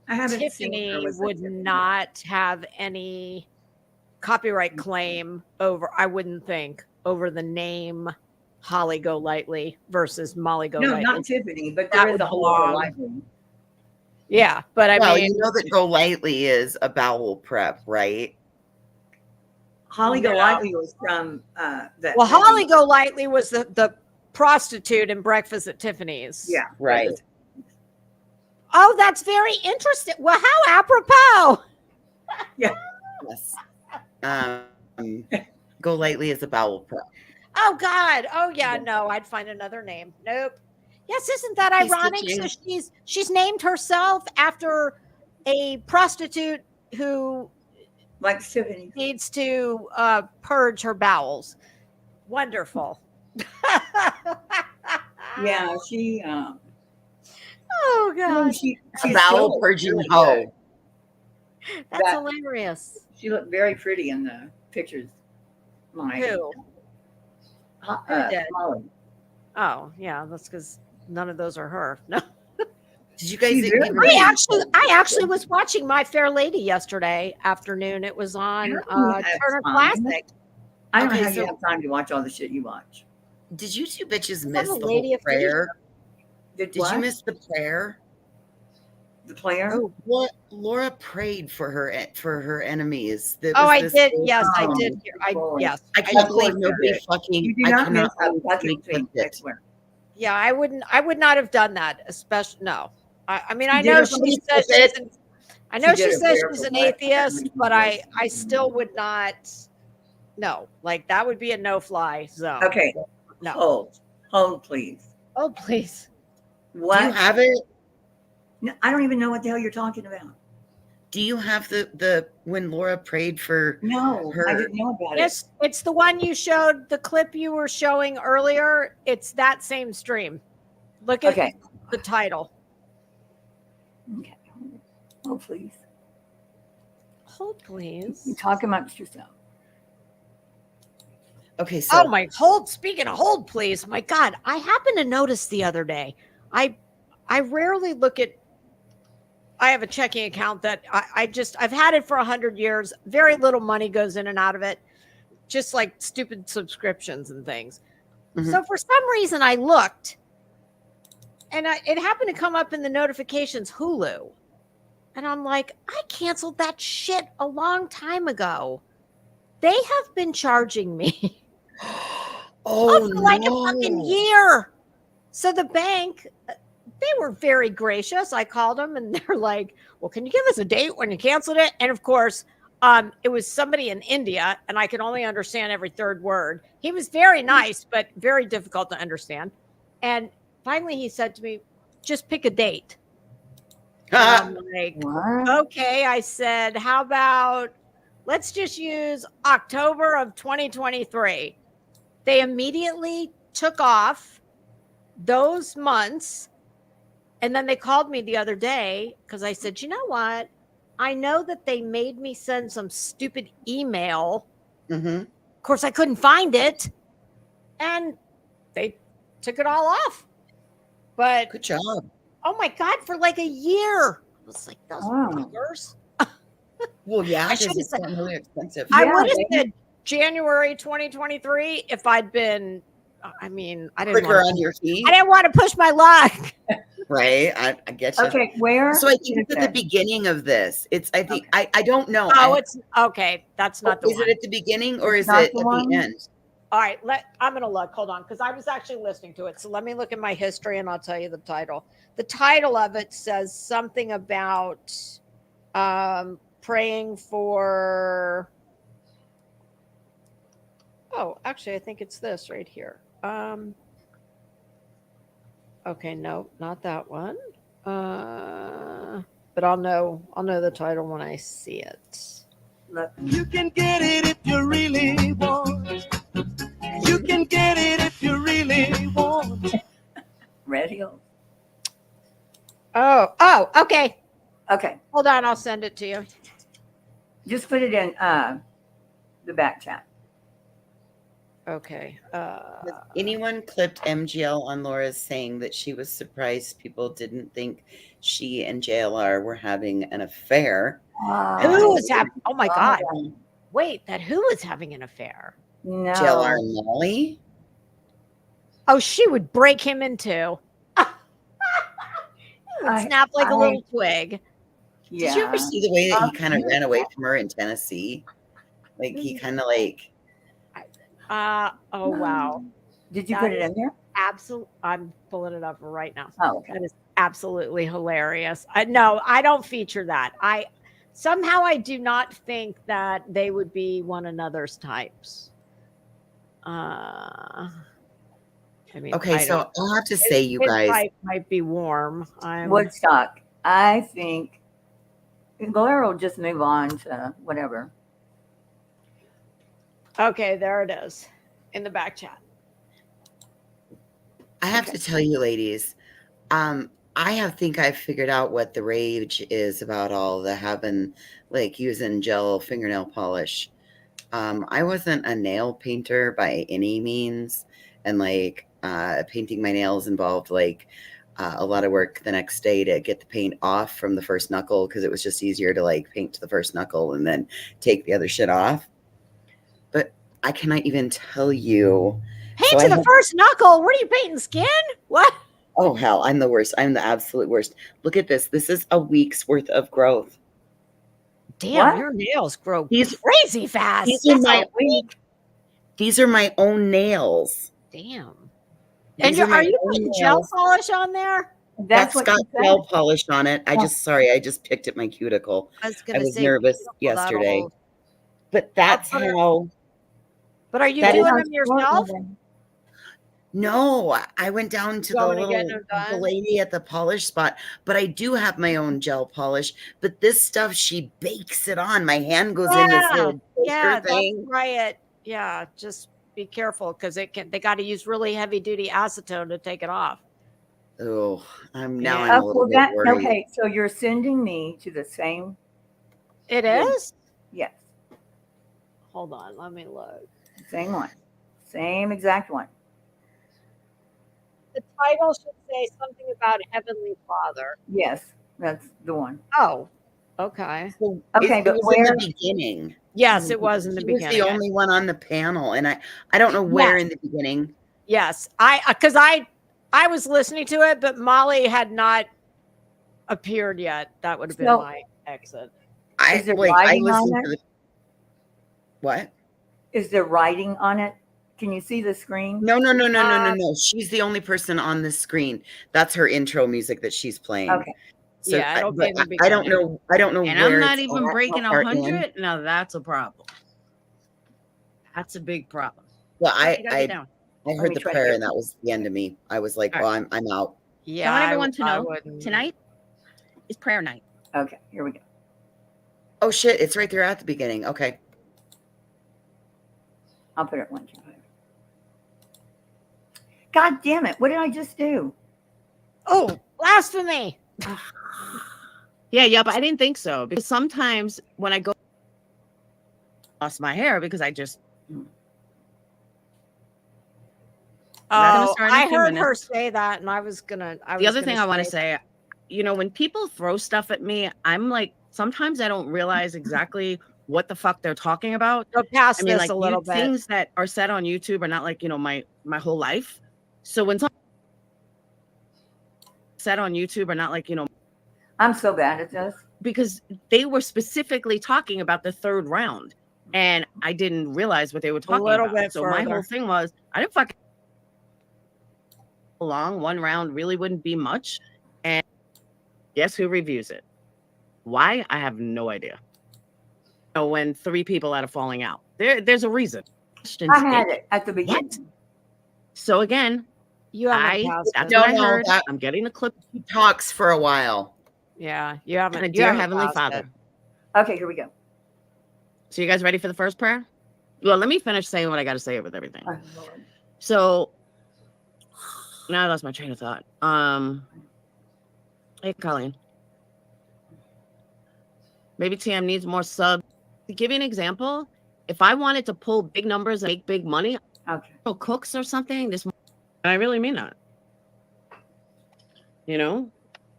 I haven't seen her Tiffany with a would Tiffany. not have any copyright claim over, I wouldn't think, over the name Holly Golightly versus Molly No, Golightly. not Tiffany, but That there is would a whole belong. library. Yeah, but I Well, mean, you know that Go Lightly is a bowel prep, right? Holly No. Golightly was from that. well, Holly Golightly was the prostitute in Breakfast at Tiffany's. Yeah, Right. Oh, that's very interesting. Well, how apropos. Yeah. Yes. Go Lightly is a bowel prep. Oh God. Oh yeah. No, I'd find another name. Nope. Yes, isn't that He's ironic? So switching. she's named herself after a prostitute who like Tiffany needs to purge her bowels. Wonderful. Yeah, she. Oh God. She's A bowel purging hoe. That's That- hilarious. She looked very pretty in the pictures. Who? Who did? Molly. Oh yeah, that's because none of those are her. No. Did you guys? She's really I actually was watching My Fair Lady yesterday afternoon. It was on How do you have Turner time? Classic. I don't know Okay, how you so- have time to watch all the shit you watch. Did you two bitches I'm miss a the lady whole of theater. prayer? Did Did what? you miss the prayer? The player? Oh, what Laura prayed for her enemies. That Oh, was I this did. whole Yes, I time. did. Yes. I Of can't course believe you nobody did. fucking. You do I not miss cannot a believe fucking nobody thing. clicked I it. swear. Yeah, I would not have done that, especially no. I mean, I She know did it she for says me. she's an, I know She she did it says for she's her an for what? atheist, but I still would not. No, like that would be a no fly zone. Okay. No. Hold, please. Oh, please. What? Do you have it? No, I don't even know what the hell you're talking about. Do you have the when Laura prayed for No, her? I didn't know about Yes, it's the one you showed, the clip you were showing earlier. It's that same stream. Look at Okay. the title. Okay. Oh, please. Hold, please. You talk amongst yourself. Okay, so Oh my hold. Speaking of hold, please. My God, I happened to notice the other day. I rarely look at. I have a checking account that I've had it for 100 years. Very little money goes in and out of it, just like stupid subscriptions and things. Mhm. So for some reason, I looked, and it happened to come up in the notifications Hulu, and I'm like, I canceled that shit a long time ago. They have been charging me. oh for like a no. fucking year. So the bank, they were very gracious. I called them and they're like, well, can you give us a date when you canceled it? And of course, it was somebody in India and I could only understand every third word. He was very nice, but very difficult to understand. And finally he said to me, just pick a date. And I'm like, What? okay. I said, how about let's just use October of 2023. They immediately took off those months. And then they called me the other day because I said, you know what? I know that they made me send some stupid email. Mm-hmm. Of course, I couldn't find it. And they took it all off. But Good job. oh my God, for like a year. I was like, those fuckers. Well, yeah, I because should've it's said- gotten really expensive. I Yeah, would have they- said January 2023 if I'd been, I mean, I didn't Quicker want on your feet. I didn't want to push my luck. Right? I get you. Okay, where? So I think is it's at the it? beginning of this. I think I don't know. Oh, it's okay. That's not the Is one. it at the beginning or It's is not it the at one? the end? All right, I'm gonna look. Hold on, because I was actually listening to it. So let me look at my history and I'll tell you the title. The title of it says something about praying for. Oh, actually, I think it's this right here. Okay, no, not that one. But I'll know the title when I see it. Look. You can get it if you really want. You can get it if you really want. Red Hills. Oh, okay. Okay. Hold on, I'll send it to you. Just put it in the back chat. Okay. Has anyone clipped MGL on Laura's saying that she was surprised people didn't think she and JLR were having an affair? Who was having? Oh my God! Wait, who was having an affair? No. JLR and Molly? Oh, she would break him in two. He would snap like a little twig. Yeah. Did you ever see the way that he kind of ran away from her in Tennessee? Like he kind of like. Oh wow. Did you put it in there? Absolutely. I'm pulling it up right now. Oh, okay. That is absolutely hilarious. No, I don't feature that. I do not think that they would be one another's types. I mean, Okay, so I'll have to say, you his guys type might be warm. Woodstock. I think Blair will just move on to whatever. Okay, there it is in the back chat. I have to tell you, ladies, I think I've figured out what the rage is about all the having, like, using gel fingernail polish. I wasn't a nail painter by any means, and like painting my nails involved like a lot of work the next day to get the paint off from the first knuckle because it was just easier to like paint to the first knuckle and then take the other shit off. But I cannot even tell you. Paint to the first knuckle. What are you painting? Skin? What? Oh hell, I'm the worst. I'm the absolute worst. Look at this. This is a week's worth of growth. Damn, your nails grow crazy fast. These are my own nails. Damn. These And are you my putting own gel nails. polish on there? That's got gel polish on it. I just picked at my cuticle. I was I gonna was say, nervous cuticle, yesterday. that'll- But that's how. But are you that doing is- them yourself? No, I went down to the Going to get little them done? the lady at the polish spot, but I do have my own gel polish. But this stuff, she bakes it on. My hand goes in this little Yeah, baker thing. that's right. Yeah, just be careful because they got to use really heavy duty acetone to take it off. Oh, I'm Yeah. a little bit worried. Okay, so you're sending me to the same. It is? Yes. Hold on, let me look. Same one. Same exact one. The title should say something about Heavenly Father. Yes, that's the one. Oh, okay. Okay, It but was where? in the beginning. Yes, it was in the She was beginning. the only one on the panel, and I don't know where in the beginning. Yes, because I was listening to it, but Molly had not appeared yet. That would have been my exit. Is there writing on listened it? to the what? Is there writing on it? Can you see the screen? No. She's the only person on the screen. That's her intro music that she's playing. Okay. So Yeah, it'll be in the I don't know. I don't know And where I'm not it's even at, breaking how far in. 100. Now that's a problem. That's a big problem. Well, You gotta get down. I Let heard me the try to prayer, get- and that was the end of me. I was like, All well, right. I'm out. Yeah, I want everyone to I know wouldn't. tonight is prayer night. Okay, here we go. Oh shit! It's right there at the beginning. Okay. I'll put it 1, 2, 5. God damn it! What did I just do? Oh, blasphemy! Yeah, but I didn't think so because sometimes when I go, lost my hair because I just. Oh, I heard her say that, and I was gonna. The other thing I want to say, when people throw stuff at me, I'm like, sometimes I don't realize exactly what the fuck they're talking about. Go past this like a little bit. Things that are said on YouTube are not like my whole life. So when said on YouTube are not like, I'm so bad at this. Because they were specifically talking about the third round. And I didn't realize what they were talking little about. bit So my whole further. thing was, I didn't fucking long. One round really wouldn't be much. And guess who reviews it? Why? I have no idea. When 3 people out of falling out, there's a reason. I had it at the beginning. What? So again, haven't passed that's it. what I No, heard. that- I'm getting the clip. He talks for a while. Yeah, you haven't. And you dear haven't Heavenly passed Father. it. Okay, here we go. So you guys ready for the first prayer? Well, let me finish saying what I got to say with everything. Oh, Lord. So now I lost my train of thought. Hey, Colleen. Maybe TM needs more subs. To give you an example, if I wanted to pull big numbers and make big money, okay, cooks or something. And I really mean that.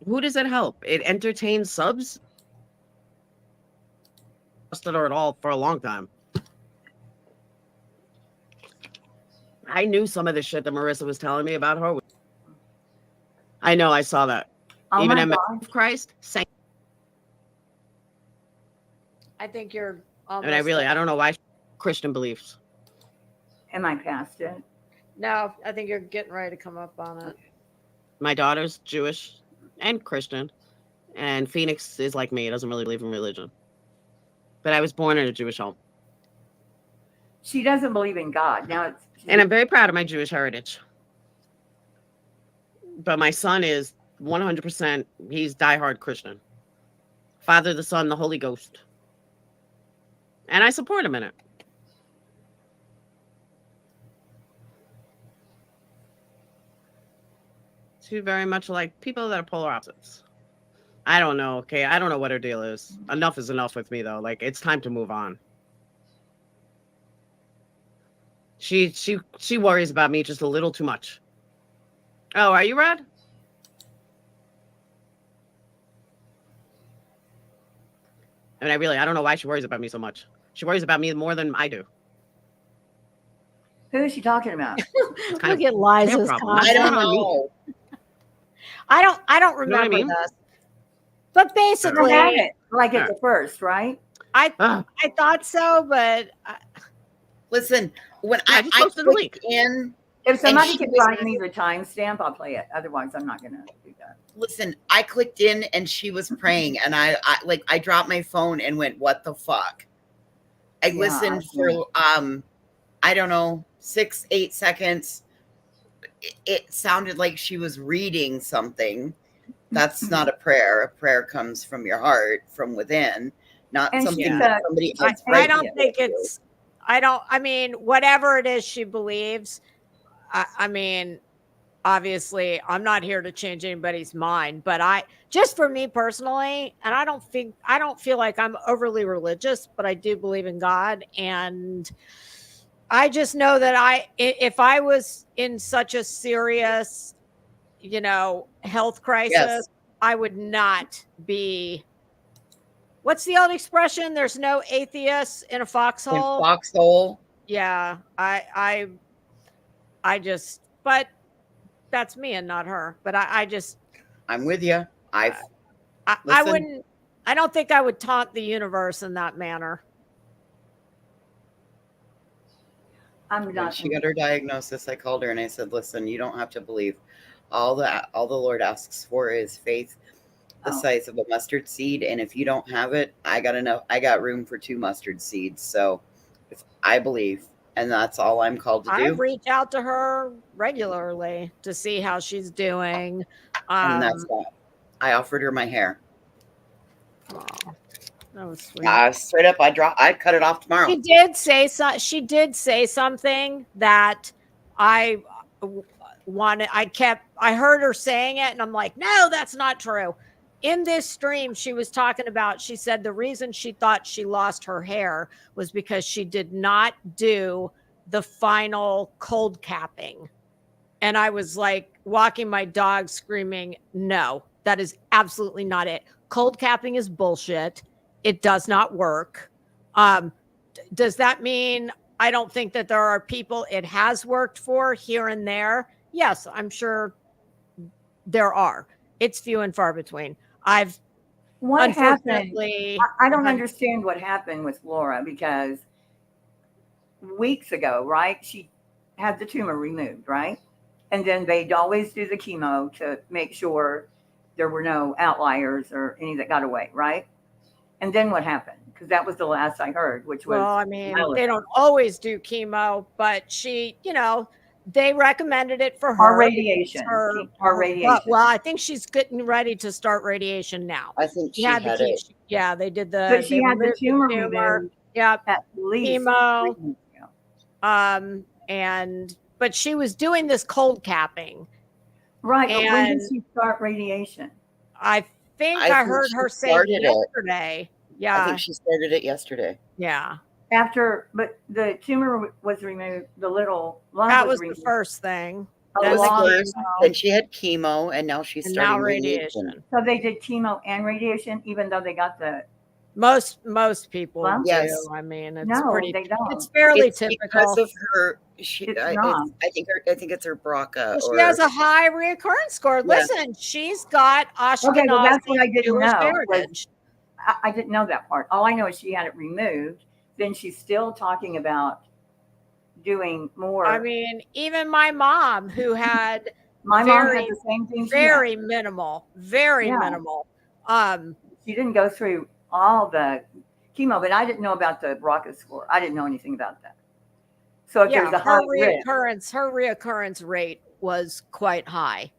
Who does it help? It entertains subs. Trusted her at all for a long time. I knew some of the shit that Marissa was telling me about her. I know, I saw that. Oh Even my at God. Christ, I think you're. I don't know why Christian beliefs. Am I past it? No, I think you're getting ready to come up on it. My daughter's Jewish and Christian, and Phoenix is like me, doesn't really believe in religion. But I was born in a Jewish home. She doesn't believe in God. Now And I'm very proud of my Jewish heritage. But my son is 100%, he's diehard Christian. Father, the Son, the Holy Ghost. And I support him in it. Two very much like people that are polar opposites. I don't know, okay? I don't know what her deal is. Enough is enough with me, though. Like, it's time to move on. She worries about me just a little too much. Oh, are you Rod? I mean, I don't know why she worries about me so much. She worries about me more than I do. Who is she talking about? Look at Liza's comment. I don't know. I don't know what I remember mean? this. But basically, I had it like at the first, right? I thought so, but Listen, when I just posted the link. in, If somebody she can was- find me the timestamp, I'll play it. Otherwise, I'm not going to do that. listen, I clicked in and she was praying, and I dropped my phone and went, "What the fuck?" I Yeah, listened for I don't know, 6-8 seconds. It sounded like she was reading something. That's not a prayer. A prayer comes from your heart, from within, not And something she's that a- somebody I, else. I don't think it's. I mean, whatever it is she believes. I mean, obviously, I'm not here to change anybody's mind, but just for me personally, and I don't feel like I'm overly religious, but I do believe in God, and I just know that if I was in such a serious, health crisis, Yes. I would not be. What's the old expression? There's no atheists in a foxhole. Foxhole. Yeah, I just, but that's me and not her. But I just, I'm with you. I Listen. wouldn't. I don't think I would taunt the universe in that manner. I'm When not. she got her diagnosis, I called her and I said, "Listen, you don't have to believe. All the Lord asks for is faith, the size of a mustard seed. And if you don't have it, I got room for 2 mustard seeds. So if I believe, and that's all I'm called to I do. reach out to her regularly to see how she's doing. And that's that. I offered her my hair. That was sweet. Straight up, I cut it off tomorrow. She did say something that I wanted. I heard her saying it, and I'm like, no, that's not true. In this stream, she was talking about, she said the reason she thought she lost her hair was because she did not do the final cold capping. And I was like walking my dog screaming, no, that is absolutely not it. Cold capping is bullshit. It does not work. Does that mean I don't think that there are people it has worked for here and there? Yes, I'm sure there are. it's few and far between. I've What happened? unfortunately, I don't understand what happened with Laura because weeks ago, right? She had the tumor removed, right? And then they'd always do the chemo to make sure there were no outliers or any that got away, right? And then what happened? Because that was the last I heard, which was well, I mean, relevant. they don't always do chemo, but she, they recommended it for her. Or radiation. Or radiation. Well, I think she's getting ready to start radiation now. I think she had it. Yeah, they did the. But she they had the removed tumor removed. Yeah, At least chemo. 3 months ago. But she was doing this cold capping. Right. But when did And she start radiation? I think I heard her say yesterday. Yeah. I think she started it yesterday. Yeah. But the tumor was removed. The little lump That was removed. the first thing. That was long the first. ago. Then she had chemo, and now she's And starting now radiation. radiation. So they did chemo and radiation, even though they got the. Most people Lump? Yes. do. I mean, it's No, pretty. they don't. It's fairly It's typical. because of her. It's not. I think it's her BRCA. Well, she has a high reoccurrence score. Yeah. Listen, she's got Ashkenazi Okay, well, that's what I didn't Jewish know. heritage. I didn't know that part. All I know is she had it removed. Then she's still talking about doing more. I mean, even my mom, who had my mom had the same thing. very minimal, very Yeah. minimal. She didn't go through all the chemo, but I didn't know about the BRCA score. I didn't know anything about that. So if there's a high risk, her reoccurrence rate was quite high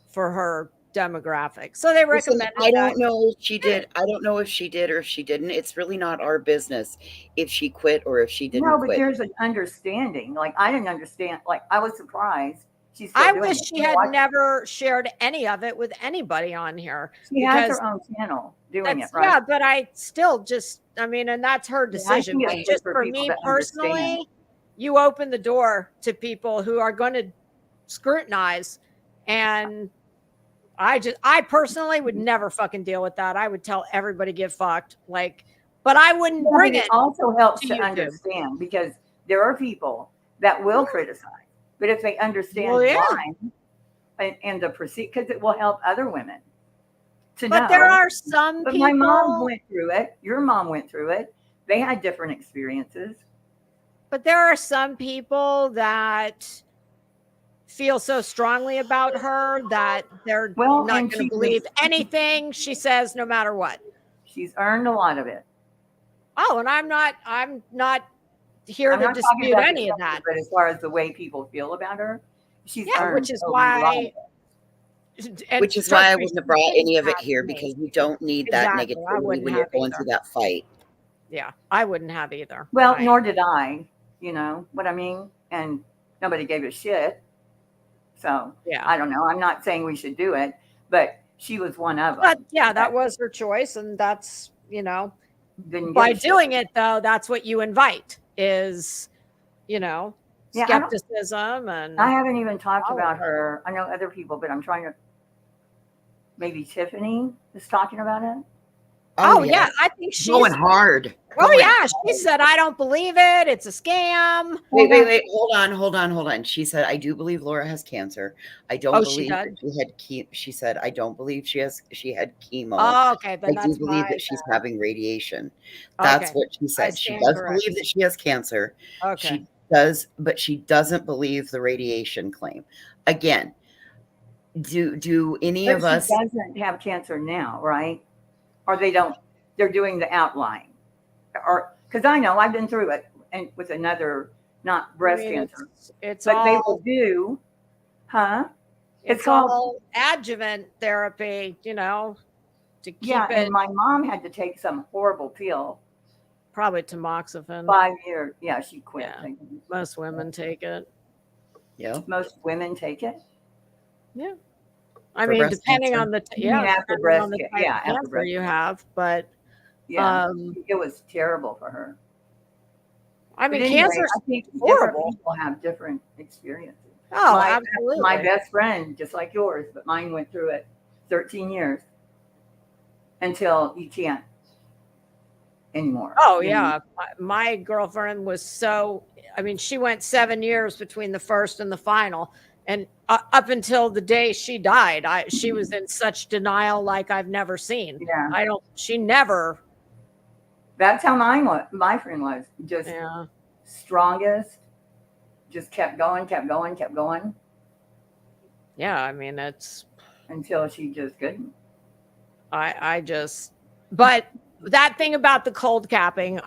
for her demographic. So they Listen, recommended. I don't know if she did. I don't know if she did or if she didn't. It's really not our business if she quit or if she didn't no, but quit. there's an understanding. Like I didn't understand. Like I was surprised. She's. I wish she had never shared any of it with anybody on here. She has her own channel doing it, right? Yeah, but I still just, I mean, and that's her decision. think But it's just good for for people me to personally, understand. you open the door to people who are going to scrutinize. And I personally would never fucking deal with that. I would tell everybody get fucked. Like, but I wouldn't bring it. Also helps to YouTube. understand because there are people that will criticize, but if they understand why and the proceed, because it will help other women to know. But there are some But people. my mom went through it. Your mom went through it. They had different experiences. But there are some people that feel so strongly about her that they're not going to believe anything she says, no matter what. She's earned a lot of it. Oh, and I'm not here I'm to not talking dispute about any of the that. But as far as the way people feel about her, she's earned which is a lot of why. it. Which is why I wouldn't have brought any of it here because you don't need that Exactly. I negativity wouldn't when you're have going either. through that fight. Yeah, I wouldn't have either. Well, nor did I. You know what I mean? And nobody gave a shit. So yeah, I don't know. I'm not saying we should do it, but she was one of them. But yeah, that was her choice, and that's Didn't by give a shit. doing it though, that's what you invite is, Yeah, skepticism and. I haven't even talked Oh. about her. I know other people, but I'm trying to. Maybe Tiffany is talking about it. Oh yeah, I think she's going hard. Oh Going yeah, she said, "I don't believe it. It's a scam." Wait. Hold on. She said, "I do believe Laura has cancer. I don't Oh, she believe that does? she had She said, "I don't believe she had chemo. Oh, okay, then I do that's believe my that she's having radiation." That's Okay. what she I said. She stand does corrected. believe that she has cancer. Okay. She does, but she doesn't believe the radiation claim. Again, do any But of us? she doesn't have cancer now, right? Or they don't. They're doing the outline, or because I know I've been through it, and with another, not breast cancer. It's but they all- will do, huh? It's all adjuvant therapy, to keep Yeah, it. and my mom had to take some horrible pill. Probably tamoxifen. 5 years. Yeah, she quit. Yeah. Most women take it. Yeah. Most women take it. Yeah. I For mean, breast depending cancer? on the You mean after depending breast on the ca- type yeah, of after cancer breast you cancer. have, but Yeah, um, it was terrible for her. I mean, But anyway, cancer's I think horrible. different people have different experiences. Oh, my, absolutely. My best friend, just like yours, but mine went through it 13 years until you can't anymore. Oh You know? yeah, my girlfriend was so. I mean, she went 7 years between the first and the final, And up until the day she died, she was in such denial like I've never seen. Yeah. She never. That's how my friend was. Just strongest. Just kept going. Yeah, I mean, it's until she just couldn't. But that thing about the cold capping,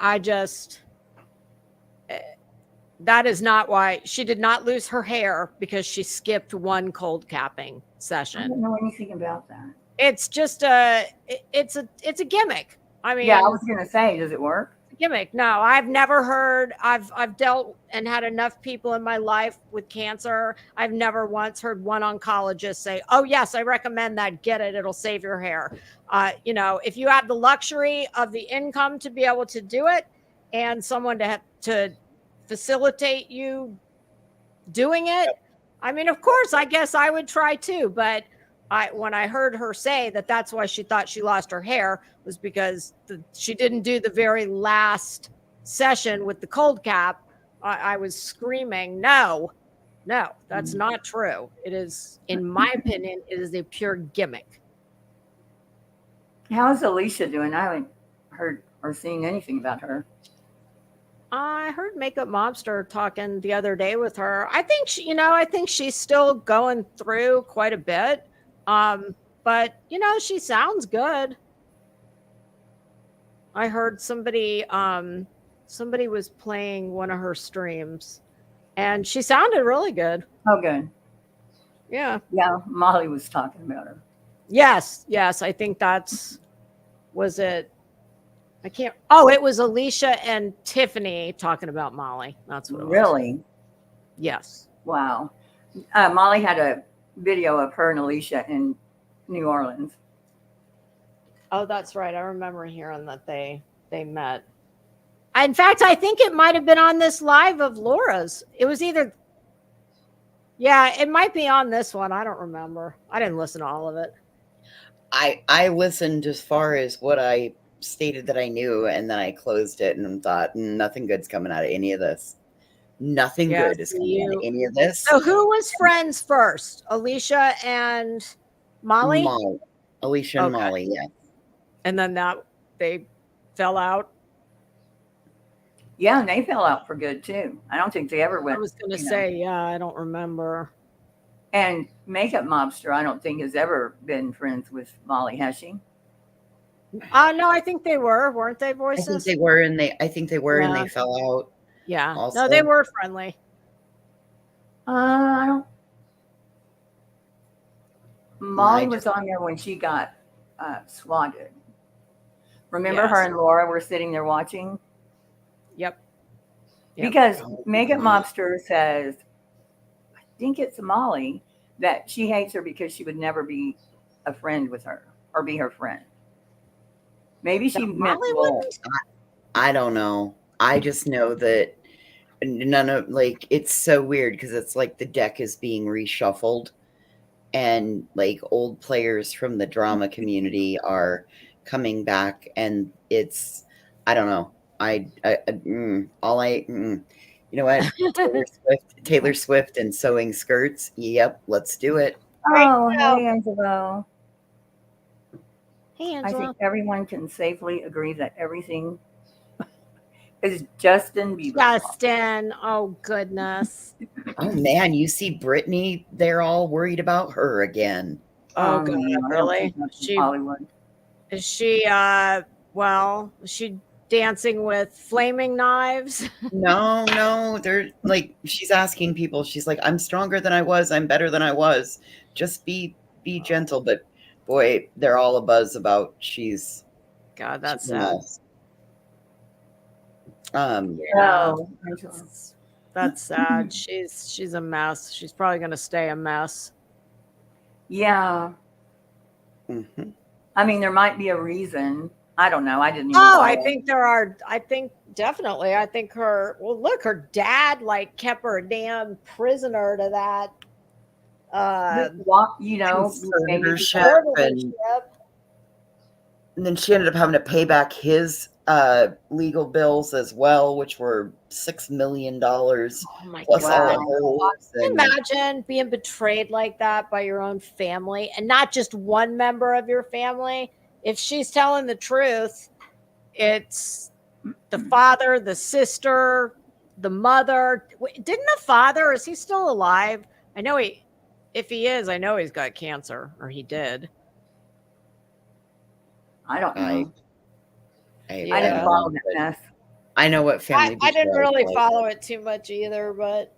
that is not why she did not lose her hair, because she skipped one cold capping session. I don't know anything about that. It's just it's a gimmick. I mean, yeah, I was gonna say, does it work? Gimmick. No, I've never heard. I've dealt and had enough people in my life with cancer. I've never once heard one oncologist say, "Oh yes, I recommend that. Get it. It'll save your hair." If you have the luxury of the income to be able to do it, and someone to facilitate you doing it, I mean, of course, I guess I would try too. But when I heard her say that that's why she thought she lost her hair, was because she didn't do the very last session with the cold cap, I was screaming, no, that's not true. It is, in my opinion, it is a pure gimmick. How's Alicia doing? I haven't heard or seen anything about her. I heard Makeup Mobster talking the other day with her. I think she's still going through quite a bit. But she sounds good. I heard somebody was playing one of her streams and she sounded really good. Oh, good. Yeah. Yeah. Molly was talking about her. Yes. I think was it? It was Alicia and Tiffany talking about Molly. That's what it was. Really? Yes. Wow. Molly had a video of her and Alicia in New Orleans. Oh, that's right. I remember hearing that they met. In fact, I think it might have been on this live of Laura's. It was either, it might be on this one. I don't remember. I didn't listen to all of it. I listened as far as what I stated that I knew, and then I closed it and thought nothing good's coming out of any of this. Nothing good is coming out of any of this. So who was friends first? Alicia and Molly? Alicia and Molly, yeah. And then they fell out? Yeah, and they fell out for good too. I don't think they ever went. I was going to say, I don't remember. And Makeup Mobster, I don't think has ever been friends with Molly, has she? No, I think they weren't they, Voices? I think they were, and they fell out. Yeah. Also. No, they were friendly. I don't. Molly was on there when she got swatted. Remember her and Laura were sitting there watching? Yep. Because Makeup Mobster says, I think it's Molly, that she hates her because she would never be a friend with her or be her friend. Maybe she meant I don't know. I just know that it's so weird because it's like the deck is being reshuffled and like old players from the drama community are coming back, and it's, I don't know. You know what? Taylor Swift and sewing skirts. Yep. Let's do it. Oh, hey, Angelo. Hey, I Angela. think everyone can safely agree that everything is Justin Bieber. Justin. Oh, goodness. Oh, man. You see Brittany, they're all worried about her again. Oh, God. Really? Hollywood. Is she, is she dancing with flaming knives? No. They're like, she's asking people, she's like, I'm stronger than I was. I'm better than I was. Just be gentle. But boy, they're all abuzz about God, that's sad. That's sad. She's a mess. She's probably going to stay a mess. Yeah. Mm-hmm. I mean, there might be a reason. I don't know. I didn't even I think there are. I think definitely. I think her dad kept her a damn prisoner to that. Conservatorship, and then she ended up having to pay back his legal bills as well, which were $6 million Oh my plus all the God. holds. Can you And imagine being betrayed like that by your own family, and not just one member of your family? If she's telling the truth, it's the father, the sister, the mother. Didn't the father, is he still alive? I know if he is, I know he's got cancer, or he did. I don't know. I didn't don't follow know, that but mess. I know what family I didn't betrayal is really like. follow it too much either, but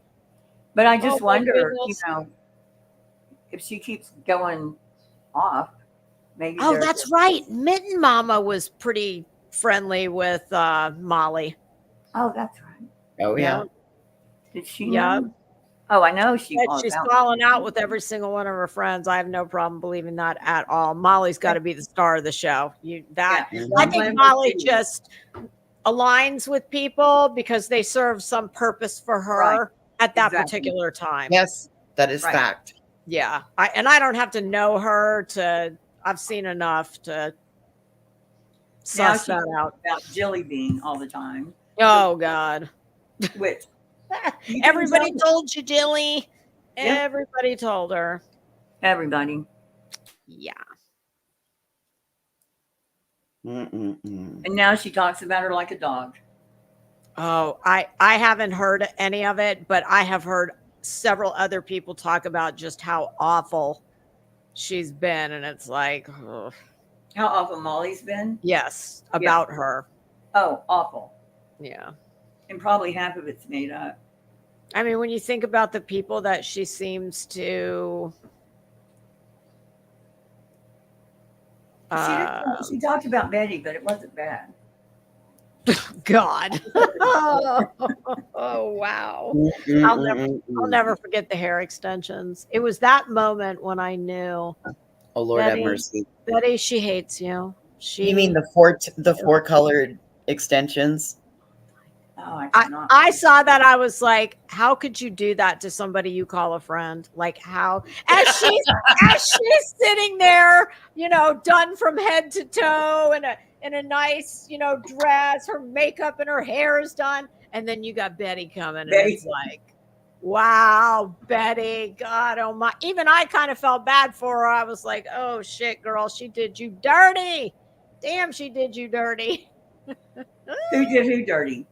I just oh my wonder, goodness. if she keeps going off, maybe Oh, there's that's right. Mitten Mama was pretty friendly with Molly. Oh, that's right. Oh, yeah. Did she Yeah. know? Oh, I know she Said falls she's out. falling out with every single one of her friends. I have no problem believing that at all. Molly's got to be the star of the show. I think Molly just aligns with people because they serve some purpose for her at that particular time. Yes, that is Right. fact. Yeah. I don't have to know her I've seen enough to Now suss she that talks out. about Jelly Bean all the time. Oh God. Which Everybody told you, Jilly. Yep. Everybody told her. Everybody. Yeah. And now she talks about her like a dog. Oh, I haven't heard any of it, but I have heard several other people talk about just how awful she's been, and it's like, ugh. How awful Molly's been? Yes, about her. Oh, awful. Yeah. And probably half of it's made up. I mean, when you think about the people that she seems to She talked about Betty, but it wasn't bad. God. Oh wow. I'll never forget the hair extensions. It was that moment when I knew. Oh Lord have Betty, mercy. Betty, she hates you. You mean the four colored extensions? Oh, I saw that. I was like, how could you do that to somebody you call a friend? Like how, as she's sitting there, done from head to toe in a nice, dress, her makeup and her hair is done. And then you got Betty coming and it's like, wow, Betty, God, oh my, even I kind of felt bad for her. I was like, oh shit, girl, she did you dirty. Damn, she did you dirty. Who did who dirty?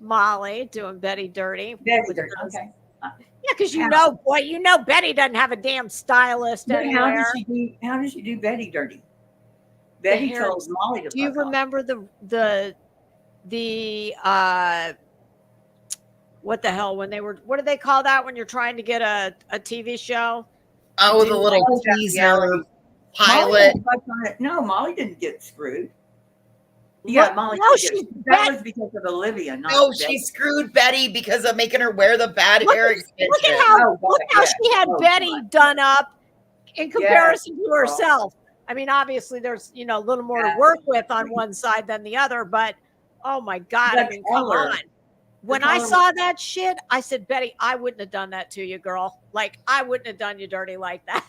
Molly doing Betty dirty. Betty dirty. Okay. Yeah, because Betty doesn't have a damn stylist But anywhere. How did she do Betty dirty? Betty told Molly to. Do you remember the what the hell when they were? What do they call that when you're trying to get a TV show? Oh, the little teaser pilot. No, Molly didn't get screwed. Yeah, Molly. No, that was because of Olivia. No, she screwed Betty because of making her wear the bad hair extension. Look at how she had Betty done up in comparison to herself. I mean, obviously, there's a little more to work with on one side than the other, but oh my God, I mean, come on. When I saw that shit, I said, Betty, I wouldn't have done that to you, girl. Like, I wouldn't have done you dirty like that.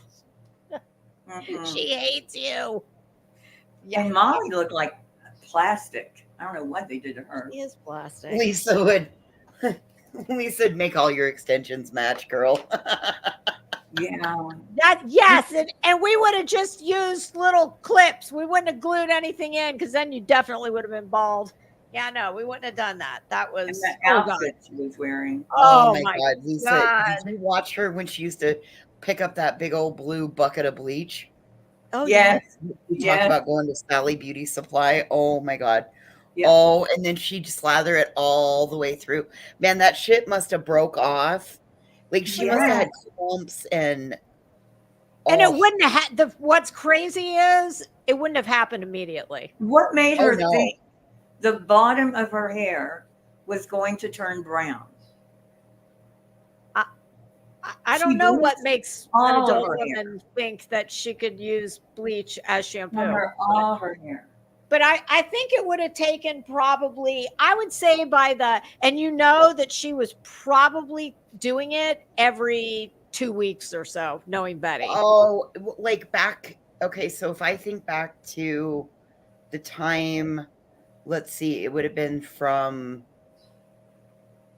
She hates you. Yeah, and Molly looked like plastic. I don't know what they did to her. She is plastic. Lisa would make all your extensions match, girl. Yeah. Yes, and we would have just used little clips. We wouldn't have glued anything in because then you definitely would have been bald. Yeah, no, we wouldn't have done that. That was and that outfit she was wearing. Oh my God, Lisa! Did you watch her when she used to pick up that big old blue bucket of bleach? Oh yes. We talked about going to Sally Beauty Supply. Oh my God. Yep. Oh, and then she'd slather it all the way through. Man, that shit must have broke off. Like she must have had clumps and it wouldn't have had what's crazy is it wouldn't have happened immediately. What made her think the bottom of her hair was going to turn brown? I don't know what makes an adult woman think that she could use bleach as shampoo. All her hair. But I think it would have taken probably, I would say and that she was probably doing it every 2 weeks or so, knowing Betty. Oh, like back. Okay, so if I think back to the time let's see, it would have been from,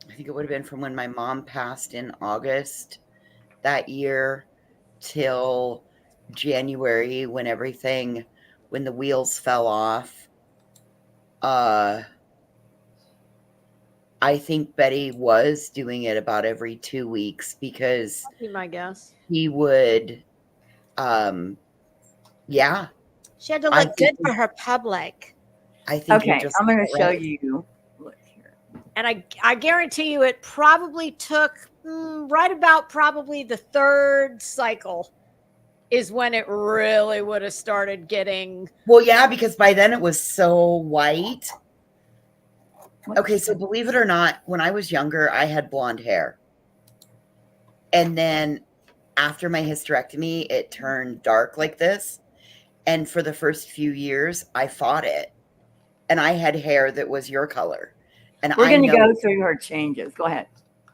I think it would have been from when my mom passed in August that year till January when when the wheels fell off. I think Betty was doing it about every 2 weeks because That'd be my guess. he would, yeah. She had to I look think good for her public. I think you're Okay, just I'm going to show right. you. And I guarantee you it probably took right about probably the third cycle is when it really would have started getting. Well, yeah, because by then it was so white. Okay, so believe it or not, when I was younger, I had blonde hair. And then after my hysterectomy, it turned dark like this. And for the first few years, I fought it. And I had hair that was your color. And We're I going to know, go through her changes. Go ahead.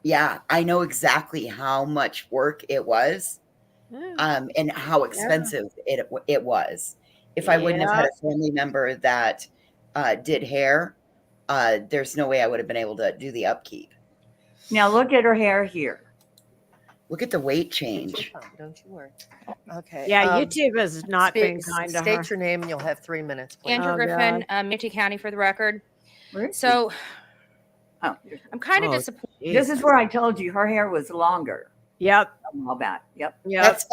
yeah, I know exactly how much work it was, and how expensive it was. If I wouldn't have had a family member that did hair, there's no way I would have been able to do the upkeep. Now look at her hair here. Look at the weight change. Don't you worry. Okay. Yeah, YouTube has not been kind to her. State your name and you'll have 3 minutes. Please. Andrew Griffin, Manatee County for the record. So I'm kind of disappointed. This is where I told you her hair was longer. Yep. All that. Yep. That's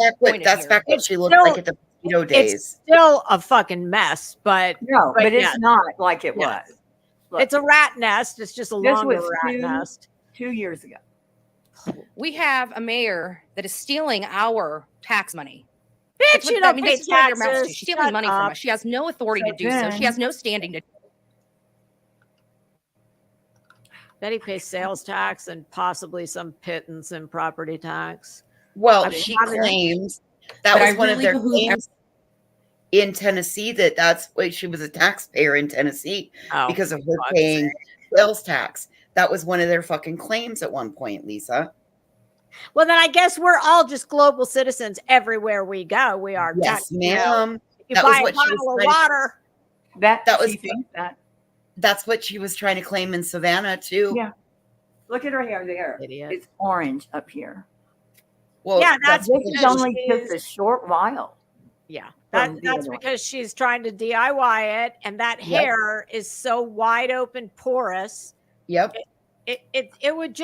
back what she looked like at the Speedo days. It's still a fucking mess, but but it's not like it was. Look, it's a rat nest. It's just a this longer was rat nest. 2 years ago. We have a mayor that is stealing our tax money. Bitch, you don't pay that's what your mouth taxes. to. She's stealing money from us. She has no authority to do so. She has no standing to. Betty pays sales tax and possibly some pittance and property tax. Well, she claims that was one of their claims in Tennessee, that's why she was a taxpayer in Tennessee because of her paying sales tax. That was one of their fucking claims at one point, Lisa. Well, then I guess we're all just global citizens everywhere we go. We are. Yes, ma'am. You buy a bottle of water. That's what she was trying to claim in Savannah too. Yeah. Look at her hair there. Idiot. It's orange up here. Well, yeah, this is only just a short while. Yeah, that's because she's trying to DIY it, and that hair is so wide open, porous. Yep. It would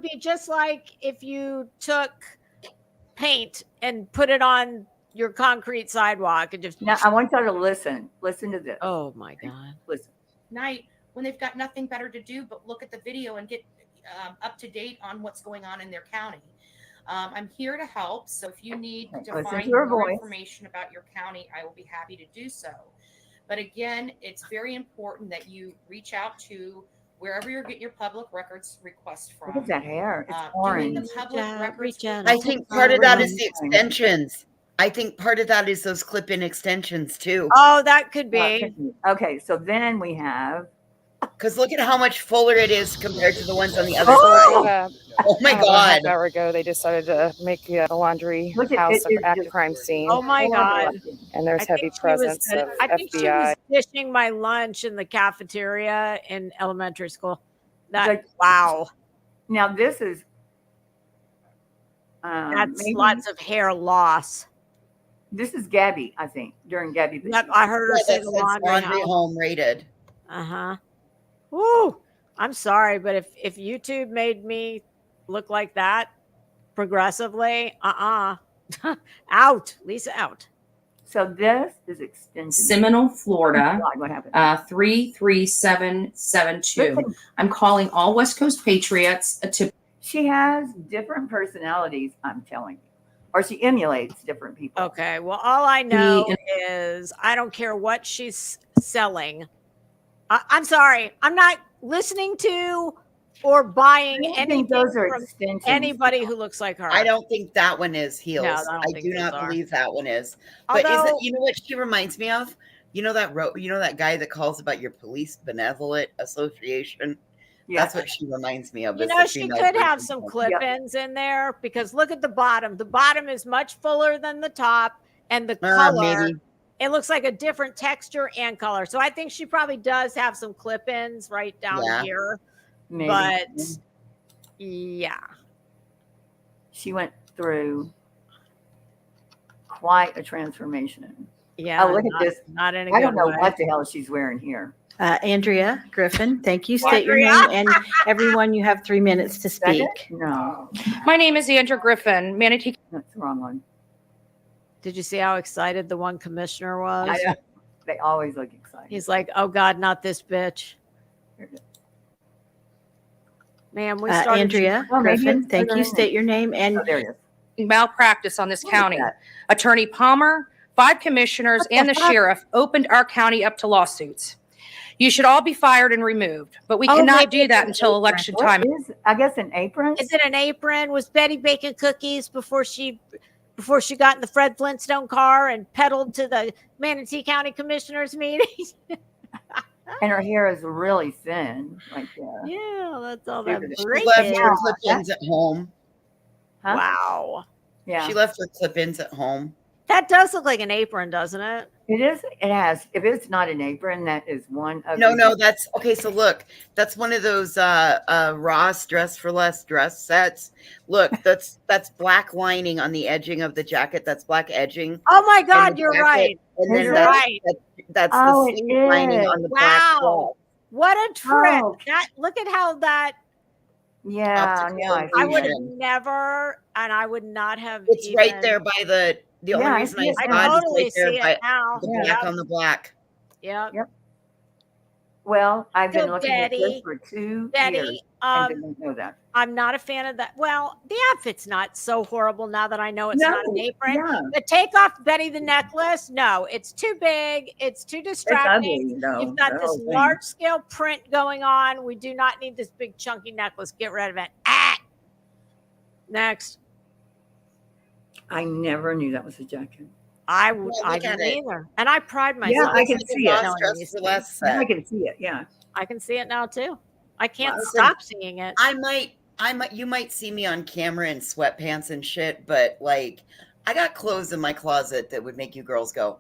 be just like if you took paint and put it on your concrete sidewalk and just. Now I want y'all to listen. Listen to this. Oh my God. Listen. Night when they've got nothing better to do but look at the video and get up to date on what's going on in their county. I'm here to help. So if you need to find more information about your county, I will be happy to do so. But again, it's very important that you reach out to wherever you're getting your public records request from. Look at that hair. It's orange. The public records. I think part of that is the extensions. I think part of that is those clip-in extensions too. Oh, that could be. Okay, so then we have. Because look at how much fuller it is compared to the ones on the other side. Oh my God. A half hour ago, they decided to make the laundry house at the crime scene. Oh my God. And there's heavy presence of I think she FBI. was dishing my lunch in the cafeteria in elementary school. Wow. Now this is. That's lots of hair loss. This is Gabby, I think, during Gabby. I heard her say the laundry home rated. Uh-huh. Woo! I'm sorry, but if YouTube made me look like that progressively, out. Lisa, out. So this is extension. Seminole, Florida. What happened? 33772. I'm calling all West Coast Patriots to. She has different personalities, I'm telling you. Or she emulates different people. Okay. Well, all I know is I don't care what she's selling. I'm sorry. I'm not listening to or buying anything from anybody who looks like her. I don't think that one is heels. No, I do not believe that one is. But you know what she reminds me of? You know that guy that calls about your police benevolent association? Yeah. That's what she reminds me of. You know, she could have some clip-ins in there because look at the bottom. The bottom is much fuller than the top, and the color It looks like a different texture and color. So I think she probably does have some clip-ins right down here. Maybe. But yeah. She went through quite a transformation. Yeah. Oh, look at this. Not in a I good don't know way. what the hell she's wearing here. Andrea Griffin, thank you. State your name, and everyone, you have 3 minutes to speak. No. My name is Andrea Griffin, Manatee. That's the wrong one. Did you see how excited the one commissioner was? I know. They always look excited. He's like, oh God, not this bitch. Man, we started. Andrea Griffin, thank you. State your name and Malpractice on this county. Attorney Palmer, 5 commissioners, and the sheriff opened our county up to lawsuits. You should all be fired and removed, but we cannot do that until election time. I guess an apron. Is it an apron? Was Betty baking cookies before she got in the Fred Flintstone car and pedaled to the Manatee County Commissioners meeting? And her hair is really thin, like that. Yeah, that's all She that She great left hair. her clip-ins at home. Huh? Wow. Yeah. She left her clip-ins at home. That does look like an apron, doesn't it? It is. It has. If it's not an apron, that is one of No, that's okay. So look, that's one of those Ross dress for less dress sets. Look, that's black lining on the edging of the jacket. That's black edging. Oh my And God, the you're jacket, right. And then You're that's, right. that's Oh, the it sleeve lining is. on the black Wow. cloth. What a trick. Oh. That look at how that Yeah, Optical yeah. I would have illusion. never, and I would not have It's even, right there by the Yeah, only I reason see I it saw now. it is totally right there see by it now. the black Yep. on the black. Yep. Yep. Well, I've been So looking at this Betty, for 2 Betty, years and didn't know that. I'm not a fan of that. Well, the outfit's not so horrible now that I know it's No, not an apron. yeah. But take off Betty the necklace. No, it's too big. It's too distracting. ugly, though, You've got the this whole thing. large scale print going on. We do not need this big chunky necklace. Get rid of it. Next. I never knew that was a jacket. I Well, I look at didn't it. either. And I pride myself. Yeah, I can It's like see a it. Ross knowing dress these for things. less Now I set. can see it. Yeah. I can see it now too. I can't Listen, stop seeing it. you might see me on camera in sweatpants and shit, but like I got clothes in my closet that would make you girls go,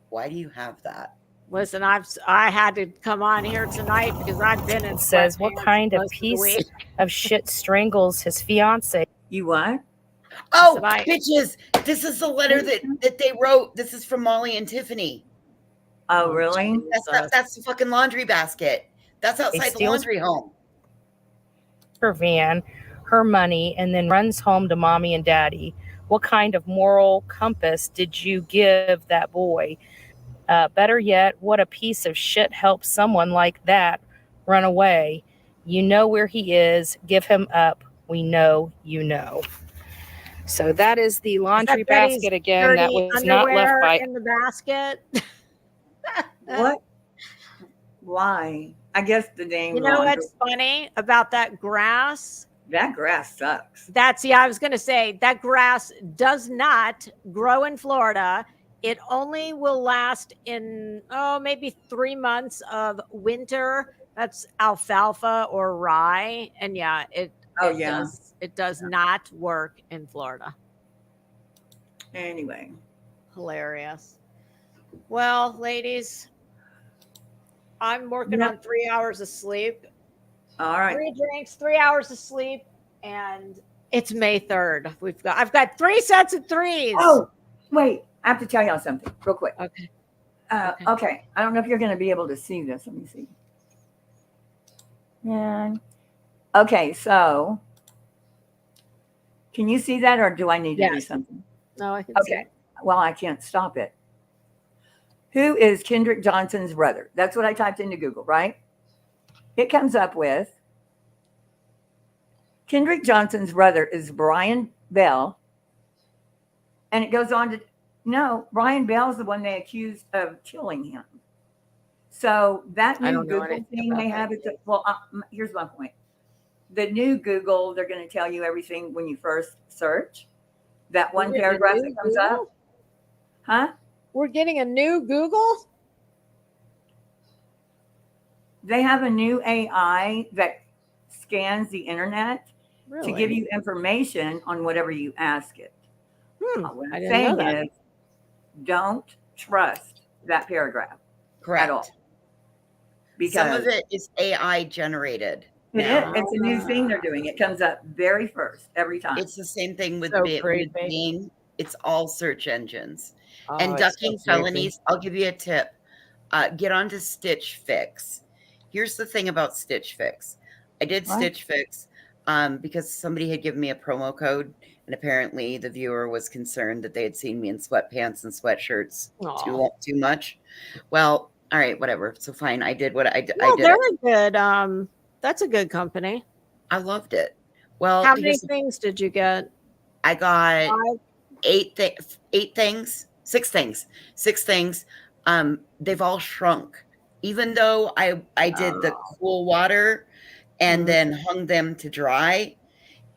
why do you have that? Listen, I had to come on here tonight because I've been in. It says, what sweatpants kind of most the piece week. of shit strangles his fiance? You what? Oh, So I- bitches, this is the letter that they wrote. This is from Molly and Tiffany. Oh, really? That's the fucking laundry basket. That's outside the steals- laundry home. Her van, her money, and then runs home to mommy and daddy. What kind of moral compass did you give that boy? Better yet, what a piece of shit helps someone like that run away. You know where he is. Give him up. We know you know. So that is the laundry Betty's basket again. That dirty was not left underwear by. in the basket. What? Why? I guess the name. You know laundry- what's funny about that grass? That grass sucks. I was going to say that grass does not grow in Florida. It only will last in, maybe 3 months of winter. That's alfalfa or rye. And yeah, it does not work in Florida. Anyway. Hilarious. Well, ladies, I'm working on 3 hours of sleep. All right. 3 drinks, 3 hours of sleep, and it's May 3rd. I've got 3 sets of 3s. Oh, wait. I have to tell y'all something real quick. Okay. Okay. I don't know if you're going to be able to see this. Let me see. Yeah. Okay. So can you see that, or do I need to do something? No, I can see Okay. it. Well, I can't stop it. Who is Kendrick Johnson's brother? That's what I typed into Google, right? It comes up with Kendrick Johnson's brother is Brian Bell. And it goes on to, no, Brian Bell is the one they accused of killing him. So that I new don't know Google anything thing about they that have, here's my point. The new Google, they're going to tell you everything when you first search. That one We're getting a paragraph new that comes up. Google? Huh? We're getting a new Google? They have a new AI that scans the internet to give Really? you information on whatever you ask it. What I I'm didn't know saying that. is, don't trust that paragraph Correct. at all. Because some of it is AI generated. It is. It's a new thing they're doing. It comes up very first every time. It's the same thing with So with creepy. Bing. It's all search engines. Oh, And it's so ducking creepy. felonies, I'll give you a tip. Get onto Stitch Fix. Here's the thing about Stitch Fix. I did What? Stitch Fix because somebody had given me a promo code, and apparently the viewer was concerned that they had seen me in sweatpants and sweatshirts too much. Well, all right, whatever. So fine, I did what I did. Well, I did they're it. a good. That's a good company. I loved it. Well, How many because things did you get? I got 5? 6 things. They've all shrunk. Even though I did the cool water and then hung them to dry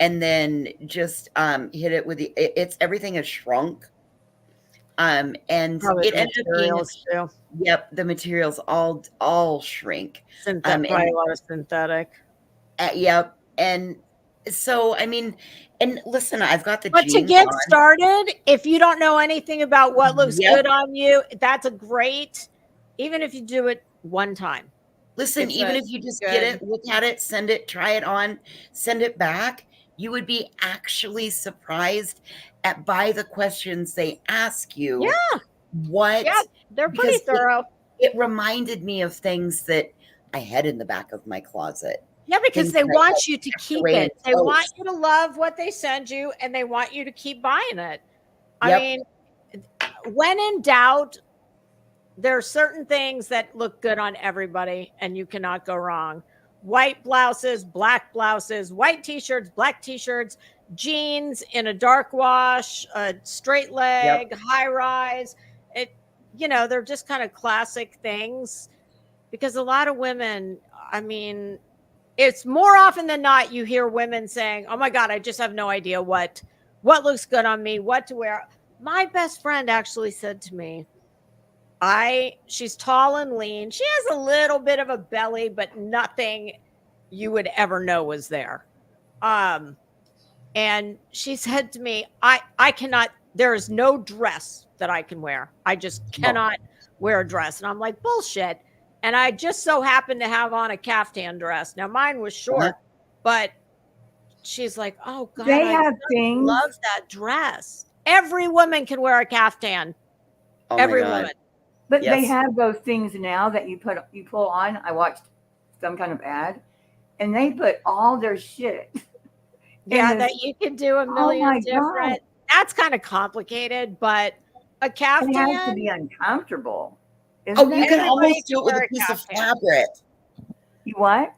and then just hit it with it's everything has shrunk. And Probably it the ended up being materials too. Yep, the materials all shrink. Probably a lot of synthetic. Yep. And so I mean, and listen, I've got the But to jeans get on. started, if you don't know anything about what looks Yep. good on you, that's a great. Even if you do it one time. Listen, It's even a if you just good- get it, look at it, send it, try it on, send it back, you would be actually surprised by the questions they ask you. Yeah. What? Yeah, they're pretty because thorough. It reminded me of things that I had in the back of my closet. Yeah, because Things they that I want had you to tucked keep away in it. They want totes. you to love what they send you and they want you to keep buying it. I Yep. mean, when in doubt, there are certain things that look good on everybody and you cannot go wrong. White blouses, white t-shirts, black t-shirts, jeans in a dark wash, a straight leg, high rise. They're just kind of classic things because a lot of women, I mean, it's more often than not you hear women saying, "Oh my God, I just have no idea what looks good on me, what to wear." My best friend actually said to me, she's tall and lean. She has a little bit of a belly, but nothing you would ever know was there. And she said to me, I cannot, there is no dress that I can wear. I just cannot wear a dress. And I'm like, bullshit. And I just so happened to have on a caftan dress. Now mine was short, but she's like, oh God, They I have things. love that dress. Every woman can wear a caftan. Oh my Every God. woman. But they Yes. have those things now that you pull on. I watched some kind of ad, and they put all their shit. Yeah, in that this- you can do a Oh million my different. God. That's kind of complicated, but a It has to caftan. be uncomfortable. Oh, Isn't you it? can Everybody almost can do it with wear a a piece of caftan. fabric. You what?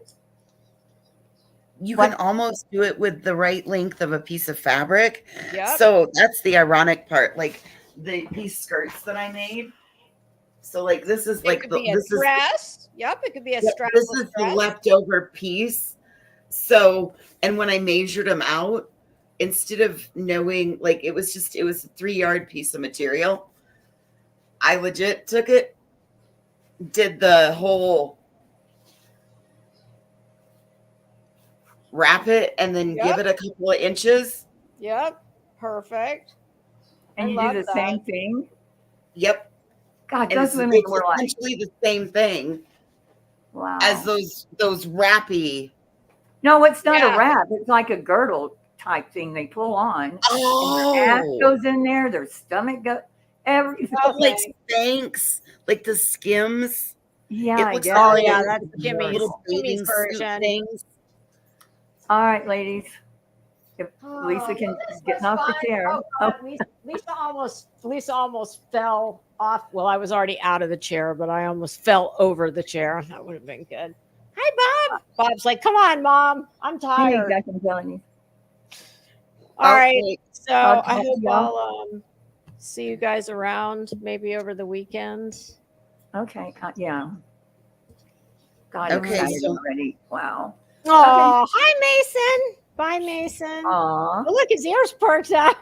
You What? can almost do it with the right length of a piece of fabric. Yep. So that's the ironic part. Like these skirts that I made. So like this is It like could the be a this is dress. Yep, it could be a Yep, strapless this is the dress. leftover piece. So, and when I measured them out, instead of knowing, like it was a 3-yard piece of material, I legit took it, did the whole wrap it, and then give Yep. it a couple of inches. Yep, perfect. And I you love do the that. same thing. Yep. God, And those it's, women it's were like, essentially the same thing wow. as those wrappy. No, it's not Yeah. a wrap. It's like a girdle type thing they pull on. And Oh, their ass goes in there. Their stomach goes. Everything. like Spanx, like the Skims. Yeah, It I looks guess. Oh like yeah, little- that's Kimmy's little bathing suit version. things. All right, ladies. If Lisa Oh, can well, this get was off the fun. chair. Oh, God, Lisa almost fell off. Well, I was already out of the chair, but I almost fell over the chair. That would have been good. Hi, Bob. Bob's like, come on, Mom. I'm She tired. needs, I'm telling you. All right. Okay. So I'll I talk to hope y'all. I'll see you guys around maybe over the weekend. Okay. Yeah. God, Okay, excited so- already. Wow. Oh, hi, Mason. Bye, Mason. Aw. Oh, look, his ears perked up.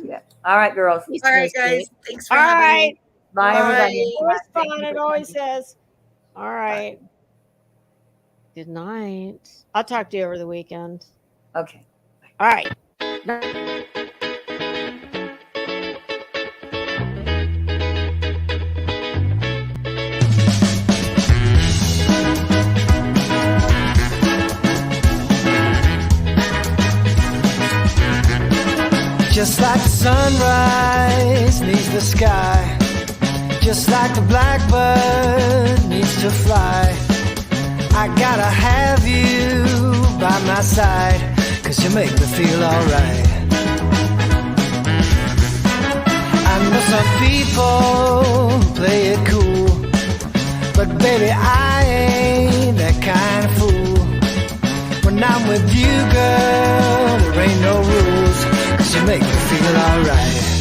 Yeah. All right, girls. He's All right, so guys. sweet. Thanks for All having right. me. Bye, Bye. everybody. It was Thank fun. you It for always coming. is. All right. Good night. I'll talk to you over the weekend. Okay. All right. sunrise needs the sky, just like the blackbird needs to fly. I gotta have you by my side, 'cause you make me feel alright. I know some people play it cool, but baby, I ain't that kind of fool. When I'm with you, girl, there ain't no rules, 'cause you make me feel alright.